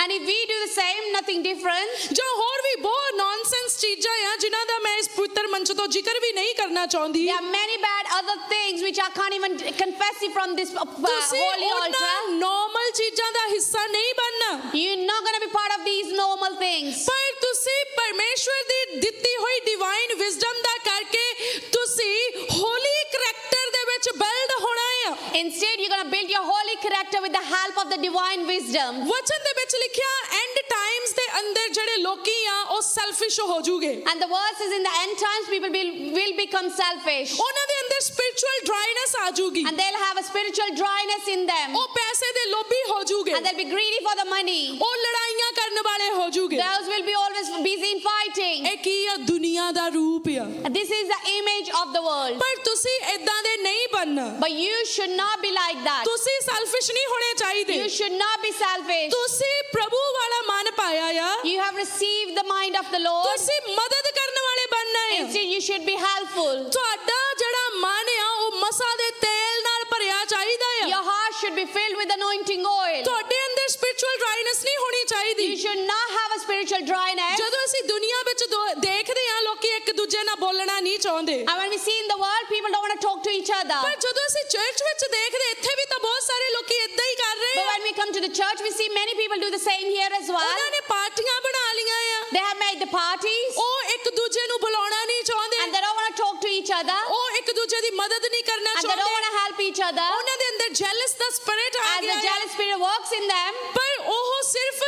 S2: And if we do the same, nothing different.
S1: ਜਾਂ ਹੋਰ ਵੀ ਬਹੁਤ ਨੌਨਸੈਂਸ ਚੀਜ਼ਾਂ ਆ ਜਿਨ੍ਹਾਂ ਦਾ ਮੈਂ ਇਸ ਪਵਿੱਤਰ ਮੰਚ ਤੋਂ ਜ਼ਿਕਰ ਵੀ ਨਹੀਂ ਕਰਨਾ ਚਾਹੁੰਦੀ
S2: There are many bad other things which I can't even confess it from this
S1: ਤੁਸੀਂ
S2: holy altar.
S1: ਉਹਨਾਂ ਨਾਰਮਲ ਚੀਜ਼ਾਂ ਦਾ ਹਿੱਸਾ ਨਹੀਂ ਬਣਨਾ
S2: You're not going to be part of these normal things.
S1: ਪਰ ਤੁਸੀਂ ਪਰਮੇਸ਼ਵਰ ਦੀ ਦਿੱਤੀ ਹੋਈ ਡਿਵਾਈਨ ਵਿਜ਼ਡਮ ਦਾ ਕਰਕੇ ਤੁਸੀਂ ਹੋਲੀ ਕਰੈਕਟਰ ਦੇ ਵਿੱਚ ਬਿਲਡ ਹੋਣਾ ਆ
S2: Instead, you're going to build your holy character with the help of the divine wisdom.
S1: ਵਚਨ ਦੇ ਵਿੱਚ ਲਿਖਿਆ ਐਂਡ ਟਾਈਮਸ ਦੇ ਅੰਦਰ ਜਿਹੜੇ ਲੋਕੀ ਆ ਉਹ ਸੈਲਫਿਸ਼ ਹੋ ਜੂਗੇ
S2: And the verses in the end times, people will become selfish.
S1: ਉਹਨਾਂ ਦੇ ਅੰਦਰ ਸਪਿਰਚੁਅਲ ਡਰਾਈਨੈਸ ਆ ਜੂਗੀ
S2: And they'll have a spiritual dryness in them.
S1: ਉਹ ਪੈਸੇ ਦੇ ਲੋਭੀ ਹੋ ਜੂਗੇ
S2: And they'll be greedy for the money.
S1: ਉਹ ਲੜਾਈਆਂ ਕਰਨ ਵਾਲੇ ਹੋ ਜੂਗੇ
S2: Those will be always busy in fighting.
S1: ਇਹ ਕੀ ਆ ਦੁਨੀਆ ਦਾ ਰੂਪ ਆ
S2: And this is the image of the world.
S1: ਪਰ ਤੁਸੀਂ ਇਦਾਂ ਦੇ ਨਹੀਂ ਬਣਨਾ
S2: But you should not be like that.
S1: ਤੁਸੀਂ ਸੈਲਫਿਸ਼ ਨਹੀਂ ਹੋਣੇ ਚਾਹੀਦੇ
S2: You should not be selfish.
S1: ਤੁਸੀਂ ਪ੍ਰਭੂ ਵਾਲਾ ਮਨ ਪਾਇਆ ਆ
S2: You have received the mind of the Lord.
S1: ਤੁਸੀਂ ਮਦਦ ਕਰਨ ਵਾਲੇ ਬਣਨਾ ਹੈ
S2: Instead, you should be helpful.
S1: ਤੁਹਾਡਾ ਜਿਹੜਾ ਮਨ ਆ ਉਹ ਮਸਾ ਦੇ ਤੇਲ ਨਾਲ ਭਰਿਆ ਚਾਹੀਦਾ ਆ
S2: Your heart should be filled with anointing oil.
S1: ਤੁਹਾਡੇ ਅੰਦਰ ਸਪਿਰਚੁਅਲ ਡਰਾਈਨੈਸ ਨਹੀਂ ਹੋਣੀ ਚਾਹੀਦੀ
S2: You should not have a spiritual dryness.
S1: ਜਦੋਂ ਅਸੀਂ ਦੁਨੀਆ ਵਿੱਚ ਦੇਖਦੇ ਹਾਂ ਲੋਕੀ ਇੱਕ ਦੂਜੇ ਨਾਲ ਬੋਲਣਾ ਨਹੀਂ ਚਾਹੁੰਦੇ
S2: And when we see in the world, people don't want to talk to each other.
S1: ਪਰ ਜਦੋਂ ਅਸੀਂ ਚਰਚ ਵਿੱਚ ਦੇਖਦੇ ਇੱਥੇ ਵੀ ਤਾਂ ਬਹੁਤ ਸਾਰੇ ਲੋਕੀ ਇਦਾਂ ਹੀ ਕਰ ਰਹੇ
S2: But
S1: ਆ
S2: when we come to the church, we see many people do the same here as well.
S1: ਉਹਨਾਂ ਨੇ ਪਾਰਟੀਆਂ ਬਣਾ ਲੀਆਂ ਆ
S2: They have made the parties
S1: ਉਹ ਇੱਕ ਦੂਜੇ ਨੂੰ ਬੁਲਾਉਣਾ ਨਹੀਂ ਚਾਹੁੰਦੇ
S2: and they don't want to talk to each other
S1: ਉਹ ਇੱਕ ਦੂਜੇ ਦੀ ਮਦਦ ਨਹੀਂ ਕਰਨਾ
S2: and they don't want
S1: ਚਾਹੁੰਦੇ
S2: to help each other.
S1: ਉਹਨਾਂ ਦੇ ਅੰਦਰ ਜੈਲਸ ਦਾ ਸਪਿਰਿਟ ਆ
S2: As
S1: ਗਿਆ
S2: the
S1: ਹੈ।
S2: jealous spirit works in them,
S1: ਪਰ ਉਹ ਸਿਰਫ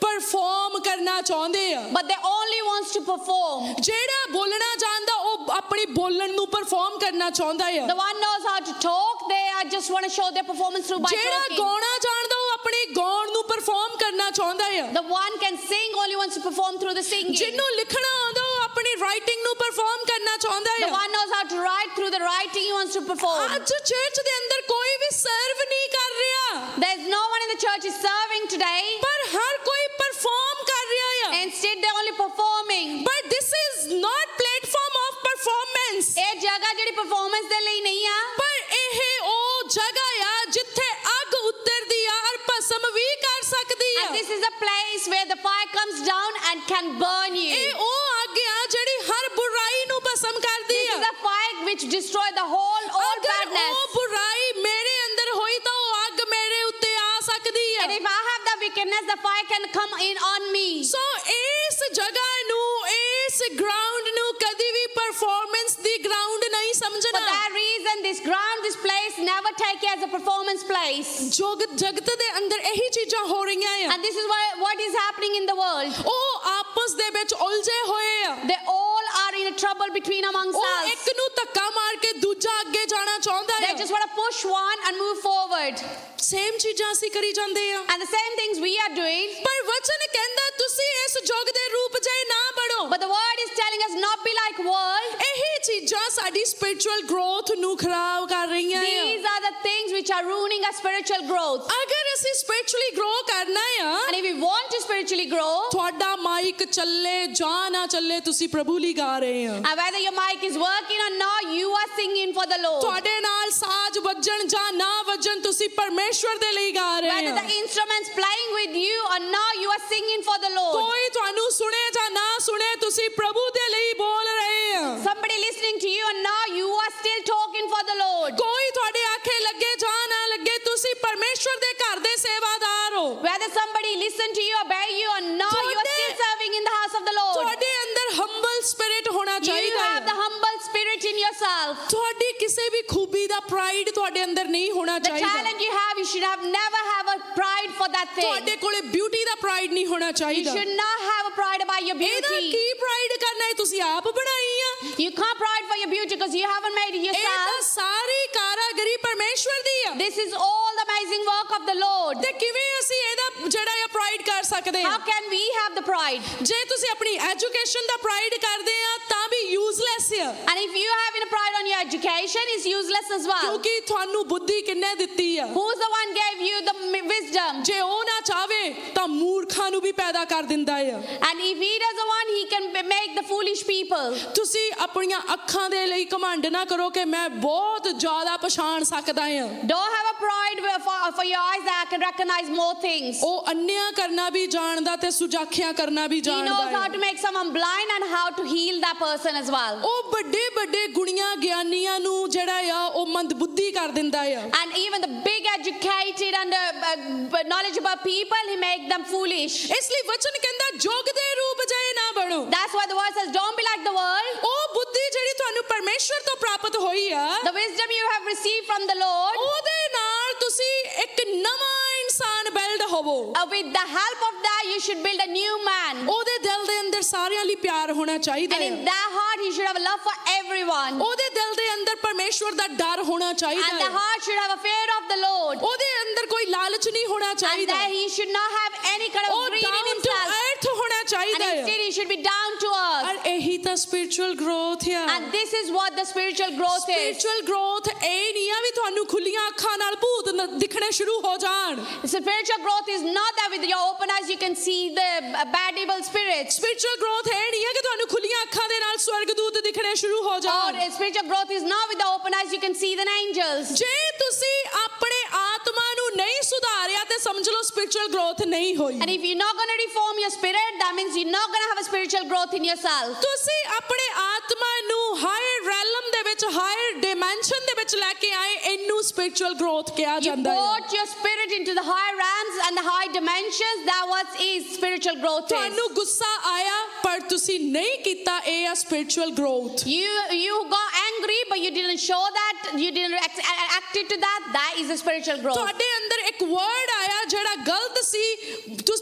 S1: ਪਰਫਾਰਮ ਕਰਨਾ ਚਾਹੁੰਦੇ ਆ
S2: but they only wants to perform.
S1: ਜਿਹੜਾ ਬੋਲਣਾ ਜਾਣਦਾ ਉਹ ਆਪਣੀ ਬੋਲਣ ਨੂੰ ਪਰਫਾਰਮ ਕਰਨਾ ਚਾਹੁੰਦਾ ਆ
S2: The one knows how to talk, they just want to show their performance through by
S1: ਜਿਹੜਾ
S2: talking.
S1: ਗਾਉਣਾ ਜਾਣਦਾ ਉਹ ਆਪਣੇ ਗਾਉਣ ਨੂੰ ਪਰਫਾਰਮ ਕਰਨਾ ਚਾਹੁੰਦਾ ਆ
S2: The one can sing, only wants to perform through the singing.
S1: ਜਿਹਨੂੰ ਲਿਖਣਾ ਆਉਂਦਾ ਉਹ ਆਪਣੀ ਰਾਈਟਿੰਗ ਨੂੰ ਪਰਫਾਰਮ ਕਰਨਾ ਚਾਹੁੰਦਾ
S2: The
S1: ਆ
S2: one knows how to write, through the writing he wants to perform.
S1: ਅੱਜ ਚਰਚ ਦੇ ਅੰਦਰ ਕੋਈ ਵੀ ਸਰਵ ਨਹੀਂ ਕਰ ਰਿਹਾ
S2: There's no one in the church is serving today.
S1: ਪਰ ਹਰ ਕੋਈ ਪਰਫਾਰਮ ਕਰ ਰਿਹਾ ਆ
S2: Instead, they're only performing.
S1: But this is not platform of performance
S2: ਇਹ ਜਗ੍ਹਾ ਜਿਹੜੀ performance ਦੇ ਲਈ ਨਹੀਂ ਆ.
S1: ਪਰ ਇਹ ਉਹ ਜਗ੍ਹਾ ਆ ਜਿੱਥੇ ਅੱਗ ਉਤਰਦੀ ਆ ਔਰ ਭਸਮ ਵੀ ਕਰ ਸਕਦੀ ਆ
S2: And this is a place where the fire comes down and can burn you.
S1: ਇਹ ਉਹ ਅੱਗ ਆ ਜਿਹੜੀ ਹਰ ਬੁਰਾਈ ਨੂੰ ਭਸਮ ਕਰਦੀ
S2: This
S1: ਆ
S2: is a fire which destroys the whole all
S1: ਅਗਰ
S2: badness.
S1: ਉਹ ਬੁਰਾਈ ਮੇਰੇ ਅੰਦਰ ਹੋਈ ਤਾਂ ਉਹ ਅੱਗ ਮੇਰੇ ਉੱਤੇ ਆ ਸਕਦੀ ਆ
S2: And if I have the wickedness, the fire can come in on me.
S1: ਸੋ ਇਸ ਜਗ੍ਹਾ ਨੂੰ ਇਸ ਗਰਾਊਂਡ ਨੂੰ ਕਦੀ ਵੀ ਪਰਫਾਰਮੈਂਸ ਦੀ ਗਰਾਊਂਡ ਨਹੀਂ
S2: For
S1: ਸਮਝਣਾ
S2: that reason, this ground, this place, never take it as a performance place.
S1: ਜਗਤ ਦੇ ਅੰਦਰ ਇਹੀ ਚੀਜ਼ਾਂ ਹੋ ਰਹੀਆਂ ਆ
S2: And this is what is happening in the world.
S1: ਉਹ ਆਪਸ ਦੇ ਵਿੱਚ ਉਲਝੇ ਹੋਏ ਆ
S2: They all are in a trouble between among
S1: ਉਹ
S2: selves.
S1: ਇੱਕ ਨੂੰ ਧੱਕਾ ਮਾਰ ਕੇ ਦੂਜਾ ਅੱਗੇ ਜਾਣਾ ਚਾਹੁੰਦਾ
S2: They
S1: ਹੈ
S2: just want to push one and move forward.
S1: Same ਚੀਜ਼ਾਂ ਅਸੀਂ ਕਰੀ ਜਾਂਦੇ ਆ
S2: And the same things we are doing.
S1: ਪਰ ਵਚਨ ਕਹਿੰਦਾ ਤੁਸੀਂ ਇਸ ਯੁੱਗ ਦੇ ਰੂਪ ਜਿਹੇ ਨਾ ਬਣੋ
S2: But the word is telling us not be like world.
S1: ਇਹੀ ਚੀਜ਼ਾਂ ਸਾਡੀ ਸਪਿਰਚੁਅਲ ਗਰੋਥ ਨੂੰ ਖਰਾਬ ਕਰ ਰਹੀਆਂ ਆ
S2: These are the things which are ruining our spiritual growth.
S1: ਅਗਰ ਅਸੀਂ ਸਪਿਰਚੁਅਲੀ ਗਰੋ ਕਰਨਾ ਆ
S2: And if we want to spiritually grow,
S1: ਤੁਹਾਡਾ ਮਾਈਕ ਚੱਲੇ ਜਾਂ ਨਾ ਚੱਲੇ ਤੁਸੀਂ ਪ੍ਰਭੂ ਲਈ ਗਾ ਰਹੇ ਆ
S2: and whether your mic is working or not, you are singing for the Lord.
S1: ਤੁਹਾਡੇ ਨਾਲ ਸਾਜ਼ ਵੱਜਣ ਜਾਂ ਨਾ ਵੱਜਣ ਤੁਸੀਂ ਪਰਮੇਸ਼ਵਰ ਦੇ ਲਈ ਗਾ ਰਹੇ
S2: Whether
S1: ਆ
S2: the instruments playing with you or not, you are singing for the Lord.
S1: ਕੋਈ ਤੁਹਾਨੂੰ ਸੁਣੇ ਜਾਂ ਨਾ ਸੁਣੇ ਤੁਸੀਂ ਪ੍ਰਭੂ ਦੇ ਲਈ ਬੋਲ ਰਹੇ ਆ
S2: Somebody listening to you or not, you are still talking for the Lord.
S1: ਕੋਈ ਤੁਹਾਡੇ ਆਖੇ ਲੱਗੇ ਜਾਂ ਨਾ ਲੱਗੇ ਤੁਸੀਂ ਪਰਮੇਸ਼ਵਰ ਦੇ ਘਰ ਦੇ ਸੇਵਾਦਾਰ ਹੋ
S2: Whether somebody listen to you, obey you or not, you are still serving in the house of the Lord.
S1: ਤੁਹਾਡੇ ਅੰਦਰ ਹੰਬਲ ਸਪਿਰਿਟ ਹੋਣਾ
S2: You
S1: ਚਾਹੀਦਾ
S2: have the
S1: ਹੈ
S2: humble spirit in yourself.
S1: ਤੁਹਾਡੀ ਕਿਸੇ ਵੀ ਖੂਬੀ ਦਾ ਪ੍ਰਾਈਡ ਤੁਹਾਡੇ ਅੰਦਰ ਨਹੀਂ ਹੋਣਾ
S2: The
S1: ਚਾਹੀਦਾ
S2: talent you have, you should have never have a pride for that thing.
S1: ਤੁਹਾਡੇ ਕੋਲੇ ਬਿਊਟੀ ਦਾ ਪ੍ਰਾਈਡ ਨਹੀਂ ਹੋਣਾ
S2: You
S1: ਚਾਹੀਦਾ
S2: should not have a pride about your
S1: ਇਹਦਾ
S2: beauty.
S1: ਕੀ ਪ੍ਰਾਈਡ ਕਰਨਾ ਹੈ ਤੁਸੀਂ ਆਪ ਬਣਾਈ ਆ
S2: You can't pride for your beauty because you haven't made it
S1: ਇਹ ਤਾਂ
S2: yourself.
S1: ਸਾਰੀ ਕਾਰਾਗਰੀ ਪਰਮੇਸ਼ਵਰ ਦੀ ਆ
S2: This is all the amazing work of the Lord.
S1: ਤੇ ਕਿਵੇਂ ਅਸੀਂ ਇਹਦਾ ਜਿਹੜਾ ਆ ਪ੍ਰਾਈਡ ਕਰ ਸਕਦੇ
S2: How
S1: ਹਾਂ?
S2: can we have the pride?
S1: ਜੇ ਤੁਸੀਂ ਆਪਣੀ ਐਜੂਕੇਸ਼ਨ ਦਾ ਪ੍ਰਾਈਡ ਕਰਦੇ ਆ ਤਾਂ ਵੀ ਯੂਜ਼ਲੈਸ ਆ,
S2: And if you have a pride on your education, it's useless as well.
S1: ਕਿਉਂਕਿ ਤੁਹਾਨੂੰ ਬੁੱਧੀ ਕਿੰਨੇ ਦਿੱਤੀ ਆ?
S2: Who's the one gave you the wisdom?
S1: ਜੇ ਉਹ ਨਾ ਚਾਵੇ ਤਾਂ ਮੂਰਖਾਂ ਨੂੰ ਵੀ ਪੈਦਾ ਕਰ ਦਿੰਦਾ ਆ।
S2: And if he doesn't want, he can make the foolish people.
S1: ਤੁਸੀਂ ਆਪਣੀਆਂ ਅੱਖਾਂ ਦੇ ਲਈ ਘਮੰਡ ਨਾ ਕਰੋ ਕਿ ਮੈਂ ਬਹੁਤ ਜ਼ਿਆਦਾ ਪਛਾਣ ਸਕਦਾ ਆ।
S2: Don't have a pride for your eyes that can recognize more things.
S1: ਉਹ ਅੰਨ੍ਹਿਆਂ ਕਰਨਾ ਵੀ ਜਾਣਦਾ ਤੇ ਸੁਜਾਖਿਆਂ ਕਰਨਾ ਵੀ
S2: He
S1: ਜਾਣਦਾ
S2: knows how
S1: ਹੈ।
S2: to make someone blind and how to heal that person as well.
S1: ਉਹ ਵੱਡੇ ਵੱਡੇ ਗੁਣੀਆਂ ਗਿਆਨੀਆਂ ਨੂੰ ਜਿਹੜਾ ਆ ਉਹ ਮੰਦਬੁੱਧੀ ਕਰ ਦਿੰਦਾ ਆ।
S2: And even the big educated and knowledgeable people, he make them foolish.
S1: ਇਸ ਲਈ ਵਚਨ ਕਹਿੰਦਾ ਜੋਗ ਦੇ ਰੂਪ ਜਿਹੇ ਨਾ ਬਣੋ।
S2: That's why the word says, don't be like the world.
S1: ਉਹ ਬੁੱਧੀ ਜਿਹੜੀ ਤੁਹਾਨੂੰ ਪਰਮੇਸ਼ਵਰ ਤੋਂ ਪ੍ਰਾਪਤ ਹੋਈ ਆ,
S2: The wisdom you have received from the Lord,
S1: ਉਹਦੇ ਨਾਲ ਤੁਸੀਂ ਇੱਕ ਨਵਾਂ ਇਨਸਾਨ ਬਿਲਡ ਹੋਵੋ।
S2: with the help of that, you should build a new man.
S1: ਉਹਦੇ ਦਿਲ ਦੇ ਅੰਦਰ ਸਾਰਿਆਂ ਲਈ ਪਿਆਰ ਹੋਣਾ ਚਾਹੀਦਾ
S2: And
S1: ਹੈ।
S2: in that heart, he should have a love for everyone.
S1: ਉਹਦੇ ਦਿਲ ਦੇ ਅੰਦਰ ਪਰਮੇਸ਼ਵਰ ਦਾ ਡਰ ਹੋਣਾ ਚਾਹੀਦਾ
S2: And the
S1: ਹੈ।
S2: heart should have a fear of the Lord.
S1: ਉਹਦੇ ਅੰਦਰ ਕੋਈ ਲਾਲਚ ਨਹੀਂ ਹੋਣਾ
S2: And
S1: ਚਾਹੀਦਾ।
S2: that he should not have any kind of
S1: ਉਹ
S2: greed in
S1: down to
S2: himself.
S1: ਅਰਥ ਹੋਣਾ
S2: And
S1: ਚਾਹੀਦਾ ਹੈ।
S2: instead, he should be down to earth.
S1: ਔਰ ਇਹੀ ਤਾਂ ਸਪਿਰਚੁਅਲ ਗਰੋਥ ਆ।
S2: And this is what the spiritual growth is.
S1: Spiritual growth ਇਹ ਨਹੀਂ ਆ ਵੀ ਤੁਹਾਨੂੰ ਖੁੱਲੀਆਂ ਅੱਖਾਂ ਨਾਲ ਭੂਤ ਦਿਖਣੇ ਸ਼ੁਰੂ ਹੋ ਜਾਣ।
S2: Spiritual growth is not that with your open eyes you can see the bad evil spirits.
S1: Spiritual growth ਇਹ ਨਹੀਂ ਆ ਕਿ ਤੁਹਾਨੂੰ ਖੁੱਲੀਆਂ ਅੱਖਾਂ ਦੇ ਨਾਲ ਸਵਰਗਦੂਤ ਦਿਖਣੇ ਸ਼ੁਰੂ ਹੋ
S2: Or
S1: ਜਾਣ।
S2: spiritual growth is not with the open eyes you can see the angels.
S1: ਜੇ ਤੁਸੀਂ ਆਪਣੇ ਆਤਮਾ ਨੂੰ ਨਹੀਂ ਸੁਧਾਰਿਆ ਤੇ ਸਮਝ ਲਓ ਸਪਿਰਚੁਅਲ ਗਰੋਥ ਨਹੀਂ ਹੋਈ।
S2: And if you're not going to reform your spirit, that means you're not going to have a spiritual growth in yourself.
S1: ਤੁਸੀਂ ਆਪਣੇ ਆਤਮਾ ਨੂੰ ਹਾਇਰ ਰੈਲਮ ਦੇ ਵਿੱਚ ਹਾਇਰ ਡਾਈਮੈਂਸ਼ਨ ਦੇ ਵਿੱਚ ਲੈ ਕੇ ਆਏ, ਇਹਨੂੰ ਸਪਿਰਚੁਅਲ ਗਰੋਥ ਕਿਹਾ
S2: You
S1: ਜਾਂਦਾ ਹੈ।
S2: brought your spirit into the high realms and the high dimensions. That what is spiritual growth is.
S1: ਤੁਹਾਨੂੰ ਗੁੱਸਾ ਆਇਆ ਪਰ ਤੁਸੀਂ ਨਹੀਂ ਕੀਤਾ, ਇਹ ਆ spiritual growth.
S2: You got angry but you didn't show that, you didn't act to that. That is a spiritual growth.
S1: ਤੁਹਾਡੇ ਅੰਦਰ ਇੱਕ ਵਰਡ ਆਇਆ ਜਿਹੜਾ ਗਲਤ ਸੀ,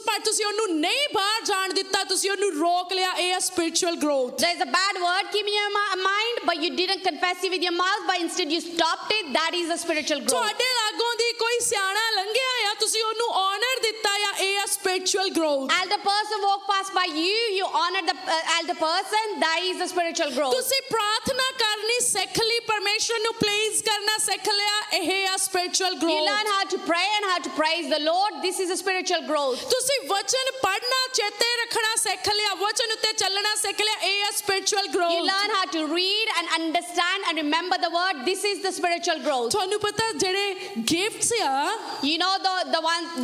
S1: ਪਰ ਤੁਸੀਂ ਉਹਨੂੰ ਨਹੀਂ ਬਾਹਰ ਜਾਣ ਦਿੱਤਾ, ਤੁਸੀਂ ਉਹਨੂੰ ਰੋਕ ਲਿਆ, ਇਹ ਆ spiritual growth.
S2: There is a bad word came in your mind, but you didn't confess it with your mouth, but instead you stopped it. That is a spiritual growth.
S1: ਤੁਹਾਡੇ ਲਾਗੋਂ ਦੀ ਕੋਈ ਸਿਆਣਾ ਲੰਘਿਆ ਆ, ਤੁਸੀਂ ਉਹਨੂੰ ਆਨਰ ਦਿੱਤਾ ਆ, ਇਹ ਆ spiritual growth.
S2: Elder person walk past by you, you honor the elder person. That is the spiritual growth.
S1: ਤੁਸੀਂ ਪ੍ਰਾਰਥਨਾ ਕਰਨੀ ਸਿੱਖ ਲਈ, ਪਰਮੇਸ਼ਵਰ ਨੂੰ ਪਲੀਜ਼ ਕਰਨਾ ਸਿੱਖ ਲਿਆ, ਇਹ ਆ spiritual
S2: You learn
S1: growth.
S2: how to pray and how to praise the Lord. This is a spiritual growth.
S1: ਤੁਸੀਂ ਵਚਨ ਪੜ੍ਹਨਾ ਚੇਤੇ ਰੱਖਣਾ ਸਿੱਖ ਲਿਆ, ਵਚਨ ਉੱਤੇ ਚੱਲਣਾ ਸਿੱਖ ਲਿਆ, ਇਹ ਆ spiritual
S2: You
S1: growth.
S2: learn how to read and understand and remember the word. This is the spiritual growth.
S1: ਤੁਹਾਨੂੰ ਪਤਾ ਜਿਹੜੇ ਗਿਫਟਸ ਆ,
S2: You know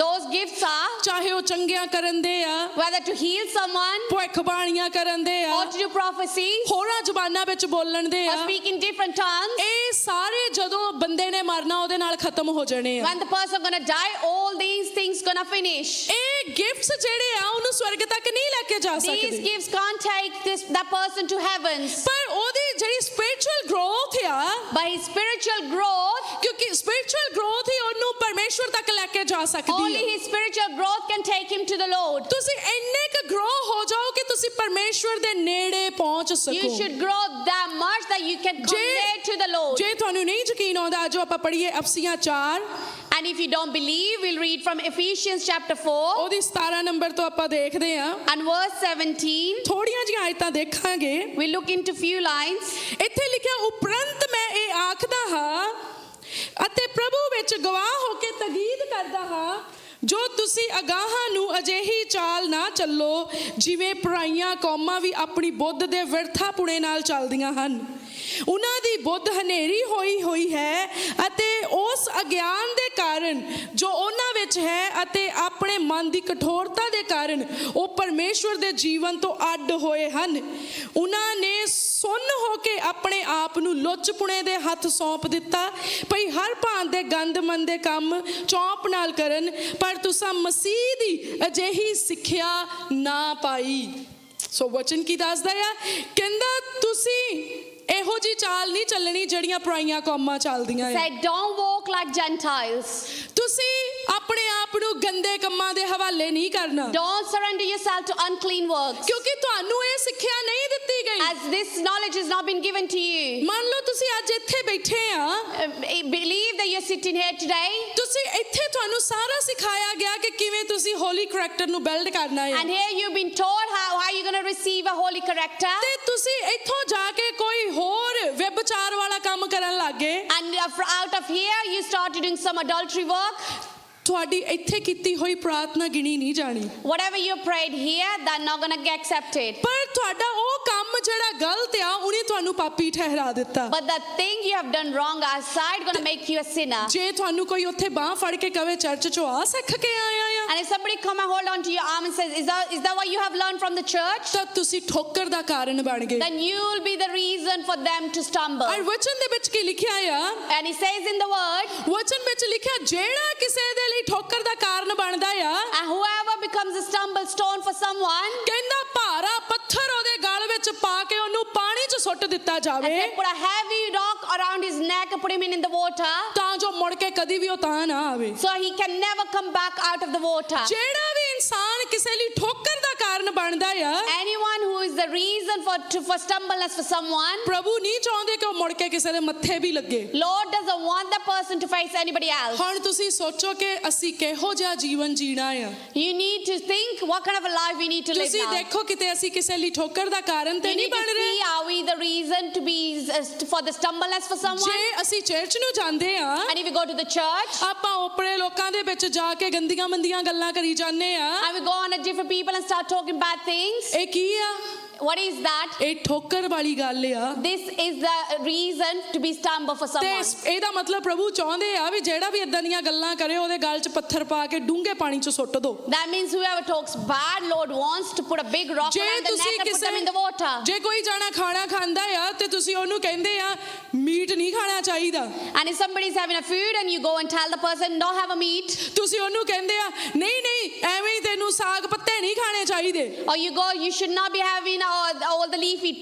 S2: those gifts are
S1: ਚਾਹੇ ਉਹ ਚੰਗਿਆਂ ਕਰਨ ਦੇ ਆ,
S2: whether to heal someone
S1: ਭਵਿੱਖਬਾਣੀਆਂ ਕਰਨ ਦੇ ਆ,
S2: or to do prophecies
S1: ਹੋਰਾਂ ਜ਼ਬਾਨਾਂ ਵਿੱਚ ਬੋਲਣ ਦੇ
S2: or
S1: ਆ,
S2: speak in different tongues.
S1: ਇਹ ਸਾਰੇ ਜਦੋਂ ਬੰਦੇ ਨੇ ਮਰਨਾ ਉਹਦੇ ਨਾਲ ਖਤਮ ਹੋ ਜਾਣੇ ਆ।
S2: When the person gonna die, all these things gonna finish.
S1: ਇਹ ਗਿਫਟਸ ਜਿਹੜੇ ਆ ਉਹਨੂੰ ਸਵਰਗ ਤੱਕ ਨਹੀਂ ਲੈ ਕੇ ਜਾ
S2: These
S1: ਸਕਦੇ,
S2: gifts can't take that person to heavens.
S1: ਪਰ ਉਹਦੀ ਜਿਹੜੀ ਸਪਿਰਚੁਅਲ ਗਰੋਥ ਆ,
S2: But his spiritual growth,
S1: ਕਿਉਂਕਿ ਸਪਿਰਚੁਅਲ ਗਰੋਥ ਹੀ ਉਹਨੂੰ ਪਰਮੇਸ਼ਵਰ ਤੱਕ ਲੈ ਕੇ ਜਾ ਸਕਦੀ
S2: only
S1: ਹੈ।
S2: his spiritual growth can take him to the Lord.
S1: ਤੁਸੀਂ ਇੰਨੇ ਕੁ ਗਰੋ ਹੋ ਜਾਓ ਕਿ ਤੁਸੀਂ ਪਰਮੇਸ਼ਵਰ ਦੇ ਨੇੜੇ ਪਹੁੰਚ
S2: You
S1: ਸਕੋ।
S2: should grow that much that you can connect to the Lord.
S1: ਜੇ ਤੁਹਾਨੂੰ ਨਹੀਂ ਯਕੀਨ ਆਉਂਦਾ, ਅੱਜ ਆਪਾਂ ਪੜ੍ਹੀਏ ਅਫਸੀਆਂ 4,
S2: And if you don't believe, we'll read from Ephesians chapter 4
S1: ਉਹਦੀ 17 ਨੰਬਰ ਤੋਂ ਆਪਾਂ ਦੇਖਦੇ ਹਾਂ।
S2: and verse 17.
S1: ਥੋੜੀਆਂ ਜਿਹੀਆਂ ਆਇਤਾਂ ਦੇਖਾਂਗੇ।
S2: We look into few lines.
S1: ਇੱਥੇ ਲਿਖਿਆ, ਉਪਰੰਤ ਮੈਂ ਇਹ ਆਖਦਾ ਹਾਂ ਅਤੇ ਪ੍ਰਭੂ ਵਿੱਚ ਗਵਾਹ ਹੋ ਕੇ ਤਗੀਦ ਕਰਦਾ ਹਾਂ, ਜੋ ਤੁਸੀਂ ਅਗਾਹਾਂ ਨੂੰ ਅਜਿਹੀ ਚਾਲ ਨਾ ਚੱਲੋ ਜਿਵੇਂ ਪਰਾਈਆਂ ਕੌਮਾਂ ਵੀ ਆਪਣੀ ਬੁੱਧ ਦੇ ਵਿਰਥਾਪੁਣੇ ਨਾਲ ਚੱਲਦੀਆਂ ਹਨ। ਉਹਨਾਂ ਦੀ ਬੁੱਧ ਹਨੇਰੀ ਹੋਈ ਹੈ ਅਤੇ ਉਸ ਅਗਿਆਨ ਦੇ ਕਾਰਨ ਜੋ ਉਹਨਾਂ ਵਿੱਚ ਹੈ ਅਤੇ ਆਪਣੇ ਮਨ ਦੀ ਕਠੋਰਤਾ ਦੇ ਕਾਰਨ ਉਹ ਪਰਮੇਸ਼ਵਰ ਦੇ ਜੀਵਨ ਤੋਂ ਅੱਡ ਹੋਏ ਹਨ। ਉਹਨਾਂ ਨੇ ਸੁੰਨ ਹੋ ਕੇ ਆਪਣੇ ਆਪ ਨੂੰ ਲੁੱਚਪੁਣੇ ਦੇ ਹੱਥ ਸੌਂਪ ਦਿੱਤਾ, ਭਈ ਹਰ ਭਾਂਤ ਦੇ ਗੰਦਮੰਦ ਕੰਮ ਚੌਂਪ ਨਾਲ ਕਰਨ, ਪਰ ਤੁਸਾਂ ਮਸੀਹ ਦੀ ਅਜਿਹੀ ਸਿੱਖਿਆ ਨਾ ਪਾਈ। ਸੋ ਵਚਨ ਕੀ ਦੱਸਦਾ ਆ? ਕਹਿੰਦਾ ਤੁਸੀਂ ਇਹੋ ਜੀ ਚਾਲ ਨਹੀਂ ਚੱਲਣੀ ਜਿਹੜੀਆਂ ਪਰਾਈਆਂ ਕੌਮਾਂ ਚੱਲਦੀਆਂ ਆ।
S2: Said, don't walk like Gentiles.
S1: ਤੁਸੀਂ ਆਪਣੇ ਆਪ ਨੂੰ ਗੰਦੇ ਕੰਮਾਂ ਦੇ ਹਵਾਲੇ ਨਹੀਂ ਕਰਨਾ,
S2: Don't surrender yourself to unclean works.
S1: ਕਿਉਂਕਿ ਤੁਹਾਨੂੰ ਇਹ ਸਿੱਖਿਆ ਨਹੀਂ ਦਿੱਤੀ ਗਈ।
S2: As this knowledge has not been given to you.
S1: ਮੰਨ ਲਓ ਤੁਸੀਂ ਅੱਜ ਇੱਥੇ ਬੈਠੇ ਆ
S2: believe that you're sitting here today.
S1: ਤੁਸੀਂ ਇੱਥੇ ਤੁਹਾਨੂੰ ਸਾਰਾ ਸਿਖਾਇਆ ਗਿਆ ਕਿ ਕਿਵੇਂ ਤੁਸੀਂ ਹੋਲੀ ਕਰੈਕਟਰ ਨੂੰ ਬਿਲਡ ਕਰਨਾ ਹੈ
S2: And here you've been told how you're going to receive a holy character.
S1: ਤੇ ਤੁਸੀਂ ਇੱਥੋਂ ਜਾ ਕੇ ਕੋਈ ਹੋਰ ਵਿਭਚਾਰ ਵਾਲਾ ਕੰਮ ਕਰਨ ਲੱਗੇ
S2: And out of here, you started doing some adultery work.
S1: ਤੁਹਾਡੀ ਇੱਥੇ ਕੀਤੀ ਹੋਈ ਪ੍ਰਾਰਥਨਾ ਗਿਣੀ ਨਹੀਂ ਜਾਣੀ
S2: Whatever you prayed here, that's not going to get accepted.
S1: ਪਰ ਤੁਹਾਡਾ ਉਹ ਕੰਮ ਜਿਹੜਾ ਗਲਤ ਆ ਉਹਨੇ ਤੁਹਾਨੂੰ ਪਾਪੀ ਠਹਿਰਾ ਦਿੱਤਾ
S2: But the thing you have done wrong outside going to make you a sinner.
S1: ਜੇ ਤੁਹਾਨੂੰ ਕੋਈ ਉੱਥੇ ਬਾਹ ਫੜ ਕੇ ਕਵੇ ਚਰਚ ਚੋਂ ਆ ਸਿੱਖ ਕੇ ਆਇਆ ਆ
S2: And if somebody come and hold on to your arm and says, is that what you have learned from the church?
S1: ਤਾਂ ਤੁਸੀਂ ਠੋਕਰ ਦਾ ਕਾਰਨ ਬਣ ਗਏ
S2: Then you will be the reason for them to stumble.
S1: ਔਰ ਵਚਨ ਦੇ ਵਿੱਚ ਕੀ ਲਿਖਿਆ ਆ
S2: And he says in the word,
S1: ਵਚਨ ਵਿੱਚ ਲਿਖਿਆ ਜਿਹੜਾ ਕਿਸੇ ਦੇ ਲਈ ਠੋਕਰ ਦਾ ਕਾਰਨ ਬਣਦਾ ਆ
S2: and whoever becomes a stumble stone for someone,
S1: ਕਹਿੰਦਾ ਭਾਰਾ ਪੱਥਰ ਉਹਦੇ ਗਲ ਵਿੱਚ ਪਾ ਕੇ ਉਹਨੂੰ ਪਾਣੀ 'ਚ ਸੁੱਟ ਦਿੱਤਾ
S2: and
S1: ਜਾਵੇ
S2: they put a heavy rock around his neck and put him in the water,
S1: ਤਾਂ ਜੋ ਮੁੜ ਕੇ ਕਦੀ ਵੀ ਉਹ ਤਾਂ ਨਾ ਆਵੇ
S2: so he can never come back out of the water.
S1: ਜਿਹੜਾ ਵੀ ਇਨਸਾਨ ਕਿਸੇ ਲਈ ਠੋਕਰ ਦਾ ਕਾਰਨ ਬਣਦਾ ਆ
S2: Anyone who is the reason for stumbleness for someone,
S1: ਪ੍ਰਭੂ ਨਹੀਂ ਚਾਹੁੰਦੇ ਕਿ ਉਹ ਮੁੜ ਕੇ ਕਿਸੇ ਦੇ ਮੱਥੇ ਵੀ ਲੱਗੇ
S2: Lord doesn't want that person to face anybody else.
S1: ਹੁਣ ਤੁਸੀਂ ਸੋਚੋ ਕਿ ਅਸੀਂ ਕਿਹੋ ਜਿਹਾ ਜੀਵਨ ਜੀਣਾ ਆ
S2: You need to think what kind of a life we need to live
S1: ਤੁਸੀਂ
S2: now.
S1: ਦੇਖੋ ਕਿਤੇ ਅਸੀਂ ਕਿਸੇ ਲਈ ਠੋਕਰ ਦਾ ਕਾਰਨ ਤੇ
S2: You
S1: ਨਹੀਂ
S2: need to
S1: ਬਣ
S2: see,
S1: ਰਹੇ
S2: are we the reason to be for the stumbleness for someone?
S1: ਜੇ ਅਸੀਂ ਚਰਚ ਨੂੰ ਜਾਂਦੇ ਆ
S2: And if we go to the church
S1: ਆਪਾਂ ਓਪਰੇ ਲੋਕਾਂ ਦੇ ਵਿੱਚ ਜਾ ਕੇ ਗੰਦੀਆਂ ਮੰਦੀਆਂ ਗੱਲਾਂ ਕਰੀ ਜਾਂਦੇ ਆ
S2: and we go on at different people and start talking bad things,
S1: ਇਹ ਕੀ ਆ
S2: what is that?
S1: ਇਹ ਠੋਕਰ ਵਾਲੀ ਗੱਲ ਆ
S2: This is the reason to be stumble for
S1: ਤੇ
S2: someone.
S1: ਇਹਦਾ ਮਤਲਬ ਪ੍ਰਭੂ ਚਾਹੁੰਦੇ ਆ ਵੀ ਜਿਹੜਾ ਵੀ ਇਦਾਂ ਦੀਆਂ ਗੱਲਾਂ ਕਰੇ ਉਹਦੇ ਗਲ 'ਚ ਪੱਥਰ ਪਾ ਕੇ ਡੂੰਘੇ ਪਾਣੀ 'ਚ ਸੁੱਟ ਦਿਓ
S2: That means whoever talks bad, Lord wants to put a big rock
S1: ਜੇ
S2: around the
S1: ਤੁਸੀਂ
S2: neck and put them in the
S1: ਕਿਸੇ
S2: water.
S1: ਜੇ ਕੋਈ ਜਾਣਾ ਖਾਣਾ ਖਾਂਦਾ ਆ ਤੇ ਤੁਸੀਂ ਉਹਨੂੰ ਕਹਿੰਦੇ ਆ ਮੀਟ ਨਹੀਂ ਖਾਣਾ ਚਾਹੀਦਾ
S2: And if somebody is having a food and you go and tell the person, don't have a meat,
S1: ਤੁਸੀਂ ਉਹਨੂੰ ਕਹਿੰਦੇ ਆ ਨਹੀਂ ਨਹੀਂ ਐਵੇਂ ਹੀ ਤੈਨੂੰ ਸਾਗ ਪੱਤੇ ਨਹੀਂ ਖਾਣੇ ਚਾਹੀਦੇ
S2: or you go, you should not be having all the leafy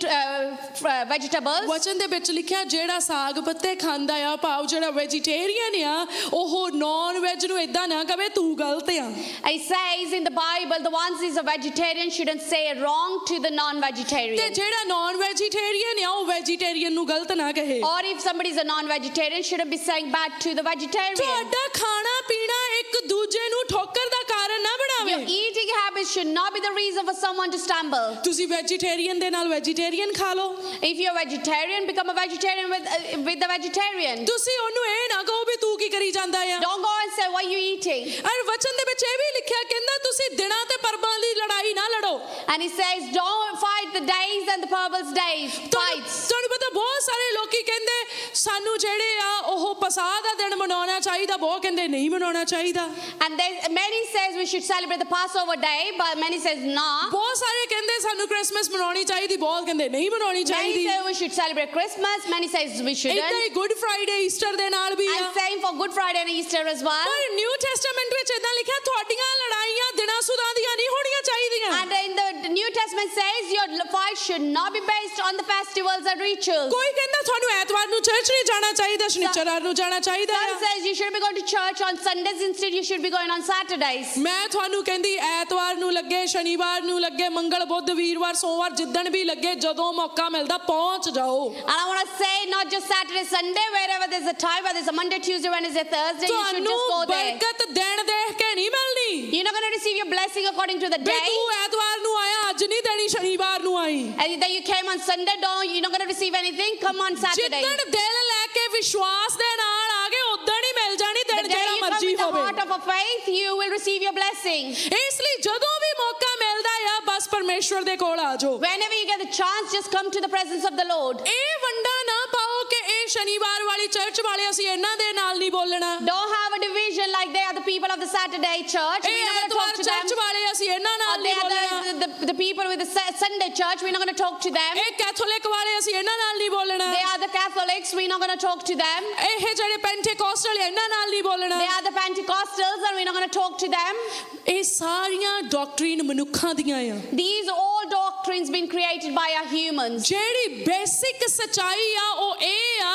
S2: vegetables.
S1: ਵਚਨ ਦੇ ਵਿੱਚ ਲਿਖਿਆ ਜਿਹੜਾ ਸਾਗ ਪੱਤੇ ਖਾਂਦਾ ਆ ਭਾਵ ਜਿਹੜਾ ਵੈਜੀਟੇਰੀਅਨ ਆ ਉਹ ਨੌਨ ਵੈਜ ਨੂੰ ਇਦਾਂ ਨਾ ਕਵੇ ਤੂੰ ਗਲਤ ਆ
S2: It says in the Bible, the ones who is a vegetarian shouldn't say wrong to the
S1: ਤੇ
S2: non-vegetarian.
S1: ਜਿਹੜਾ ਨੌਨ ਵੈਜੀਟੇਰੀਅਨ ਆ ਉਹ ਵੈਜੀਟੇਰੀਅਨ ਨੂੰ ਗਲਤ ਨਾ ਕਹੇ
S2: Or if somebody is a non-vegetarian, shouldn't be saying bad to the vegetarian.
S1: ਤੁਹਾਡਾ ਖਾਣਾ ਪੀਣਾ ਇੱਕ ਦੂਜੇ ਨੂੰ ਠੋਕਰ ਦਾ ਕਾਰਨ ਨਾ
S2: Your
S1: ਬਣਾਵੇ
S2: eating habits should not be the reason for someone to stumble.
S1: ਤੁਸੀਂ ਵੈਜੀਟੇਰੀਅਨ ਦੇ ਨਾਲ ਵੈਜੀਟੇਰੀਅਨ ਖਾ ਲਓ
S2: If you're a vegetarian, become a vegetarian with the vegetarian.
S1: ਤੁਸੀਂ ਉਹਨੂੰ ਇਹ ਨਾ ਕਹੋ ਵੀ ਤੂੰ ਕੀ ਕਰੀ ਜਾਂਦਾ ਆ
S2: Don't go and say, what are you eating?
S1: ਔਰ ਵਚਨ ਦੇ ਵਿੱਚ ਇਹ ਵੀ ਲਿਖਿਆ ਕਹਿੰਦਾ ਤੁਸੀਂ ਦਿਨਾਂ ਤੇ ਪਰਬਾਂ ਦੀ ਲੜਾਈ ਨਾ ਲੜੋ
S2: And he says, don't fight the days and the purple's days. Fights.
S1: ਤੁਹਾਨੂੰ ਪਤਾ ਬਹੁਤ ਸਾਰੇ ਲੋਕੀ ਕਹਿੰਦੇ ਸਾਨੂੰ ਜਿਹੜੇ ਆ ਉਹ ਪਸਾਹ ਦਾ ਦਿਨ ਮਨਾਉਣਾ ਚਾਹੀਦਾ ਬਹੁਤ ਕਹਿੰਦੇ ਨਹੀਂ ਮਨਾਉਣਾ ਚਾਹੀਦਾ
S2: And many says we should celebrate the Passover day, but many says no.
S1: ਬਹੁਤ ਸਾਰੇ ਕਹਿੰਦੇ ਸਾਨੂੰ ਕ੍ਰਿਸਮਸ ਮਨਾਉਣੀ ਚਾਹੀਦੀ ਬਹੁਤ ਕਹਿੰਦੇ ਨਹੀਂ ਮਨਾਉਣੀ
S2: Many
S1: ਚਾਹੀਦੀ
S2: say we should celebrate Christmas. Many says we
S1: ਇਦਾਂ
S2: shouldn't.
S1: ਹੀ ਗੁੱਡ ਫਰਾਈਡੇ ਈਸਟਰ ਦੇ ਨਾਲ ਵੀ ਆ
S2: And same for Good Friday and Easter as well.
S1: ਪਰ ਨਿਊ ਟੈਸਟਾਮੈਂਟ ਵਿੱਚ ਇਦਾਂ ਲਿਖਿਆ ਤੁਹਾਡੀਆਂ ਲੜਾਈਆਂ ਦਿਨਾਂ ਸੁਦਾਂ ਦੀਆਂ ਨਹੀਂ ਹੋਣੀਆਂ ਚਾਹੀਦੀਆਂ
S2: And in the New Testament says your fight should not be based on the festivals and rituals.
S1: ਕੋਈ ਕਹਿੰਦਾ ਤੁਹਾਨੂੰ ਐਤਵਾਰ ਨੂੰ ਚਰਚ ਨਹੀਂ ਜਾਣਾ ਚਾਹੀਦਾ ਸ਼ਨੀਚਰਵਾਰ ਨੂੰ ਜਾਣਾ ਚਾਹੀਦਾ
S2: Some
S1: ਆ
S2: says you should be going to church on Sundays, instead you should be going on Saturdays.
S1: ਮੈਂ ਤੁਹਾਨੂੰ ਕਹਿੰਦੀ ਐਤਵਾਰ ਨੂੰ ਲੱਗੇ ਸ਼ਨੀਵਾਰ ਨੂੰ ਲੱਗੇ ਮੰਗਲ ਬੁੱਧ ਵੀਰਵਾਰ ਸੋਮਵਾਰ ਜਿੱਦਣ ਵੀ ਲੱਗੇ ਜਦੋਂ ਮੌਕਾ ਮਿਲਦਾ ਪਹੁੰਚ ਜਾਓ
S2: And I want to say not just Saturday, Sunday, wherever there's a time, whether it's a Monday, Tuesday, Wednesday, Thursday, you should just go
S1: ਤੁਹਾਨੂੰ
S2: there.
S1: ਬਰਕਤ ਦਿਨ ਦੇਖ ਕੇ ਨਹੀਂ ਮਿਲਣੀ
S2: You're not going to receive your blessing according to the
S1: we
S2: day.
S1: ਤੂੰ ਐਤਵਾਰ ਨੂੰ ਆਇਆ ਅੱਜ ਨਹੀਂ ਦੇਣੀ ਸ਼ਨੀਵਾਰ ਨੂੰ ਆਈ
S2: And that you came on Sunday, you're not going to receive anything. Come on Saturday.
S1: ਜਿੱਦਣ ਦਿਲ ਲੈ ਕੇ ਵਿਸ਼ਵਾਸ ਦੇ ਨਾਲ ਆ ਗਏ ਉਦੋਂ ਹੀ ਮਿਲ ਜਾਣੀ
S2: The
S1: ਦਿਨ
S2: day
S1: ਜਿਹੜਾ
S2: you come
S1: ਮਰਜ਼ੀ
S2: with the
S1: ਹੋਵੇ
S2: heart of a faith, you will receive your blessing.
S1: ਇਸ ਲਈ ਜਦੋਂ ਵੀ ਮੌਕਾ ਮਿਲਦਾ ਆ ਬਸ ਪਰਮੇਸ਼ਵਰ ਦੇ ਕੋਲ ਆ ਜਾਓ
S2: Whenever you get the chance, just come to the presence of the Lord.
S1: ਇਹ ਵੰਡਾ ਨਾ ਪਾਓ ਕਿ ਇਹ ਸ਼ਨੀਵਾਰ ਵਾਲੀ ਚਰਚ ਵਾਲੇ ਅਸੀਂ ਇਹਨਾਂ ਦੇ ਨਾਲ ਨਹੀਂ ਬੋਲਣਾ
S2: Don't have a division like they are the people of the Saturday church.
S1: ਇਹ
S2: We're not going to
S1: ਐਤਵਾਰ
S2: talk to
S1: ਚਰਚ
S2: them.
S1: ਵਾਲੇ ਅਸੀਂ ਇਹਨਾਂ
S2: Or
S1: ਨਾਲ
S2: they
S1: ਨਹੀਂ ਬੋਲਣਾ
S2: are the people with the Sunday church. We're not going to talk to them.
S1: ਇਹ Catholic ਵਾਲੇ ਅਸੀਂ ਇਹਨਾਂ ਨਾਲ ਨਹੀਂ ਬੋਲਣਾ
S2: They are the Catholics. We're not going to talk to them.
S1: ਇਹ ਜਿਹੜੇ ਪੈਂਟੇਕੋਸਟਲ ਇਹਨਾਂ ਨਾਲ ਨਹੀਂ ਬੋਲਣਾ
S2: They are the Pentecostals, and we're not going to talk to them.
S1: ਇਹ ਸਾਰੀਆਂ ਡਾਕਟਰੀਨ ਮਨੁੱਖਾਂ ਦੀਆਂ ਆ
S2: These all doctrines been created by our humans.
S1: ਜਿਹੜੀ ਬੇਸਿਕ ਸਚਾਈ ਆ ਉਹ ਇਹ ਆ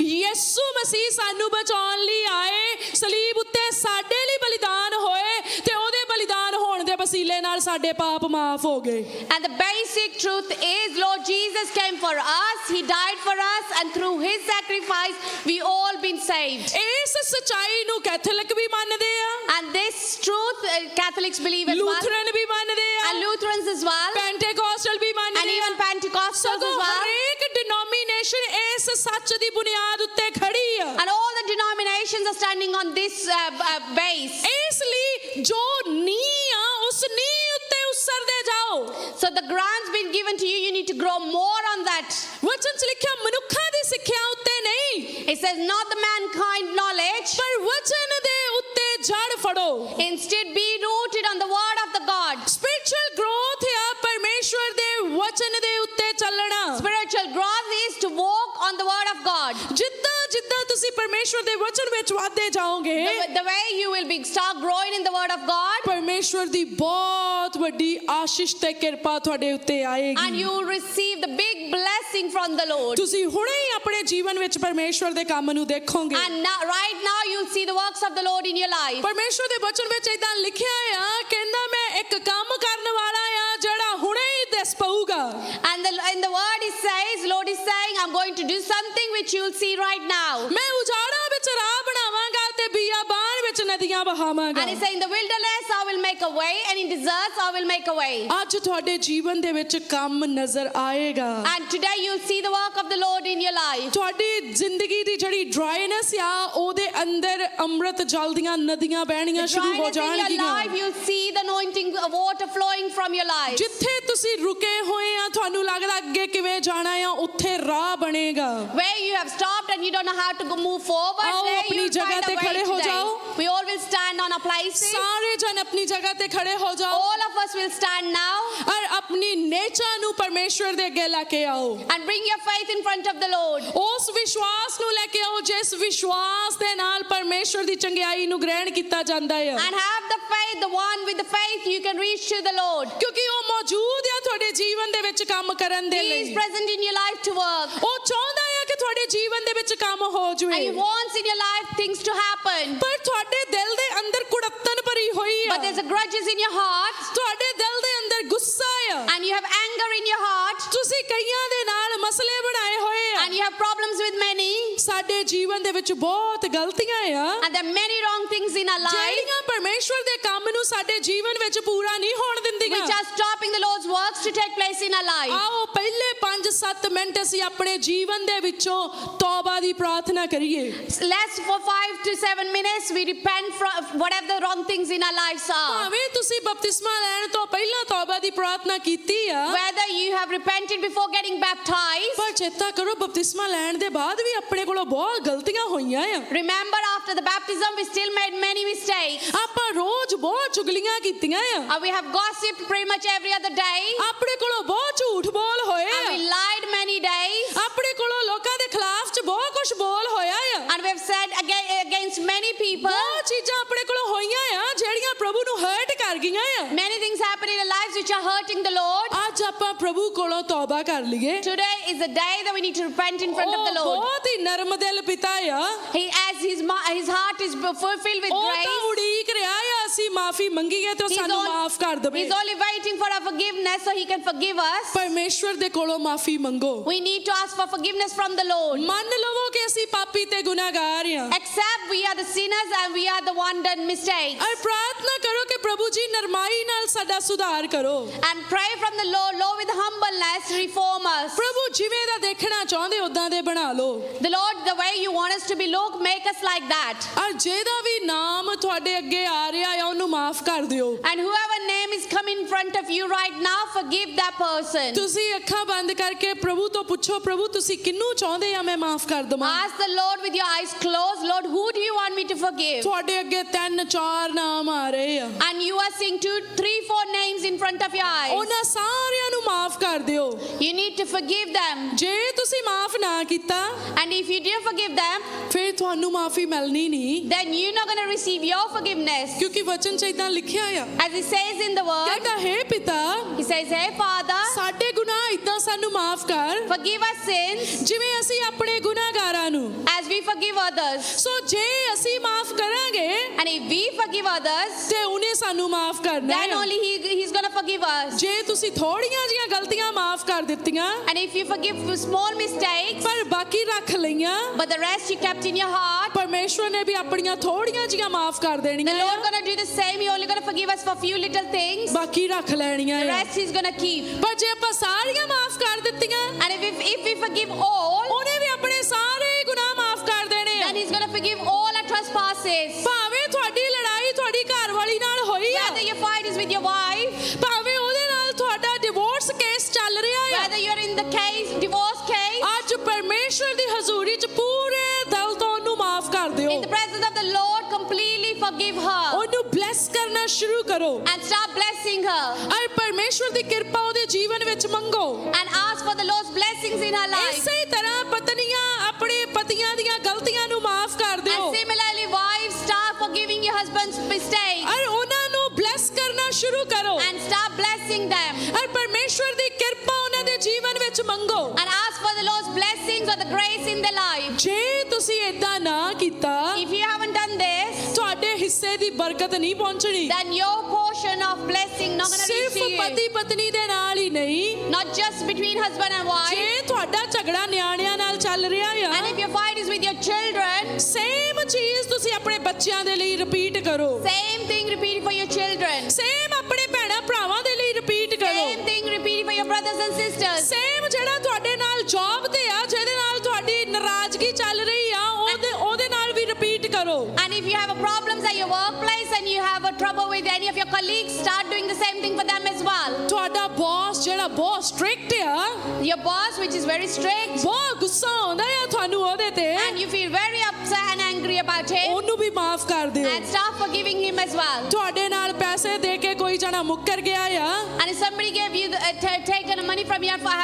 S1: ਯਿਸੂ ਮਸੀਹ ਸਾਨੂੰ ਬਚਾਉਣ ਲਈ ਆਏ ਸਲੀਬ ਉੱਤੇ ਸਾਡੇ ਲਈ ਬਲੀਦਾਨ ਹੋਏ ਤੇ ਉਹਦੇ ਬਲੀਦਾਨ ਹੋਣ ਦੇ ਵਸੀਲੇ ਵਸੀਲੇ ਨਾਲ ਸਾਡੇ ਪਾਪ ਮਾਫ ਹੋ ਗਏ।
S2: And the basic truth is Lord Jesus came for us, he died for us, and through his sacrifice we all been saved.
S1: ਇਸ ਸਚਾਈ ਨੂੰ ਕੈਥੋਲਿਕ ਵੀ ਮੰਨਦੇ ਆ,
S2: And this truth Catholics believe as well,
S1: Lutheran ਵੀ ਮੰਨਦੇ ਆ,
S2: and Lutherans as well,
S1: ਪੈਂਟੇਕੋਸਟਲ we
S2: and
S1: ਮੰਨਦੇ ਆ।
S2: even Pentecostals as
S1: ਸਗੋਂ
S2: well.
S1: ਹਰੇਕ ਡਿਨੋਮੀਨੇਸ਼ਨ ਇਸ ਸੱਚ ਦੀ ਬੁਨਿਆਦ ਉੱਤੇ ਖੜੀ ਆ।
S2: And all the denominations are standing on this base.
S1: ਇਸ ਲਈ ਜੋ ਨੀਂਹ ਆ ਉਸ ਨੀਂਹ ਉੱਤੇ ਉਸਰਦੇ ਜਾਓ।
S2: So the grant's been given to you, you need to grow more on that.
S1: ਵਚਨ 'ਚ ਲਿਖਿਆ ਮਨੁੱਖਾਂ ਦੀ ਸਿੱਖਿਆ ਉੱਤੇ ਨਹੀਂ,
S2: It says not the mankind knowledge,
S1: ਪਰ ਵਚਨ ਦੇ ਉੱਤੇ ਜੜ ਫੜੋ।
S2: instead be rooted on the word of the God.
S1: Spiritual growth ਆ ਪਰਮੇਸ਼ਵਰ ਦੇ ਵਚਨ ਦੇ ਉੱਤੇ ਚੱਲਣਾ।
S2: Spiritual growth is to walk on the word of God.
S1: ਜਿੱਦਾਂ ਜਿੱਦਾਂ ਤੁਸੀਂ ਪਰਮੇਸ਼ਵਰ ਦੇ ਵਚਨ ਵਿੱਚ ਵਧਦੇ ਜਾਓਗੇ,
S2: The way you will be start growing in the word of God,
S1: ਪਰਮੇਸ਼ਵਰ ਦੀ ਬਹੁਤ ਵੱਡੀ ਆਸ਼ੀਸ਼ ਤੇ ਕਿਰਪਾ ਤੁਹਾਡੇ ਉੱਤੇ
S2: and
S1: ਆਏਗੀ।
S2: you will receive the big blessing from the Lord.
S1: ਤੁਸੀਂ ਹੁਣੇ ਹੀ ਆਪਣੇ ਜੀਵਨ ਵਿੱਚ ਪਰਮੇਸ਼ਵਰ ਦੇ ਕੰਮ ਨੂੰ ਦੇਖੋਗੇ।
S2: And now, right now you'll see the works of the Lord in your life.
S1: ਪਰਮੇਸ਼ਵਰ ਦੇ ਵਚਨ ਵਿੱਚ ਇਦਾਂ ਲਿਖਿਆ ਆ, ਕਹਿੰਦਾ ਮੈਂ ਇੱਕ ਕੰਮ ਕਰਨ ਵਾਲਾ ਆ ਜਿਹੜਾ ਹੁਣੇ ਹੀ ਦਿਸ ਪਊਗਾ।
S2: And in the word it says, Lord is saying, I'm going to do something which you'll see right now.
S1: ਮੈਂ ਉਜਾੜਾਂ ਵਿੱਚ ਰਾਹ ਬਣਾਵਾਂਗਾ ਤੇ ਬਿਆਬਾਨ ਵਿੱਚ ਨਦੀਆਂ ਬਹਾਵਾਂਗਾ।
S2: And he's saying, the wilderness I will make a way, and in deserts I will make a way.
S1: ਅੱਜ ਤੁਹਾਡੇ ਜੀਵਨ ਦੇ ਵਿੱਚ ਕੰਮ ਨਜ਼ਰ ਆਏਗਾ।
S2: And today you'll see the work of the Lord in your life.
S1: ਤੁਹਾਡੀ ਜ਼ਿੰਦਗੀ ਦੀ ਜਿਹੜੀ ਡਰਾਈਨੈਸ ਆ ਉਹਦੇ ਅੰਦਰ ਅੰਮ੍ਰਿਤ ਜਲ ਦੀਆਂ ਨਦੀਆਂ ਬਹਿਣੀਆਂ ਸ਼ੁਰੂ ਹੋ
S2: Dryness in your life,
S1: ਜਾਣਗੀਆਂ।
S2: you'll see the anointing of water flowing from your life.
S1: ਜਿੱਥੇ ਤੁਸੀਂ ਰੁਕੇ ਹੋਏ ਆ, ਤੁਹਾਨੂੰ ਲੱਗਦਾ ਅੱਗੇ ਕਿਵੇਂ ਜਾਣਾ ਆ, ਉੱਥੇ ਰਾਹ ਬਣੇਗਾ।
S2: Where you have stopped and you don't know how to move forward,
S1: आओ
S2: there
S1: अपनी
S2: you'll
S1: जगह
S2: find
S1: ते
S2: a way
S1: खड़े हो
S2: today.
S1: जाओ।
S2: We all will stand on our places.
S1: ਸਾਰੇ ਜਨ ਆਪਣੀ ਜਗ੍ਹਾ ਤੇ ਖੜੇ ਹੋ ਜਾਓ
S2: All of us will stand now
S1: ਔਰ ਆਪਣੀ ਨੇਚਰ ਨੂੰ ਪਰਮੇਸ਼ਵਰ ਦੇ ਅੱਗੇ ਲੈ ਕੇ ਆਓ।
S2: and bring your faith in front of the Lord.
S1: ਉਸ ਵਿਸ਼ਵਾਸ ਨੂੰ ਲੈ ਕੇ ਆਓ ਜਿਸ ਵਿਸ਼ਵਾਸ ਦੇ ਨਾਲ ਪਰਮੇਸ਼ਵਰ ਦੀ ਚੰਗਿਆਈ ਨੂੰ ਗ੍ਰਹਿਣ ਕੀਤਾ ਜਾਂਦਾ ਹੈ।
S2: And have the faith, the one with the faith you can reach to the Lord.
S1: ਕਿਉਂਕਿ ਉਹ ਮੌਜੂਦ ਆ ਤੁਹਾਡੇ ਜੀਵਨ ਦੇ ਵਿੱਚ ਕੰਮ ਕਰਨ ਦੇ
S2: He is
S1: ਲਈ।
S2: present in your life to work.
S1: ਉਹ ਚਾਹੁੰਦਾ ਹੈ ਕਿ ਤੁਹਾਡੇ ਜੀਵਨ ਦੇ ਵਿੱਚ ਕੰਮ ਹੋ
S2: And He
S1: ਜਾਵੇ,
S2: wants in your life things to happen.
S1: ਪਰ ਤੁਹਾਡੇ ਦਿਲ ਦੇ ਅੰਦਰ ਕੁੜੱਤਣ ਭਰੀ ਹੋਈ ਆ।
S2: But there's a grudges in your heart,
S1: ਤੁਹਾਡੇ ਦਿਲ ਦੇ ਅੰਦਰ ਗੁੱਸਾ ਆ।
S2: and you have anger in your heart,
S1: ਤੁਸੀਂ ਕਈਆਂ ਦੇ ਨਾਲ ਮਸਲੇ ਬਣਾਏ ਹੋਏ ਆ।
S2: and you have problems with many,
S1: ਸਾਡੇ ਜੀਵਨ ਦੇ ਵਿੱਚ ਬਹੁਤ ਗਲਤੀਆਂ ਆ
S2: and there are many wrong things in our life
S1: ਜਿਹੜੀਆਂ ਪਰਮੇਸ਼ਵਰ ਦੇ ਕੰਮ ਨੂੰ ਸਾਡੇ ਜੀਵਨ ਵਿੱਚ ਪੂਰਾ ਨਹੀਂ ਹੋਣ ਦਿੰਦੀਆਂ।
S2: which are stopping the Lord's works to take place in our life.
S1: ਆਓ ਪਹਿਲੇ 5-7 ਮਿੰਟ ਅਸੀਂ ਆਪਣੇ ਜੀਵਨ ਦੇ ਵਿੱਚੋਂ ਤੌਬਾ ਦੀ ਪ੍ਰਾਰਥਨਾ ਕਰੀਏ।
S2: Let's for 5 to 7 minutes we repent from whatever the wrong things in our lives are.
S1: ਭਾਵੇਂ ਤੁਸੀਂ ਬਪਤਿਸਮਾ ਲੈਣ ਤੋਂ ਪਹਿਲਾਂ ਤੌਬਾ ਦੀ ਪ੍ਰਾਰਥਨਾ ਕੀਤੀ ਆ,
S2: Whether you have repented before getting baptized,
S1: ਪਰ ਚੇਤਾ ਕਰੋ ਬਪਤਿਸਮਾ ਲੈਣ ਦੇ ਬਾਅਦ ਵੀ ਆਪਣੇ ਕੋਲੋਂ ਬਹੁਤ ਗਲਤੀਆਂ ਹੋਈਆਂ ਆ।
S2: remember after the baptism we still made many mistakes.
S1: ਆਪਾਂ ਰੋਜ਼ ਬਹੁਤ ਚੁਗਲੀਆਂ ਕੀਤੀਆਂ ਆ,
S2: We have gossiped pretty much every other day.
S1: ਆਪਣੇ ਕੋਲੋਂ ਬਹੁਤ ਝੂਠ ਬੋਲ ਹੋਏ
S2: And we
S1: ਆ,
S2: lied many days.
S1: ਆਪਣੇ ਕੋਲੋਂ ਲੋਕਾਂ ਦੇ ਖਿਲਾਫ ਚ ਬਹੁਤ ਕੁਝ ਬੋਲ ਹੋਇਆ ਆ।
S2: And we have said against many people.
S1: ਬਹੁਤ ਚੀਜ਼ਾਂ ਆਪਣੇ ਕੋਲੋਂ ਹੋਈਆਂ ਆ ਜਿਹੜੀਆਂ ਪ੍ਰਭੂ ਨੂੰ ਹਰਟ ਕਰ ਗਈਆਂ ਆ।
S2: Many things happen in our lives which are hurting the Lord.
S1: ਅੱਜ ਆਪਾਂ ਪ੍ਰਭੂ ਕੋਲੋਂ ਤੌਬਾ ਕਰ ਲਈਏ।
S2: Today is the day that we need to repent in front of
S1: ਉਹ
S2: the Lord.
S1: ਬਹੁਤ ਹੀ ਨਰਮ ਦਿਲ ਪਿਤਾ ਆ।
S2: He, as his heart is filled with
S1: ਉਹ ਤਾਂ
S2: grace.
S1: ਉਡੀਕ ਰਿਹਾ ਆ ਅਸੀਂ ਮਾਫੀ ਮੰਗੀਏ ਤੇ ਉਹ ਸਾਨੂੰ ਮਾਫ ਕਰ ਦੇਵੇ।
S2: He's only waiting for our forgiveness so He can forgive us.
S1: ਪਰਮੇਸ਼ਵਰ ਦੇ ਕੋਲੋਂ ਮਾਫੀ ਮੰਗੋ।
S2: We need to ask for forgiveness from the Lord.
S1: ਮੰਨ ਲਵੋ ਕਿ ਅਸੀਂ ਪਾਪੀ ਤੇ ਗੁਨਾਹਗਾਰ ਆ
S2: Except we are the sinners and we are the one done mistakes.
S1: ਔਰ ਪ੍ਰਾਰਥਨਾ ਕਰੋ ਕਿ ਪ੍ਰਭੂ ਜੀ ਨਰਮਾਈ ਨਾਲ ਸਾਡਾ ਸੁਧਾਰ ਕਰੋ।
S2: And pray from the Lord with humbleness, reform us.
S1: ਪ੍ਰਭੂ ਜਿਵੇਂ ਦਾ ਦੇਖਣਾ ਚਾਹੁੰਦੇ ਉਦਾਂ ਦੇ ਬਣਾ ਲਓ।
S2: The Lord, the way you want us to be, look, make us like that.
S1: ਔਰ ਜਿਹਦਾ ਵੀ ਨਾਮ ਤੁਹਾਡੇ ਅੱਗੇ ਆ ਰਿਹਾ ਆ ਉਹਨੂੰ ਮਾਫ ਕਰ ਦਿਓ।
S2: And whoever name is coming in front of you right now, forgive that person.
S1: ਤੁਸੀਂ ਅੱਖਾਂ ਬੰਦ ਕਰਕੇ ਪ੍ਰਭੂ ਤੋਂ ਪੁੱਛੋ, ਪ੍ਰਭੂ ਤੁਸੀਂ ਕਿਹਨੂੰ ਚਾਹੁੰਦੇ ਆ ਮੈਂ ਮਾਫ ਕਰ ਦਵਾਂ।
S2: Ask the Lord with your eyes closed, Lord, who do you want me to forgive?
S1: ਤੁਹਾਡੇ ਅੱਗੇ 3-4 ਨਾਮ ਆ ਰਹੇ ਆ,
S2: And you are seeing 2, 3, 4 names in front of your eyes.
S1: ਉਹਨਾਂ ਸਾਰਿਆਂ ਨੂੰ ਮਾਫ ਕਰ ਦਿਓ।
S2: You need to forgive them.
S1: ਜੇ ਤੁਸੀਂ ਮਾਫ ਨਾ ਕੀਤਾ
S2: And if you didn't forgive them,
S1: ਫਿਰ ਤੁਹਾਨੂੰ ਮਾਫੀ ਮਿਲਣੀ ਨਹੀਂ,
S2: then you're not going to receive your forgiveness.
S1: ਕਿਉਂਕਿ ਵਚਨ 'ਚ ਇਦਾਂ ਲਿਖਿਆ ਆ।
S2: As it says in the word,
S1: ਕਹਿੰਦਾ ਹੈ ਪਿਤਾ
S2: He says, hey Father,
S1: ਸਾਡੇ ਗੁਨਾਹ ਇਦਾਂ ਸਾਨੂੰ ਮਾਫ ਕਰ
S2: forgive us sins
S1: ਜਿਵੇਂ ਅਸੀਂ ਆਪਣੇ ਗੁਨਾਹਗਾਰਾਂ ਨੂੰ
S2: as we forgive forgive others.
S1: ਸੋ ਜੇ ਅਸੀਂ ਮਾਫ ਕਰਾਂਗੇ
S2: And if we forgive others,
S1: ਤੇ ਉਹਨੇ ਸਾਨੂੰ ਮਾਫ ਕਰਨਾ
S2: then
S1: ਹੈ।
S2: only he's going to forgive us.
S1: ਜੇ ਤੁਸੀਂ ਥੋੜੀਆਂ ਜੀਆਂ ਗਲਤੀਆਂ ਮਾਫ ਕਰ ਦਿੱਤੀਆਂ
S2: And if you forgive small mistakes,
S1: ਪਰ ਬਾਕੀ ਰੱਖ ਲਈਆਂ,
S2: but the rest you kept in your heart,
S1: ਪਰਮੇਸ਼ਵਰ ਨੇ ਵੀ ਆਪਣੀਆਂ ਥੋੜੀਆਂ ਜੀਆਂ ਮਾਫ ਕਰ
S2: the
S1: ਦੇਣੀਆਂ,
S2: Lord going to do the same. He only going to forgive us for few little things.
S1: ਬਾਕੀ ਰੱਖ ਲੈਣੀਆਂ
S2: The
S1: ਆ।
S2: rest he's going to keep.
S1: ਪਰ ਜੇ ਆਪਾਂ ਸਾਰੀਆਂ ਮਾਫ ਕਰ ਦਿੱਤੀਆਂ,
S2: And if we forgive all,
S1: ਉਹਨੇ ਵੀ ਆਪਣੇ ਸਾਰੇ ਗੁਨਾਹ ਮਾਫ ਕਰ ਦੇਣੇ ਆ।
S2: then he's going to forgive all our trespasses.
S1: ਭਾਵੇਂ ਤੁਹਾਡੀ ਲੜਾਈ ਤੁਹਾਡੀ ਘਰਵਾਲੀ ਨਾਲ ਹੋਈ ਆ,
S2: Whether your fight is with your wife,
S1: ਭਾਵੇਂ ਉਹਦੇ ਨਾਲ ਤੁਹਾਡਾ ਡਿਵੋਰਸ ਕੇਸ ਚੱਲ ਰਿਹਾ ਆ,
S2: whether you're in the divorce case,
S1: ਅੱਜ ਪਰਮੇਸ਼ਵਰ ਦੀ ਹਜ਼ੂਰੀ 'ਚ ਪੂਰੇ ਦਿਲ ਤੋਂ ਉਹਨੂੰ ਮਾਫ ਕਰ ਦਿਓ।
S2: in the presence of the Lord, completely forgive her
S1: ਉਹਨੂੰ ਬਲੈਸ ਕਰਨਾ ਸ਼ੁਰੂ ਕਰੋ
S2: and start blessing her
S1: ਔਰ ਪਰਮੇਸ਼ਵਰ ਦੀ ਕਿਰਪਾ ਉਹਦੇ ਜੀਵਨ ਵਿੱਚ ਮੰਗੋ।
S2: and ask for the Lord's blessings in her life.
S1: ਇਸੇ ਤਰ੍ਹਾਂ ਪਤਨੀਆਂ ਆਪਣੇ ਪਤੀਆਂ ਦੀਆਂ ਗਲਤੀਆਂ ਨੂੰ ਮਾਫ ਕਰ ਦਿਓ
S2: And similarly, wives, start forgiving your husband's mistakes
S1: ਔਰ ਉਹਨਾਂ ਨੂੰ ਬਲੈਸ ਕਰਨਾ ਸ਼ੁਰੂ ਕਰੋ
S2: and start blessing them
S1: ਔਰ ਪਰਮੇਸ਼ਵਰ ਦੀ ਕਿਰਪਾ ਉਹਨਾਂ ਦੇ ਜੀਵਨ ਵਿੱਚ ਮੰਗੋ।
S2: and ask for the Lord's blessings or the grace in their life.
S1: ਜੇ ਤੁਸੀਂ ਏਦਾਂ ਨਾ ਕੀਤਾ,
S2: If you haven't done this,
S1: ਤੁਹਾਡੇ ਹਿੱਸੇ ਦੀ ਬਰਕਤ ਨਹੀਂ ਪਹੁੰਚਣੀ।
S2: then your portion of blessing not going to reach
S1: ਸਿਰਫ
S2: to you.
S1: ਪਤੀ ਪਤਨੀ ਦੇ ਨਾਲ ਹੀ ਨਹੀਂ,
S2: Not just between husband and wife.
S1: ਜੇ ਤੁਹਾਡਾ ਝਗੜਾ ਨਿਆਣਿਆਂ ਨਾਲ ਚੱਲ ਰਿਹਾ ਆ,
S2: And if your fight is with your children,
S1: same ਚੀਜ਼ ਤੁਸੀਂ ਆਪਣੇ ਬੱਚਿਆਂ ਦੇ ਲਈ ਰਿਪੀਟ ਕਰੋ,
S2: same thing repeat for your children.
S1: Same ਆਪਣੇ ਭੈਣਾਂ ਭਰਾਵਾਂ ਦੇ ਲਈ ਰਿਪੀਟ ਕਰੋ,
S2: Same thing repeat for your brothers and sisters.
S1: Same ਜਿਹੜਾ ਤੁਹਾਡੇ ਨਾਲ ਜੌਬ ਤੇ ਆ, ਜਿਹਦੇ ਨਾਲ ਤੁਹਾਡੀ ਨਾਰਾਜ਼ਗੀ ਚੱਲ ਰਹੀ ਆ, ਉਹਦੇ ਨਾਲ ਵੀ ਰਿਪੀਟ ਕਰੋ।
S2: And if you have a problems at your workplace and you have a trouble with any of your colleagues, start doing the same thing for them as well.
S1: ਤੁਹਾਡਾ ਬੌਸ ਜਿਹੜਾ ਬਹੁਤ ਸਟ੍ਰਿਕਟ ਆ,
S2: Your boss, which is very strict,
S1: ਬਹੁਤ ਗੁੱਸਾ ਆਉਂਦਾ ਆ ਤੁਹਾਨੂੰ ਉਹਦੇ ਤੇ,
S2: and you feel very upset and angry about him,
S1: ਉਹਨੂੰ ਵੀ ਮਾਫ ਕਰ ਦਿਓ।
S2: and start forgiving him as well.
S1: ਤੁਹਾਡੇ ਨਾਲ ਪੈਸੇ ਦੇ ਕੇ ਕੋਈ ਜਣਾ ਮੁੱਕਰ ਗਿਆ ਆ,
S2: And if somebody gave you taken money from you for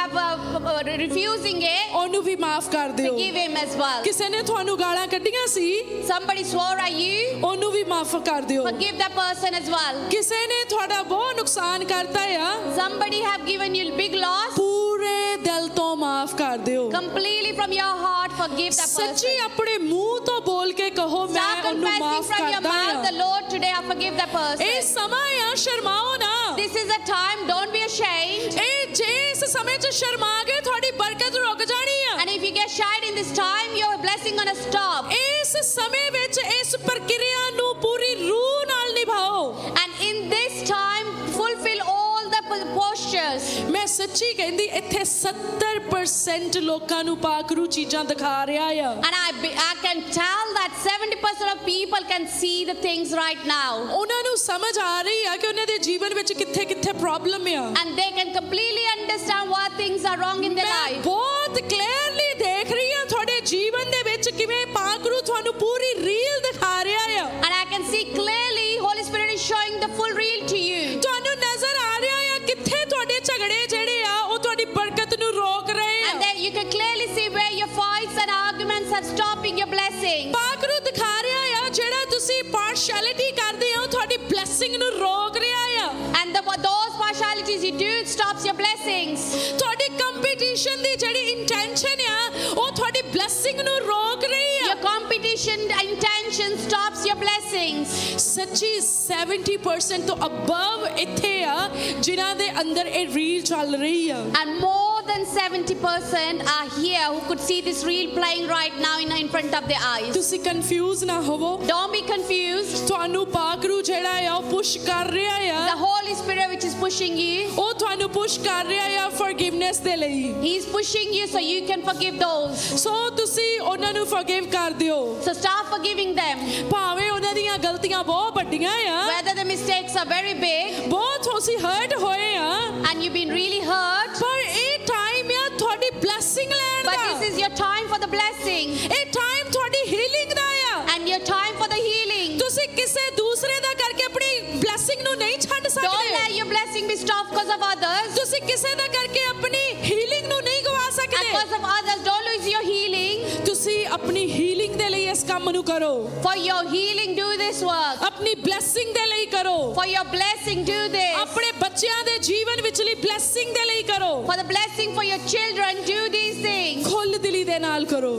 S2: refusing it,
S1: ਉਹਨੂੰ ਵੀ ਮਾਫ ਕਰ ਦਿਓ।
S2: forgive him as well.
S1: ਕਿਸੇ ਨੇ ਤੁਹਾਨੂੰ ਗਾਲਾਂ ਕੱਢੀਆਂ ਸੀ,
S2: Somebody swore at you,
S1: ਉਹਨੂੰ ਵੀ ਮਾਫ ਕਰ ਦਿਓ।
S2: forgive that person as well.
S1: ਕਿਸੇ ਨੇ ਤੁਹਾਡਾ ਬਹੁਤ ਨੁਕਸਾਨ ਕਰਤਾ ਆ,
S2: Somebody have given you big loss,
S1: ਪੂਰੇ ਦਿਲ ਤੋਂ ਮਾਫ ਕਰ ਦਿਓ।
S2: completely from your heart forgive that
S1: ਸੱਚੀ
S2: person.
S1: ਆਪਣੇ ਮੂੰਹ ਤੋਂ ਬੋਲ ਕੇ ਕਹੋ, ਮੈਂ
S2: Start
S1: ਉਹਨੂੰ
S2: confessing
S1: ਮਾਫ
S2: from your
S1: ਕਰਦਾ
S2: mouth, the
S1: ਆ।
S2: Lord, today I forgive that person.
S1: ਇਹ ਸਮਾਂ ਆ, ਸ਼ਰਮਾਓ ਨਾ।
S2: This is a time, don't be ashamed.
S1: ਇਹ ਜੇ ਇਸ ਸਮੇਂ 'ਚ ਸ਼ਰਮਾ ਗਏ, ਤੁਹਾਡੀ ਬਰਕਤ ਰੁਕ ਜਾਣੀ ਆ।
S2: And if you get shy in this time, your blessing gonna stop.
S1: ਇਸ ਸਮੇਂ ਵਿੱਚ ਇਸ ਪ੍ਰਕਿਰਿਆ ਨੂੰ ਪੂਰੀ ਰੂਹ ਨਾਲ ਨਿਭਾਓ।
S2: And in this time, fulfill all the postures.
S1: ਮੈਂ ਸੱਚੀ ਕਹਿੰਦੀ, ਇੱਥੇ 70% ਲੋਕਾਂ ਨੂੰ ਪਾਕਰੂ ਚੀਜ਼ਾਂ ਦਿਖਾ ਰਿਹਾ ਆ।
S2: And I can tell that 70% of people can see the things right now.
S1: ਉਹਨਾਂ ਨੂੰ ਸਮਝ ਆ ਰਹੀ ਆ ਕਿ ਉਹਨਾਂ ਦੇ ਜੀਵਨ ਵਿੱਚ ਕਿੱਥੇ ਕਿੱਥੇ ਪ੍ਰੋਬਲਮ ਆ।
S2: And they can completely understand what things are wrong in their
S1: ਮੈਂ
S2: life.
S1: ਬਹੁਤ ਕਲੀਅਰਲੀ ਦੇਖ ਰਹੀ ਆ ਤੁਹਾਡੇ ਜੀਵਨ ਦੇ ਵਿੱਚ ਕਿਵੇਂ ਪਾਕਰੂ ਤੁਹਾਨੂੰ ਪੂਰੀ ਰੀਲ ਦਿਖਾ ਰਿਹਾ ਆ।
S2: And I can see clearly, Holy Spirit is showing the full reel to you.
S1: ਤੁਹਾਨੂੰ ਨਜ਼ਰ ਆ ਰਿਹਾ ਆ ਕਿੱਥੇ ਤੁਹਾਡੇ ਝਗੜੇ ਜਿਹੜੇ ਆ ਉਹ ਤੁਹਾਡੀ ਬਰਕਤ ਨੂੰ ਰੋਕ ਰਹੇ ਆ।
S2: And then you can clearly see where your fights and arguments are stopping your blessing.
S1: ਪਾਕਰੂ ਦਿਖਾ ਰਿਹਾ ਆ ਜਿਹੜਾ ਤੁਸੀਂ ਪਾਰਸ਼ੈਲਿਟੀ ਕਰਦੇ ਹੋ ਤੁਹਾਡੀ ਬਲੇਸਿੰਗ ਨੂੰ ਰੋਕ ਰਿਹਾ ਆ।
S2: And those partialities you do, it stops your blessings.
S1: ਤੁਹਾਡੀ ਕੰਪੀਟੀਸ਼ਨ ਦੀ ਜਿਹੜੀ ਇੰਟੈਂਸ਼ਨ ਆ ਉਹ ਤੁਹਾਡੀ ਬਲੇਸਿੰਗ ਨੂੰ ਰੋਕ ਰਹੀ ਆ।
S2: Your competition intention stops your blessings.
S1: ਸੱਚੀ 70% ਤੋਂ ਅਬਵ ਇੱਥੇ ਆ ਜਿਨ੍ਹਾਂ ਦੇ ਅੰਦਰ ਇਹ ਰੀਲ ਚੱਲ ਰਹੀ ਆ।
S2: And more than 70% are here who could see this reel playing right now in front of their eyes.
S1: ਤੁਸੀਂ ਕਨਫਿਊਜ਼ ਨਾ ਹੋਵੋ।
S2: Don't be confused.
S1: ਤੁਹਾਨੂੰ ਪਾਕਰੂ ਜਿਹੜਾ ਆ ਉਹ ਪੁਸ਼ ਕਰ ਰਿਹਾ
S2: The
S1: ਆ,
S2: Holy Spirit which is pushing you,
S1: ਉਹ ਤੁਹਾਨੂੰ ਪੁਸ਼ ਕਰ ਰਿਹਾ ਆ ਫੋਰਗਿਵਨੈਸ ਦੇ ਲਈ।
S2: He's pushing you so you can forgive those.
S1: ਸੋ ਤੁਸੀਂ ਉਹਨਾਂ ਨੂੰ ਫੋਰਗਿਵ ਕਰ ਦਿਓ,
S2: So start forgiving them.
S1: ਭਾਵੇਂ ਉਹਨਾਂ ਦੀਆਂ ਗਲਤੀਆਂ ਬਹੁਤ ਵੱਡੀਆਂ ਆ,
S2: Whether the mistakes are very big
S1: ਬਹੁਤ ਤੁਸੀਂ ਹਰਟ ਹੋਏ ਆ,
S2: and you've been really hurt,
S1: ਪਰ ਇਹ ਟਾਈਮ ਆ ਤੁਹਾਡੀ ਬਲੇਸਿੰਗ ਲੈਣ
S2: but
S1: the.
S2: this is your time for the blessing
S1: ਇਹ ਟਾਈਮ ਤੁਹਾਡੀ ਹੀਲਿੰਗ ਦਾ ਆ।
S2: and your time for the healing.
S1: ਤੁਸੀਂ ਕਿਸੇ ਦੂਸਰੇ ਦਾ ਕਰਕੇ ਆਪਣੀ ਬਲੇਸਿੰਗ ਨੂੰ ਨਹੀਂ ਛੱਡ
S2: Don't
S1: ਸਕਦੇ।
S2: let your blessing be stopped because of others.
S1: ਤੁਸੀਂ ਕਿਸੇ ਦਾ ਕਰਕੇ ਆਪਣੀ ਹੀਲਿੰਗ ਨੂੰ ਨਹੀਂ ਗਵਾ
S2: And
S1: ਸਕਦੇ।
S2: because of others, don't lose your healing.
S1: ਤੁਸੀਂ ਆਪਣੀ ਹੀਲਿੰਗ ਦੇ ਲਈ ਇਸ ਕੰਮ ਨੂੰ ਕਰੋ
S2: For your healing, do this work.
S1: ਆਪਣੀ ਬਲੇਸਿੰਗ ਦੇ ਲਈ ਕਰੋ
S2: For your blessing, do this.
S1: ਆਪਣੇ ਬੱਚਿਆਂ ਦੇ ਜੀਵਨ ਵਿਚਲੀ ਬਲੇਸਿੰਗ ਦੇ ਲਈ ਕਰੋ
S2: For the blessing for your children, do these things.
S1: ਖੁੱਲ੍ਹ ਦਿਲੀ ਦੇ ਨਾਲ ਕਰੋ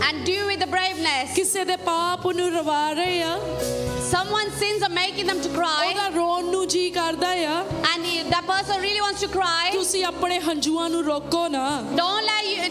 S2: And do with the braveness.
S1: ਕਿਸੇ ਦੇ ਪਾਪ ਨੂੰ ਰਵਾ ਰਹੇ ਆ
S2: Someone's sins are making them to cry,
S1: ਉਹਦਾ ਰੋਣ ਨੂੰ ਜੀ ਕਰਦਾ ਆ
S2: and that person really wants to cry.
S1: ਤੁਸੀਂ ਆਪਣੇ ਹੰਝੂਆਂ ਨੂੰ ਰੋਕੋ ਨਾ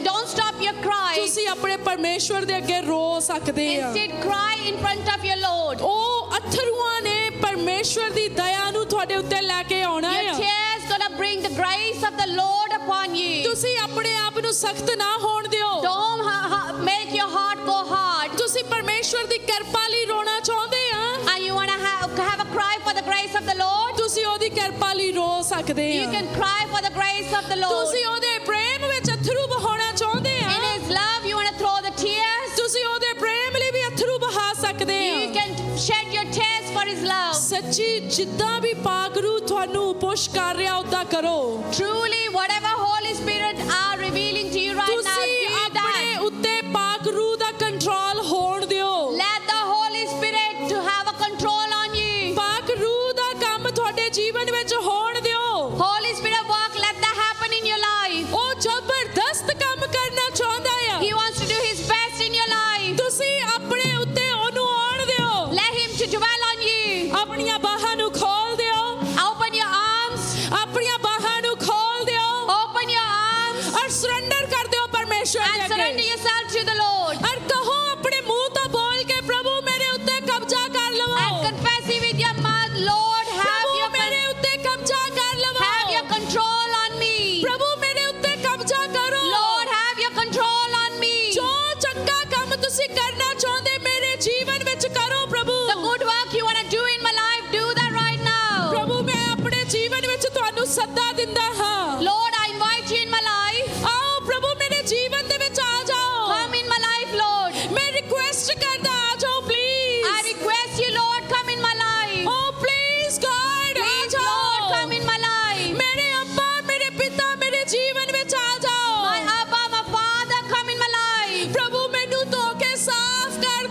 S2: Don't stop your cry.
S1: ਤੁਸੀਂ ਆਪਣੇ ਪਰਮੇਸ਼ਵਰ ਦੇ ਅੱਗੇ ਰੋ ਸਕਦੇ ਆ
S2: Instead, cry in front of your Lord.
S1: ਉਹ ਅਥਰੂਆਂ ਨੇ ਪਰਮੇਸ਼ਵਰ ਦੀ ਦਇਆ ਨੂੰ ਤੁਹਾਡੇ ਉੱਤੇ ਲੈ ਕੇ ਆਉਣਾ
S2: Your
S1: ਆ
S2: tears gonna bring the grace of the Lord upon you.
S1: ਤੁਸੀਂ ਆਪਣੇ ਆਪ ਨੂੰ ਸਖਤ ਨਾ ਹੋਣ ਦਿਓ
S2: Don't make your heart go hard.
S1: ਤੁਸੀਂ ਪਰਮੇਸ਼ਵਰ ਦੀ ਕਿਰਪਾ ਲਈ ਰੋਣਾ ਚਾਹੁੰਦੇ ਆ
S2: And you wanna have a cry for the grace of the Lord.
S1: ਤੁਸੀਂ ਉਹਦੀ ਕਿਰਪਾ ਲਈ ਰੋ ਸਕਦੇ
S2: You
S1: ਆ
S2: can cry for the grace of the Lord.
S1: ਤੁਸੀਂ ਉਹਦੇ ਪ੍ਰੇਮ ਵਿੱਚ ਅਥਰੂ ਬਹਾਉਣਾ ਚਾਹੁੰਦੇ ਆ
S2: In His love, you wanna throw the tears.
S1: ਤੁਸੀਂ ਉਹਦੇ ਪ੍ਰੇਮ ਲਈ ਵੀ ਅਥਰੂ ਬਹਾ ਸਕਦੇ
S2: You
S1: ਆ
S2: can shed your tears for His love.
S1: ਸੱਚੀ ਜਿੱਦਾਂ ਵੀ ਪਾਕਰੂ ਤੁਹਾਨੂੰ ਪੁਸ਼ ਕਰ ਰਿਹਾ ਉਦਾਂ ਕਰੋ
S2: Truly, whatever Holy Spirit are revealing to you right now,
S1: ਤੁਸੀਂ
S2: do
S1: ਆਪਣੇ
S2: that.
S1: ਉੱਤੇ ਪਾਕਰੂ ਦਾ ਕੰਟਰੋਲ ਹੋਣ ਦਿਓ
S2: Let the Holy Spirit to have a control on you.
S1: ਪਾਕਰੂ ਦਾ ਕੰਮ ਤੁਹਾਡੇ ਜੀਵਨ ਵਿੱਚ ਹੋਣ ਦਿਓ
S2: Holy Spirit work, let that happen in your life.
S1: ਉਹ ਜ਼ਬਰਦਸਤ ਕੰਮ ਕਰਨਾ ਚਾਹੁੰਦਾ ਆ
S2: He wants to do His best in your life.
S1: ਤੁਸੀਂ ਆਪਣੇ ਉੱਤੇ ਉਹਨੂੰ ਆਉਣ ਦਿਓ
S2: Let Him to dwell on you.
S1: ਆਪਣੀਆਂ ਬਾਹਾਂ ਨੂੰ ਖੋਲ ਦਿਓ
S2: Open your arms.
S1: ਆਪਣੀਆਂ ਬਾਹਾਂ ਨੂੰ ਖੋਲ ਦਿਓ
S2: Open your arms
S1: ਔਰ ਸਰੈਂਡਰ ਕਰ ਦਿਓ ਪਰਮੇਸ਼ਵਰ
S2: and
S1: ਦੇ
S2: surrender
S1: ਅੱਗੇ
S2: yourself to the Lord.
S1: ਔਰ ਕਹੋ ਆਪਣੇ ਮੂੰਹ ਤੋਂ ਬੋਲ ਕੇ ਪ੍ਰਭੂ ਮੇਰੇ ਉੱਤੇ ਕਬਜ਼ਾ ਕਰ
S2: And
S1: ਲਵੋ
S2: confess it with your mouth, Lord,
S1: ਪ੍ਰਭੂ ਮੇਰੇ ਉੱਤੇ ਕਬਜ਼ਾ ਕਰ
S2: have your
S1: ਲਵੋ
S2: control on me.
S1: ਪ੍ਰਭੂ ਮੇਰੇ ਉੱਤੇ ਕਬਜ਼ਾ ਕਰੋ
S2: Lord, have your control on me.
S1: ਜੋ ਚੰਗਾ ਕੰਮ ਤੁਸੀਂ ਕਰਨਾ ਚਾਹੁੰਦੇ ਮੇਰੇ ਜੀਵਨ ਵਿੱਚ ਕਰੋ ਪ੍ਰਭੂ
S2: The good work you want to do in my life, do that right now.
S1: ਪ੍ਰਭੂ ਮੈਂ ਆਪਣੇ ਜੀਵਨ ਵਿੱਚ ਤੁਹਾਨੂੰ ਸੱਦਾ ਦਿੰਦਾ ਹਾਂ
S2: Lord, I invite you in my life.
S1: ਆਓ ਪ੍ਰਭੂ ਮੇਰੇ ਜੀਵਨ ਦੇ ਵਿੱਚ ਆ ਜਾਓ
S2: Come in my life, Lord.
S1: ਮੈਂ ਰਿਕੁਐਸਟ ਕਰਦਾ ਆ ਜਾਓ
S2: I
S1: please
S2: request you, Lord, come in my life.
S1: Oh please God ਆ
S2: Please, Lord, come
S1: ਜਾਓ
S2: in my life.
S1: ਮੇਰੇ ਅੱਬਾ ਮੇਰੇ ਪਿਤਾ ਮੇਰੇ ਜੀਵਨ ਵਿੱਚ ਆ ਜਾਓ
S2: My Abba, my Father, come in my life.
S1: ਪ੍ਰਭੂ ਮੈਨੂੰ ਧੋ ਕੇ ਸਾਫ਼ ਕਰ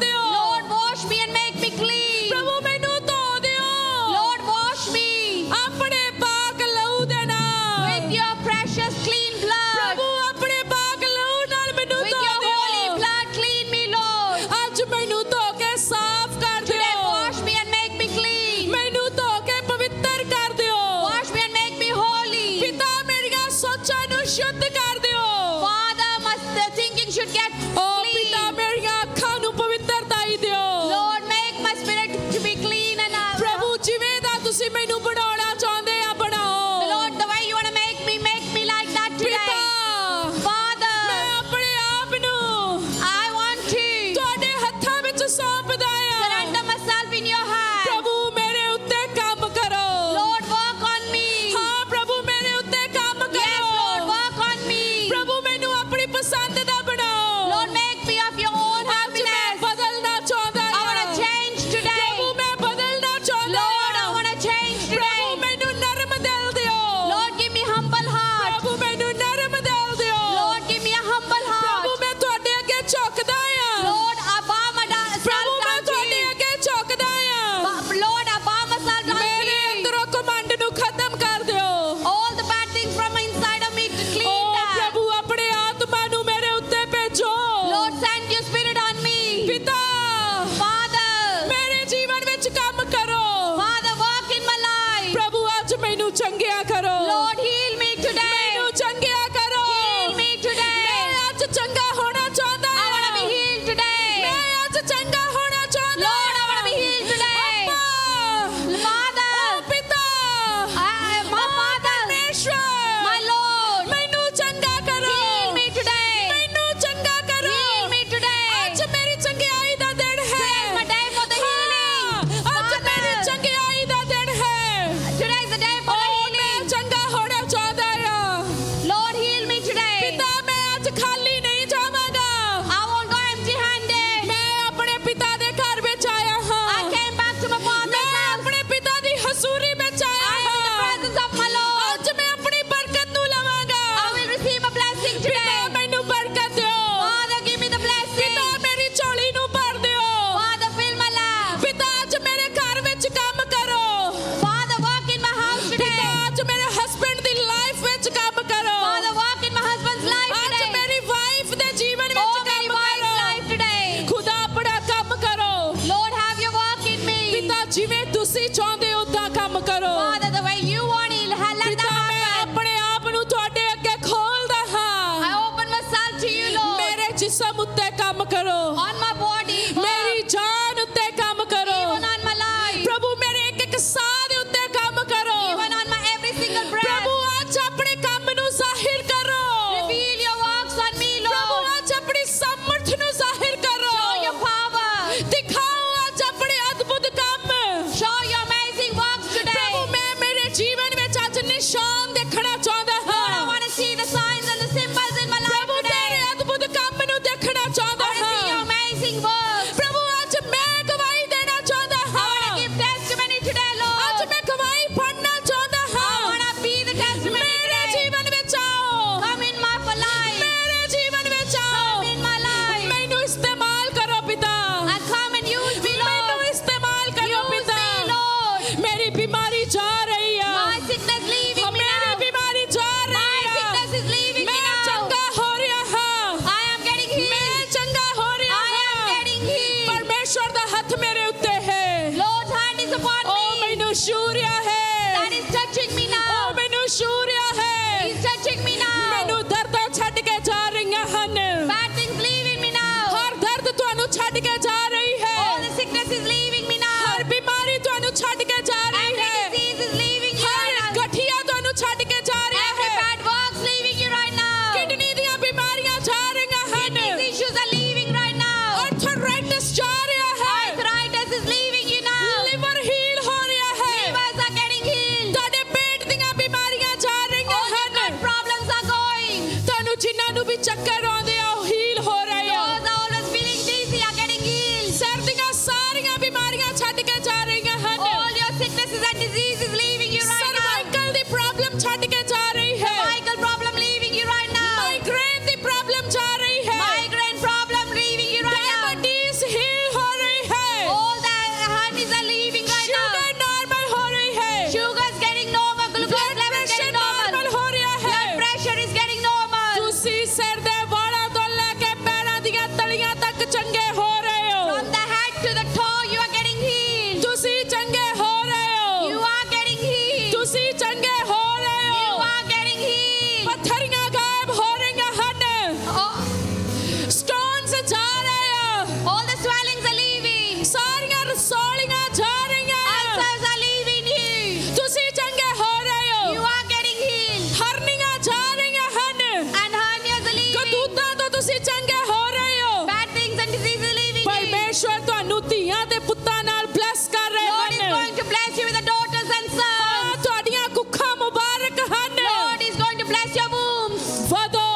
S1: ਧੀਆਂ ਤੇ ਪੁੱਤਾਂ ਨਾਲ ਬਲੈਸ ਕਰ ਰਹੇ
S2: Lord is
S1: ਹਨ
S2: going to bless you with the daughters and sons.
S1: ਤੁਹਾਡੀਆਂ ਕੁੱਖਾਂ ਮੁਬਾਰਕ ਹਨ
S2: Lord is going to bless your wombs.
S1: ਵਧੋ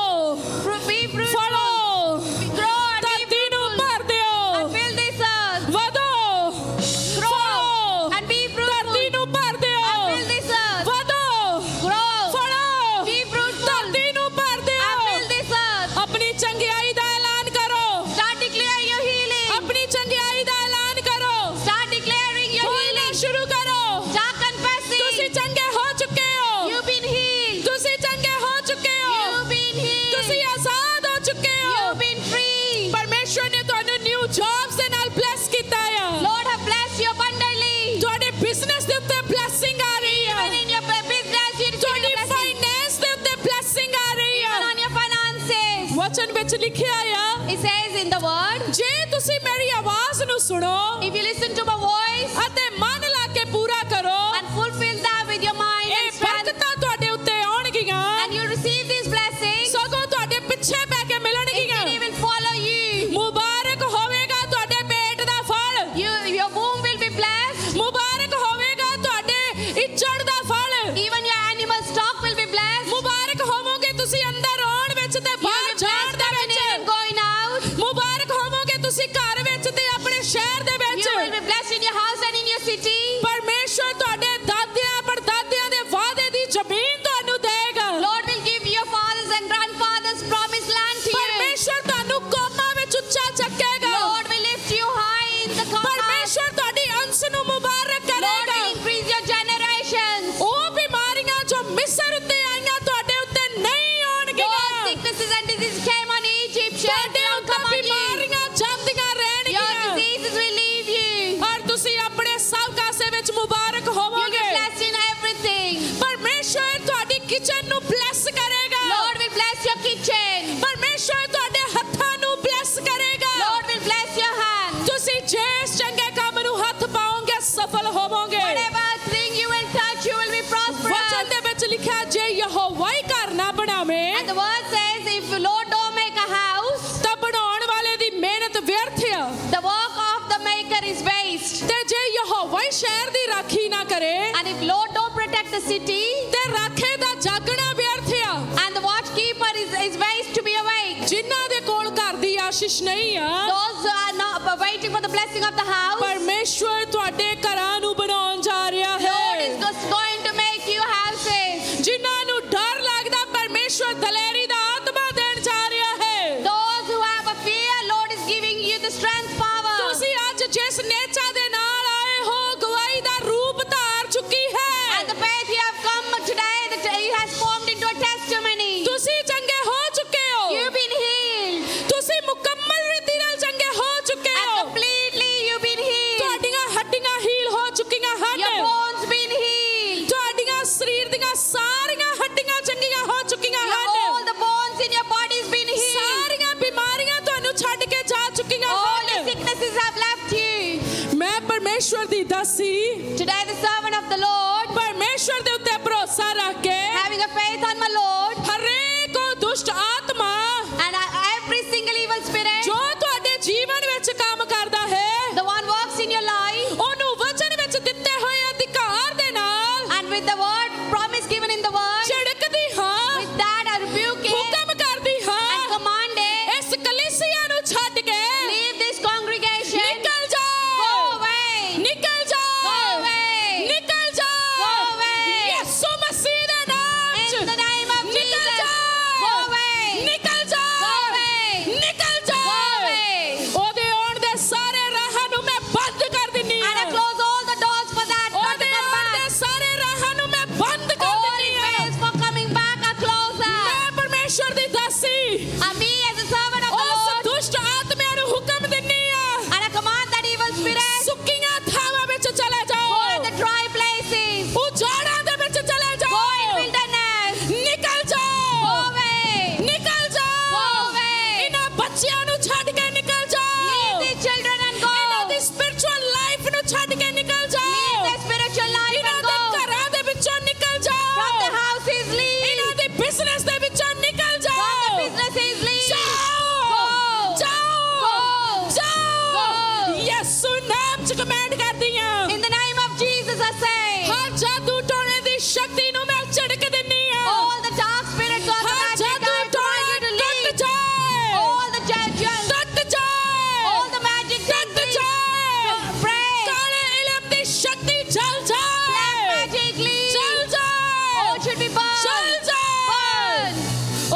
S2: Be fruitful.
S1: ਫੜੋ
S2: Grow and be
S1: ਧਰਤੀ ਨੂੰ
S2: fruitful.
S1: ਭਰ ਦਿਓ
S2: And fill this earth.
S1: ਵਧੋ
S2: Grow
S1: ਫੜੋ
S2: and be fruitful.
S1: ਧਰਤੀ ਨੂੰ ਭਰ ਦਿਓ
S2: And fill this earth.
S1: ਵਧੋ
S2: Grow.
S1: ਫੜੋ
S2: Be fruitful.
S1: ਧਰਤੀ ਨੂੰ ਭਰ
S2: And
S1: ਦਿਓ
S2: fill this earth.
S1: ਆਪਣੀ ਚੰਗਿਆਈ ਦਾ ਐਲਾਨ ਕਰੋ
S2: Start declaring your healing.
S1: ਆਪਣੀ ਚੰਗਿਆਈ ਦਾ ਐਲਾਨ ਕਰੋ
S2: Start declaring your
S1: ਬੋਲਣਾ
S2: healing.
S1: ਸ਼ੁਰੂ ਕਰੋ
S2: Start confessing.
S1: ਤੁਸੀਂ ਚੰਗੇ ਹੋ ਚੁੱਕੇ ਹੋ
S2: You've been healed.
S1: ਤੁਸੀਂ ਚੰਗੇ ਹੋ ਚੁੱਕੇ ਹੋ
S2: You've been healed.
S1: ਤੁਸੀਂ ਆਜ਼ਾਦ ਹੋ ਚੁੱਕੇ ਹੋ
S2: You've been free.
S1: ਪਰਮੇਸ਼ਵਰ ਨੇ ਤੁਹਾਨੂੰ ਨਿਊ ਜੌਬਸ ਦੇ ਨਾਲ ਬਲੈਸ ਕੀਤਾ ਆ
S2: Lord have blessed you abundantly.
S1: ਤੁਹਾਡੇ ਬਿਜ਼ਨਸ ਦੇ ਉੱਤੇ ਬਲੈਸਿੰਗ ਆ ਰਹੀ ਆ
S2: Even in your business, you receive
S1: ਤੁਹਾਡੀ
S2: a blessing.
S1: ਫਾਈਨੈਂਸ ਦੇ ਉੱਤੇ ਬਲੈਸਿੰਗ ਆ ਰਹੀ ਆ
S2: Even on your finances.
S1: ਵਚਨ ਵਿੱਚ ਲਿਖਿਆ ਆ
S2: It says in the word,
S1: ਜੇ ਤੁਸੀਂ ਮੇਰੀ ਆਵਾਜ਼ ਨੂੰ ਸੁਣੋ
S2: if you listen to my voice
S1: ਅਤੇ ਮਨ ਲਾ ਕੇ ਪੂਰਾ ਕਰੋ
S2: and fulfill that with your mind
S1: ਇਹ
S2: and strength,
S1: ਬਰਕਤਾਂ ਤੁਹਾਡੇ ਉੱਤੇ ਆਉਣਗੀਆਂ
S2: and you receive these blessings,
S1: ਸਗੋਂ ਤੁਹਾਡੇ ਪਿੱਛੇ ਪੈ ਕੇ ਮਿਲਣਗੀਆਂ
S2: it will follow you.
S1: ਮੁਬਾਰਕ ਹੋਵੇਗਾ ਤੁਹਾਡੇ ਪੇਟ ਦਾ ਫਲ
S2: Your womb will be blessed.
S1: ਮੁਬਾਰਕ ਹੋਵੇਗਾ ਤੁਹਾਡੇ ਇੱਜੜ ਦਾ ਫਲ
S2: Even your animal stock will be blessed.
S1: ਮੁਬਾਰਕ ਹੋਵੋਗੇ ਤੁਸੀਂ ਅੰਦਰ ਆਉਣ ਵਿੱਚ ਤੇ
S2: You will
S1: ਬਾਹਰ
S2: be
S1: ਜਾਣ
S2: blessed
S1: ਦੇ
S2: coming in and
S1: ਵਿੱਚ
S2: going out.
S1: ਮੁਬਾਰਕ ਹੋਵੋਗੇ ਤੁਸੀਂ ਘਰ ਵਿੱਚ ਤੇ ਆਪਣੇ ਸ਼ਹਿਰ ਦੇ ਵਿੱਚ
S2: You will be blessed in your house and in your city.
S1: ਪਰਮੇਸ਼ਵਰ ਤੁਹਾਡੇ ਦਾਦਿਆਂ ਪੜਦਾਦਿਆਂ ਦੇ ਵਾਅਦੇ ਦੀ ਜ਼ਮੀਨ ਤੁਹਾਨੂੰ ਦੇਗਾ
S2: Lord will give your fathers and grandfathers promised land to you.
S1: ਪਰਮੇਸ਼ਵਰ ਤੁਹਾਨੂੰ ਕੌਮਾਂ ਵਿੱਚ ਉੱਚਾ ਚੱਕੇਗਾ
S2: Lord will lift you high in the clouds.
S1: ਪਰਮੇਸ਼ਵਰ ਤੁਹਾਡੀ ਅੰਸ਼ ਨੂੰ ਮੁਬਾਰਕ
S2: Lord
S1: ਕਰੇਗਾ
S2: will increase your generations.
S1: ਉਹ ਬਿਮਾਰੀਆਂ ਜੋ ਮਿਸਰ ਉੱਤੇ ਆਈਆਂ ਤੁਹਾਡੇ ਉੱਤੇ ਨਹੀਂ
S2: Those
S1: ਆਉਣਗੀਆਂ
S2: sicknesses and diseases came on Egyptians.
S1: ਤੁਹਾਡੇ
S2: They will
S1: ਉੱਤੇ
S2: come on you.
S1: ਬਿਮਾਰੀਆਂ ਜਾਂਦੀਆਂ
S2: Your
S1: ਰਹਿਣਗੀਆਂ
S2: diseases will leave you.
S1: ਔਰ ਤੁਸੀਂ ਆਪਣੇ ਸਭ ਕਾਸੇ ਵਿੱਚ ਮੁਬਾਰਕ
S2: You'll be
S1: ਹੋਵੋਗੇ
S2: blessed in everything.
S1: ਪਰਮੇਸ਼ਵਰ ਤੁਹਾਡੀ ਕਿਚਨ ਨੂੰ ਬਲੈਸ ਕਰੇਗਾ
S2: Lord will bless your kitchen.
S1: ਪਰਮੇਸ਼ਵਰ ਤੁਹਾਡੇ ਹੱਥਾਂ ਨੂੰ ਬਲੈਸ ਕਰੇਗਾ
S2: Lord will bless your hands.
S1: ਤੁਸੀਂ ਜਿਸ ਚੰਗੇ ਕੰਮ ਨੂੰ ਹੱਥ ਪਾਓਗੇ ਸਫਲ ਹੋਵੋਗੇ
S2: Whatever thing you will touch, you will be
S1: ਵਚਨ
S2: prosperous.
S1: ਦੇ ਵਿੱਚ ਲਿਖਿਆ ਜੇ ਯਹੋਵਾ ਹੀ ਘਰ ਨਾ ਬਣਾਵੇ
S2: And the word says, if the Lord don't make a house,
S1: ਤਾਂ ਬਣਾਉਣ ਵਾਲੇ ਦੀ ਮਿਹਨਤ ਵਿਅਰਥ ਆ
S2: the work of the maker is waste.
S1: ਤੇ ਜੇ ਯਹੋਵਾ ਹੀ ਸ਼ਹਿਰ ਦੀ ਰਾਖੀ ਨਾ ਕਰੇ
S2: And if Lord don't protect the city,
S1: ਤੇ ਰਾਖੇ ਦਾ ਜਾਗਣਾ ਵਿਅਰਥ ਆ
S2: and the watchkeeper is waste to be awake.
S1: ਜਿਨ੍ਹਾਂ ਦੇ ਕੋਲ ਘਰ ਦੀ ਆਸ਼ੀਸ਼ ਨਹੀਂ ਆ
S2: Those who are not waiting for the blessing of the house,
S1: ਪਰਮੇਸ਼ਵਰ ਤੁਹਾਡੇ ਘਰਾਂ ਨੂੰ ਬਣਾਉਣ ਜਾ ਰਿਹਾ
S2: Lord is
S1: ਹੈ
S2: just going to make you houses.
S1: ਜਿਨ੍ਹਾਂ ਨੂੰ ਡਰ ਲੱਗਦਾ ਪਰਮੇਸ਼ਵਰ ਦਲੇਰੀ ਦਾ ਆਤਮਾ ਦੇਣ ਜਾ ਰਿਹਾ ਹੈ
S2: Those who have a fear, Lord is giving you the strength, power.
S1: ਤੁਸੀਂ ਅੱਜ ਜਿਸ ਨੇਚਾ ਦੇ ਨਾਲ ਆਏ ਹੋ ਗਵਾਹੀ ਦਾ ਰੂਪ ਧਾਰ ਚੁੱਕੀ ਹੈ
S2: And the faith you have come today, that He has formed into a testimony.
S1: ਤੁਸੀਂ ਚੰਗੇ ਹੋ ਚੁੱਕੇ ਹੋ
S2: You've been healed.
S1: ਤੁਸੀਂ ਮੁਕੰਮਲ ਰੀਤੀ ਨਾਲ ਚੰਗੇ ਹੋ ਚੁੱਕੇ
S2: And
S1: ਹੋ
S2: completely you've been healed.
S1: ਤੁਹਾਡੀਆਂ ਹੱਡੀਆਂ ਹੀਲ ਹੋ ਚੁੱਕੀਆਂ ਹਨ
S2: Your bones been healed.
S1: ਤੁਹਾਡੀਆਂ ਸਰੀਰ ਦੀਆਂ ਸਾਰੀਆਂ ਹੱਡੀਆਂ ਚੰਗੀਆਂ ਹੋ ਚੁੱਕੀਆਂ
S2: All
S1: ਹਨ
S2: the bones in your body's been healed.
S1: ਸਾਰੀਆਂ ਬਿਮਾਰੀਆਂ ਤੁਹਾਨੂੰ ਛੱਡ ਕੇ ਜਾ ਚੁੱਕੀਆਂ
S2: All your
S1: ਹਨ
S2: sicknesses have left you.
S1: ਮੈਂ ਪਰਮੇਸ਼ਵਰ ਦੀ ਦਾਸੀ
S2: Today the servant of the Lord,
S1: ਪਰਮੇਸ਼ਵਰ ਦੇ ਉੱਤੇ ਭਰੋਸਾ ਰੱਖ ਕੇ
S2: having a faith on my Lord,
S1: ਹਰੇਕ ਉਹ ਦੁਸ਼ਟ ਆਤਮਾ
S2: and every single evil spirit,
S1: ਜੋ ਤੁਹਾਡੇ ਜੀਵਨ ਵਿੱਚ ਕੰਮ ਕਰਦਾ ਹੈ
S2: the one works in your life,
S1: ਉਹਨੂੰ ਵਚਨ ਵਿੱਚ ਦਿੱਤੇ ਹੋਏ ਅਧਿਕਾਰ ਦੇ ਨਾਲ
S2: and with the word promise given in the word,
S1: ਝਿੜਕਦੀ ਹਾਂ
S2: with that I rebuke it
S1: ਹੁਕਮ ਕਰਦੀ
S2: and
S1: ਹਾਂ
S2: command it,
S1: ਇਸ ਕਲੀਸਿਆ ਨੂੰ ਛੱਡ ਕੇ
S2: leave this congregation,
S1: ਨਿਕਲ ਜਾ
S2: go away,
S1: ਨਿਕਲ ਜਾ
S2: go away,
S1: ਨਿਕਲ ਜਾ
S2: go away.
S1: ਯਿਸੂ ਮਸੀਹ ਦੇ ਨਾਮ
S2: in
S1: ਚ
S2: the name of
S1: ਕਮਾਂਡ ਕਰਦੀ ਹਾਂ
S2: In the name of Jesus, I say,
S1: ਹਰ ਜਾਦੂ ਟੋਣੇ ਦੀ ਸ਼ਕਤੀ ਨੂੰ ਮੈਂ ਝੜਕ ਦਿੰਨੀ ਹਾਂ
S2: all the dark spirits of the
S1: Har
S2: magic,
S1: ਜਾਦੂ
S2: I command you to
S1: ਟੋਣਾ
S2: leave.
S1: ਟੁੱਟ ਜਾਏ
S2: All the judges,
S1: ਟੁੱਟ ਜਾਏ
S2: all the magic,
S1: ਟੁੱਟ
S2: things,
S1: ਜਾਏ
S2: pray.
S1: ਕਾਲੇ ਇਲਮ ਦੀ ਸ਼ਕਤੀ ਜਲ
S2: Black
S1: ਜਾਏ
S2: magic, leave.
S1: ਜਲ
S2: Oh,
S1: ਜਾਏ
S2: it should be burned.
S1: ਜਲ ਜਾਏ
S2: Burn.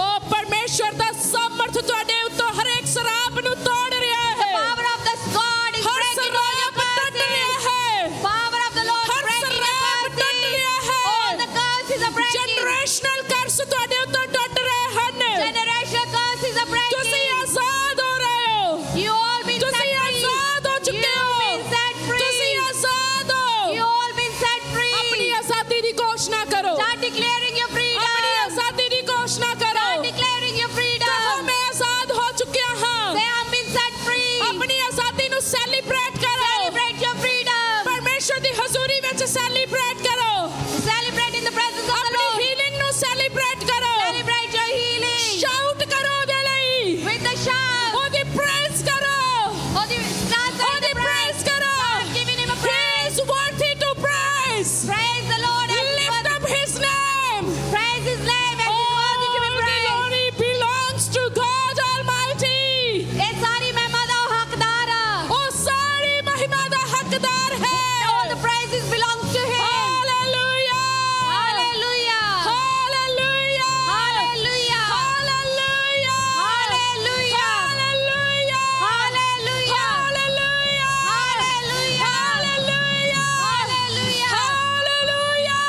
S1: ਉਹ ਪਰਮੇਸ਼ਵਰ ਦਾ ਸਮਰਥ ਤੁਹਾਡੇ ਉੱਤੋਂ ਹਰੇਕ ਸ਼ਰਾਬ ਨੂੰ ਤੋੜ ਰਿਹਾ ਹੈ
S2: Power of the God is
S1: Har
S2: breaking all your
S1: ਸ਼ਰਾਬ ਟੁੱਟ ਰਿਹਾ
S2: curses.
S1: ਹੈ
S2: Power of the Lord
S1: Har
S2: breaking the
S1: ਸ਼ਰਾਬ ਟੁੱਟ
S2: curses.
S1: ਰਿਹਾ ਹੈ
S2: All the curses are breaking.
S1: Generational curse ਤੁਹਾਡੇ ਉੱਤੋਂ ਟੁੱਟ ਰਹੇ ਹਨ
S2: Generational curses are
S1: ਤੁਸੀਂ
S2: breaking.
S1: ਆਜ਼ਾਦ ਹੋ ਰਹੇ ਹੋ
S2: You all been set
S1: ਤੁਸੀਂ
S2: free.
S1: ਆਜ਼ਾਦ ਹੋ ਚੁੱਕੇ
S2: You've
S1: ਹੋ
S2: been set
S1: ਤੁਸੀਂ
S2: free.
S1: ਆਜ਼ਾਦ ਹੋ
S2: You all been set
S1: ਆਪਣੀ
S2: free.
S1: ਆਜ਼ਾਦੀ ਦੀ ਘੋਸ਼ਣਾ ਕਰੋ
S2: Start declaring your
S1: ਆਪਣੀ
S2: freedom.
S1: ਆਜ਼ਾਦੀ ਦੀ ਘੋਸ਼ਣਾ ਕਰੋ
S2: Start declaring your
S1: ਕਹੋ
S2: freedom.
S1: ਮੈਂ ਆਜ਼ਾਦ ਹੋ ਚੁੱਕਿਆ ਹਾਂ
S2: Say, I've been set free.
S1: ਆਪਣੀ ਆਜ਼ਾਦੀ ਨੂੰ ਸੈਲੀਬ੍ਰੇਟ ਕਰੋ
S2: Celebrate your freedom.
S1: ਪਰਮੇਸ਼ਵਰ ਦੀ ਹਜ਼ੂਰੀ ਵਿੱਚ ਸੈਲੀਬ੍ਰੇਟ ਕਰੋ
S2: Celebrate in the presence of the
S1: ਆਪਣੀ
S2: Lord.
S1: ਹੀਲਿੰਗ ਨੂੰ ਸੈਲੀਬ੍ਰੇਟ ਕਰੋ
S2: Celebrate your healing.
S1: ਸ਼ਾਊਟ ਕਰੋ ਉਹਦੇ ਲਈ
S2: With the shout.
S1: ਉਹਦੀ ਪ੍ਰੇਜ਼ ਕਰੋ
S2: Oh, start
S1: ਉਹਦੀ ਪ੍ਰੇਜ਼ ਕਰੋ
S2: Start giving him a
S1: He
S2: praise.
S1: is worthy to praise
S2: Praise the Lord and
S1: lift up his name
S2: praise his name and he's worthy to be
S1: all
S2: praised.
S1: glory belongs to God Almighty
S2: ਇਹ ਸਾਰੀ ਮਹਿਮਾ ਦਾ ਹੱਕਦਾਰ ਆ।
S1: ਉਹ ਸਾਰੀ ਮਹਿਮਾ ਦਾ ਹੱਕਦਾਰ ਹੈ
S2: All the praises belong to him.
S1: Hallelujah
S2: Hallelujah.
S1: Hallelujah
S2: Hallelujah.
S1: Hallelujah
S2: Hallelujah.
S1: Hallelujah
S2: Hallelujah.
S1: Hallelujah
S2: Hallelujah.
S1: Hallelujah
S2: Hallelujah.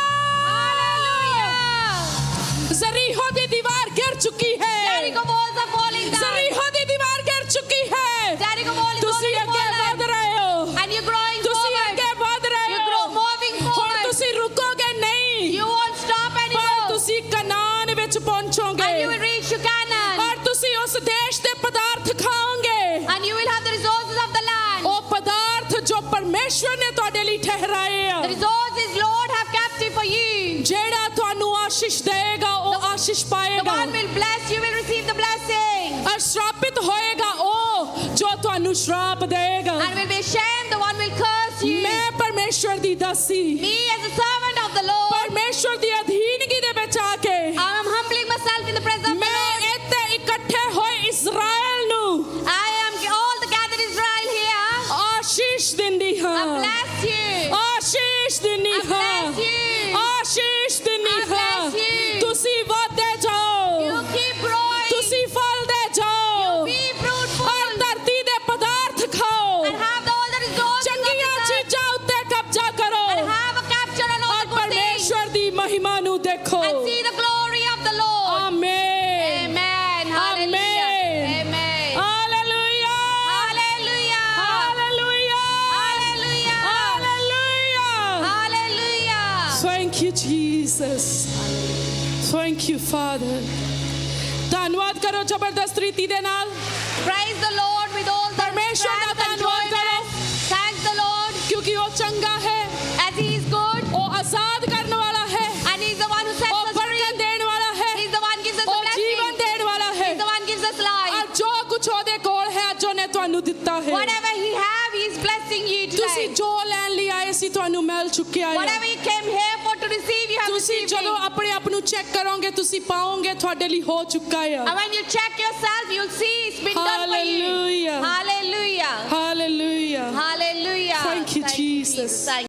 S1: Hallelujah ਜ਼ਰੀਹੋ ਦੀ ਦੀਵਾਰ ਗਿਰ ਚੁੱਕੀ ਹੈ
S2: Jericho walls are falling down.
S1: ਜ਼ਰੀਹੋ ਦੀ ਦੀਵਾਰ ਗਿਰ ਚੁੱਕੀ ਹੈ
S2: Jericho wall is
S1: ਤੁਸੀਂ
S2: already
S1: ਅੱਗੇ
S2: fallen.
S1: ਵਧ ਰਹੇ ਹੋ
S2: And you're growing
S1: ਤੁਸੀਂ
S2: forward.
S1: ਅੱਗੇ ਵਧ ਰਹੇ
S2: You grow
S1: ਹੋ
S2: moving
S1: ਹੁਣ
S2: forward.
S1: ਤੁਸੀਂ ਰੁਕੋਗੇ ਨਹੀਂ
S2: You won't stop
S1: ਪਰ
S2: anymore.
S1: ਤੁਸੀਂ ਕਨਾਨ ਵਿੱਚ ਪਹੁੰਚੋਗੇ
S2: And you will reach to Canaan.
S1: ਔਰ ਤੁਸੀਂ ਉਸ ਦੇਸ਼ ਦੇ ਪਦਾਰਥ ਖਾਓਗੇ
S2: And you will have the resources of the land.
S1: ਉਹ ਪਦਾਰਥ ਜੋ ਪਰਮੇਸ਼ਵਰ ਨੇ ਤੁਹਾਡੇ ਲਈ ਠਹਿਰਾਏ ਆ
S2: The resources Lord have kept it for you.
S1: ਜਿਹੜਾ ਤੁਹਾਨੂੰ ਆਸ਼ੀਸ਼ ਦੇਗਾ ਉਹ ਆਸ਼ੀਸ਼
S2: The
S1: ਪਾਏਗਾ
S2: one will bless you will receive the blessing.
S1: ਔਰ ਸ਼ਰਾਪਿਤ ਹੋਏਗਾ ਉਹ ਜੋ ਤੁਹਾਨੂੰ ਸ਼ਰਾਪ ਦੇਗਾ
S2: And will be ashamed, the one will curse you.
S1: ਮੈਂ ਪਰਮੇਸ਼ਵਰ ਦੀ ਦਾਸੀ
S2: Me as a servant of the Lord,
S1: ਪਰਮੇਸ਼ਵਰ ਦੀ ਅਧੀਨਗੀ ਦੇ ਵਿੱਚ ਆ ਕੇ
S2: I am humbling myself in the presence of the
S1: ਮੈਂ
S2: Lord.
S1: ਇੱਥੇ ਇਕੱਠੇ ਹੋਏ ਇਸਰਾਇਲ ਨੂੰ
S2: I am all the gathered Israel here.
S1: ਆਸ਼ੀਸ਼ ਦਿੰਦੀ
S2: I
S1: ਹਾਂ
S2: bless you.
S1: ਆਸ਼ੀਸ਼ ਦਿੰਦੀ
S2: I
S1: ਹਾਂ
S2: bless you.
S1: ਆਸ਼ੀਸ਼ ਦਿੰਦੀ
S2: I
S1: ਹਾਂ
S2: bless you.
S1: ਤੁਸੀਂ ਵਧਦੇ
S2: You
S1: ਜਾਓ
S2: keep growing.
S1: ਤੁਸੀਂ ਫਲਦੇ ਜਾਓ
S2: Be fruitful.
S1: ਔਰ ਧਰਤੀ ਦੇ ਪਦਾਰਥ ਖਾਓ
S2: And have all the resources of
S1: ਚੰਗੀਆਂ
S2: this earth.
S1: ਚੀਜ਼ਾਂ ਉੱਤੇ ਕਬਜ਼ਾ ਕਰੋ
S2: And have a capture on all
S1: ਔਰ
S2: the good things.
S1: ਪਰਮੇਸ਼ਵਰ ਦੀ ਮਹਿਮਾ ਨੂੰ ਦੇਖੋ
S2: And see the glory of the Lord.
S1: Amen
S2: Amen. Hallelujah.
S1: Amen.
S2: Amen.
S1: Hallelujah
S2: Hallelujah.
S1: Hallelujah
S2: Hallelujah.
S1: Hallelujah
S2: Hallelujah.
S1: Thank you, Jesus. Thank you, Father. ਧੰਨਵਾਦ ਕਰੋ ਜ਼ਬਰਦਸਤ ਰੀਤੀ ਦੇ ਨਾਲ
S2: Praise the Lord with all the
S1: ਪਰਮੇਸ਼ਵਰ ਦਾ
S2: strength and
S1: ਧੰਨਵਾਦ ਕਰੋ
S2: joyness. Thank the Lord
S1: ਕਿਉਂਕਿ ਉਹ ਚੰਗਾ ਹੈ
S2: as He is good
S1: ਉਹ ਆਜ਼ਾਦ ਕਰਨ ਵਾਲਾ ਹੈ
S2: and He is the one who sets
S1: ਉਹ
S2: us free.
S1: ਬਰਕਤ ਦੇਣ ਵਾਲਾ ਹੈ
S2: He is the one who gives us the
S1: ਉਹ ਜੀਵਨ
S2: blessing.
S1: ਦੇਣ ਵਾਲਾ ਹੈ
S2: He is the one who gives us life.
S1: ਔਰ ਜੋ ਕੁਝ ਉਹਦੇ ਕੋਲ ਹੈ ਅੱਜ ਉਹਨੇ ਤੁਹਾਨੂੰ ਦਿੱਤਾ ਹੈ
S2: Whatever He have, He is blessing you
S1: ਤੁਸੀਂ
S2: today.
S1: ਜੋ ਲੈਣ ਲਈ ਆਏ ਸੀ ਤੁਹਾਨੂੰ ਮਿਲ ਚੁੱਕਿਆ ਹੈ
S2: Whatever you came here for to receive, you have
S1: ਤੁਸੀਂ
S2: received
S1: ਜਦੋਂ
S2: it.
S1: ਆਪਣੇ ਆਪ ਨੂੰ ਚੈੱਕ ਕਰੋਗੇ ਤੁਸੀਂ ਪਾਓਗੇ ਤੁਹਾਡੇ ਲਈ ਹੋ ਚੁੱਕਾ ਹੈ
S2: And when you check yourself, you'll see it's been done for you.
S1: Hallelujah.
S2: Hallelujah.
S1: Hallelujah
S2: Hallelujah.
S1: Thank you, Jesus.
S2: Thank